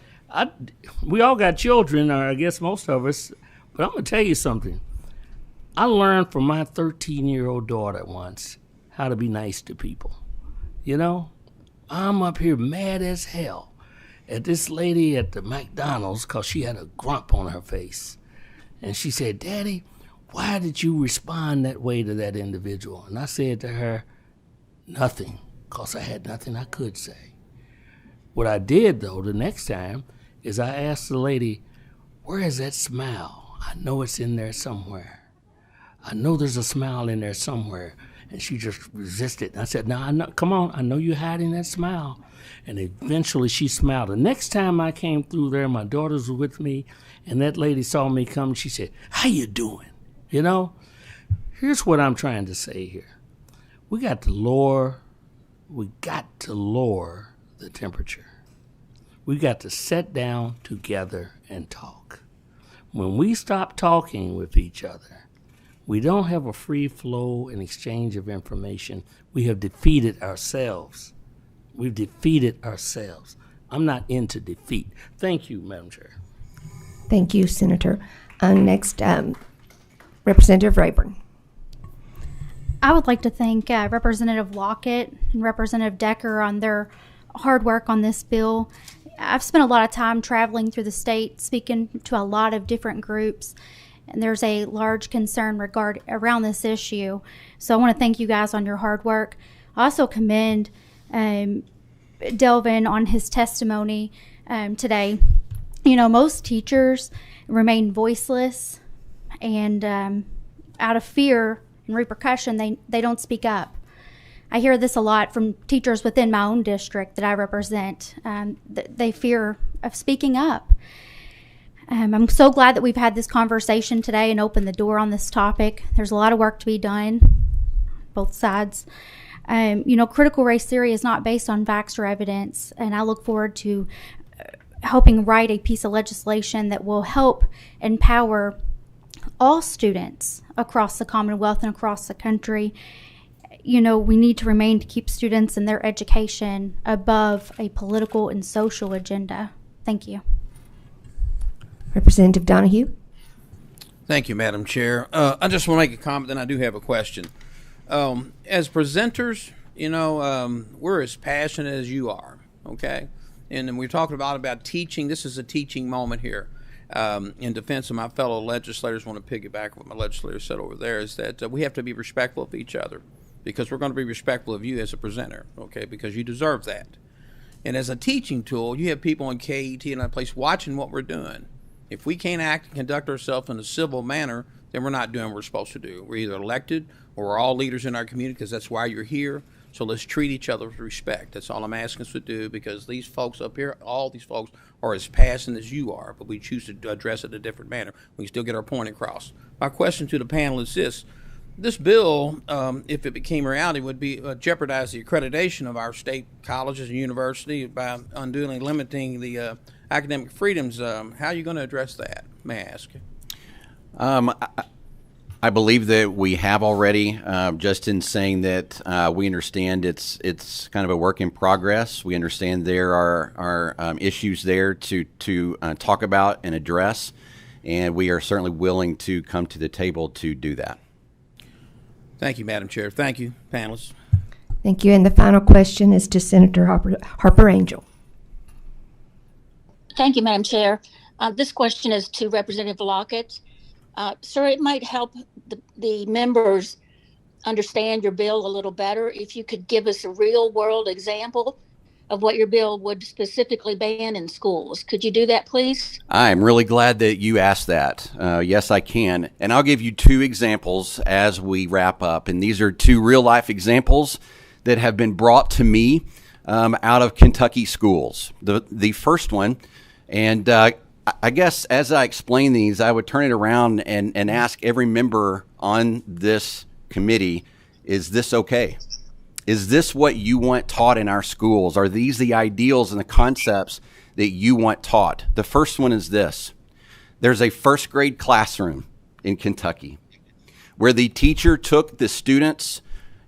we all got children, or I guess most of us, but I'm going to tell you something. I learned from my 13-year-old daughter once how to be nice to people. You know, I'm up here mad as hell at this lady at the McDonald's because she had a grump on her face. And she said, "Daddy, why did you respond that way to that individual?" And I said to her, "Nothing, because I had nothing I could say." What I did, though, the next time is I asked the lady, "Where is that smile? I know it's in there somewhere. I know there's a smile in there somewhere." And she just resisted. And I said, "No, I know, come on, I know you're hiding that smile." And eventually she smiled. The next time I came through there, my daughters were with me, and that lady saw me come. She said, "How you doing?" You know, here's what I'm trying to say here. We got to lower the temperature. We got to sit down together and talk. When we stop talking with each other, we don't have a free flow and exchange of information. We have defeated ourselves. We've defeated ourselves. I'm not into defeat. Thank you, Madam Chair. Thank you, Senator. Next, Representative Rayburn. I would like to thank Representative Lockett and Representative Decker on their hard work on this bill. I've spent a lot of time traveling through the state, speaking to a lot of different groups, and there's a large concern around this issue. So I want to thank you guys on your hard work. I also commend Delvin on his testimony today. You know, most teachers remain voiceless, and out of fear and repercussion, they don't speak up. I hear this a lot from teachers within my own district that I represent. They fear of speaking up. I'm so glad that we've had this conversation today and opened the door on this topic. There's a lot of work to be done, both sides. You know, critical race theory is not based on facts or evidence, and I look forward to helping write a piece of legislation that will help empower all students across the Commonwealth and across the country. You know, we need to keep students and their education above a political and social agenda. Thank you. Representative Donahue. Thank you, Madam Chair. I just want to make a comment, then I do have a question. As presenters, you know, we're as passionate as you are, okay? And we're talking about teaching. This is a teaching moment here. In defense of my fellow legislators, I want to piggyback what my legislator said over there, is that we have to be respectful of each other, because we're going to be respectful of you as a presenter, okay, because you deserve that. And as a teaching tool, you have people in KET and other place watching what we're doing. If we can't act and conduct ourselves in a civil manner, then we're not doing what we're supposed to do. We're either elected or we're all leaders in our community, because that's why you're here. So let's treat each other with respect. That's all I'm asking us to do, because these folks up here, all these folks, are as passionate as you are, but we choose to address it in a different manner. We can still get our point across. My question to the panel is this. This bill, if it became reality, would be jeopardize the accreditation of our state colleges and universities by unduly limiting the academic freedoms. How are you going to address that, may I ask? I believe that we have already, just in saying that we understand it's kind of a work in progress. We understand there are issues there to talk about and address. and we are certainly willing to come to the table to do that. Thank you, Madam Chair. Thank you, panelists. Thank you. And the final question is to Senator Harper Angel. Thank you, Madam Chair. This question is to Representative Lockett. Sir, it might help the members understand your bill a little better if you could give us a real world example of what your bill would specifically ban in schools. Could you do that, please? I'm really glad that you asked that. Yes, I can. And I'll give you two examples as we wrap up. And these are two real life examples that have been brought to me out of Kentucky schools. The first one, and I guess as I explain these, I would turn it around and ask every member on this committee, is this okay? Is this what you want taught in our schools? Are these the ideals and the concepts that you want taught? The first one is this. There's a first grade classroom in Kentucky where the teacher took the students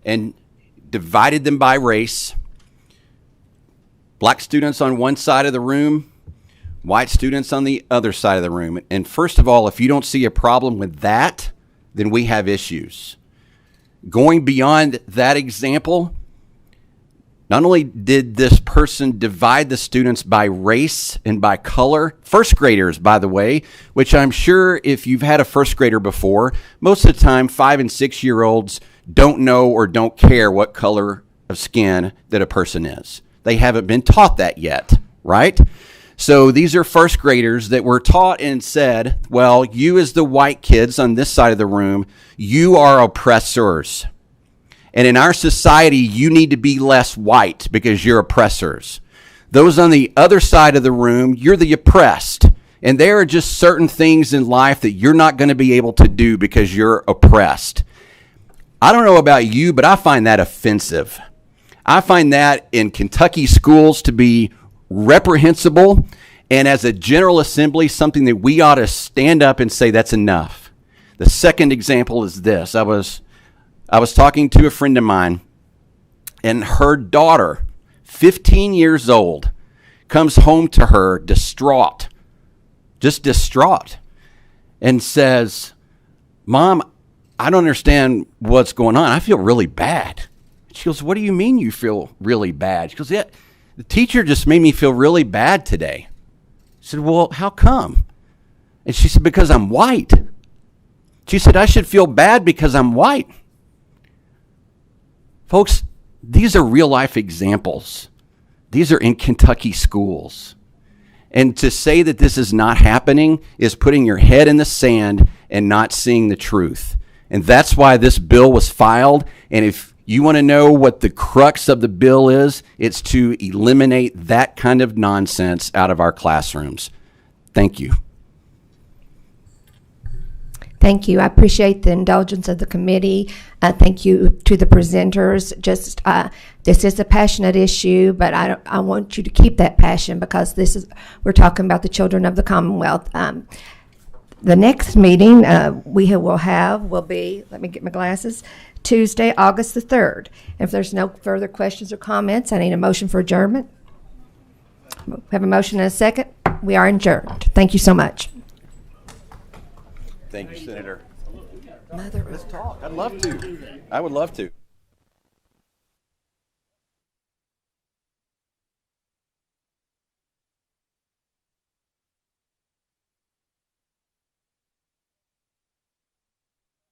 and divided them by race. Black students on one side of the room, white students on the other side of the room. And first of all, if you don't see a problem with that, then we have issues. Going beyond that example, not only did this person divide the students by race and by color, first graders, by the way, which I'm sure if you've had a first grader before, most of the time 5 and 6 year olds don't know or don't care what color of skin that a person is. They haven't been taught that yet, right? So these are first graders that were taught and said, well, you as the white kids on this side of the room, you are oppressors. And in our society, you need to be less white because you're oppressors. Those on the other side of the room, you're the oppressed. And there are just certain things in life that you're not going to be able to do because you're oppressed. I don't know about you, but I find that offensive. I find that in Kentucky schools to be reprehensible, and as a General Assembly, something that we ought to stand up and say that's enough. The second example is this. I was talking to a friend of mine, and her daughter, 15 years old, comes home to her distraught, just distraught, and says, Mom, I don't understand what's going on. I feel really bad. She goes, what do you mean you feel really bad? She goes, yeah, the teacher just made me feel really bad today. I said, well, how come? And she said, because I'm white. She said, I should feel bad because I'm white. Folks, these are real life examples. These are in Kentucky schools. And to say that this is not happening is putting your head in the sand and not seeing the truth. And that's why this bill was filed. And if you want to know what the crux of the bill is, it's to eliminate that kind of nonsense out of our classrooms. Thank you. Thank you. I appreciate the indulgence of the committee. Thank you to the presenters. This is a passionate issue, but I want you to keep that passion because we're talking about the children of the Commonwealth. The next meeting will be, let me get my glasses, Tuesday, August the 3rd. If there's no further questions or comments, I need a motion for adjournment. We have a motion and a second. We are adjourned. Thank you so much. Thank you, Senator. Let's talk. I'd love to. I would love to.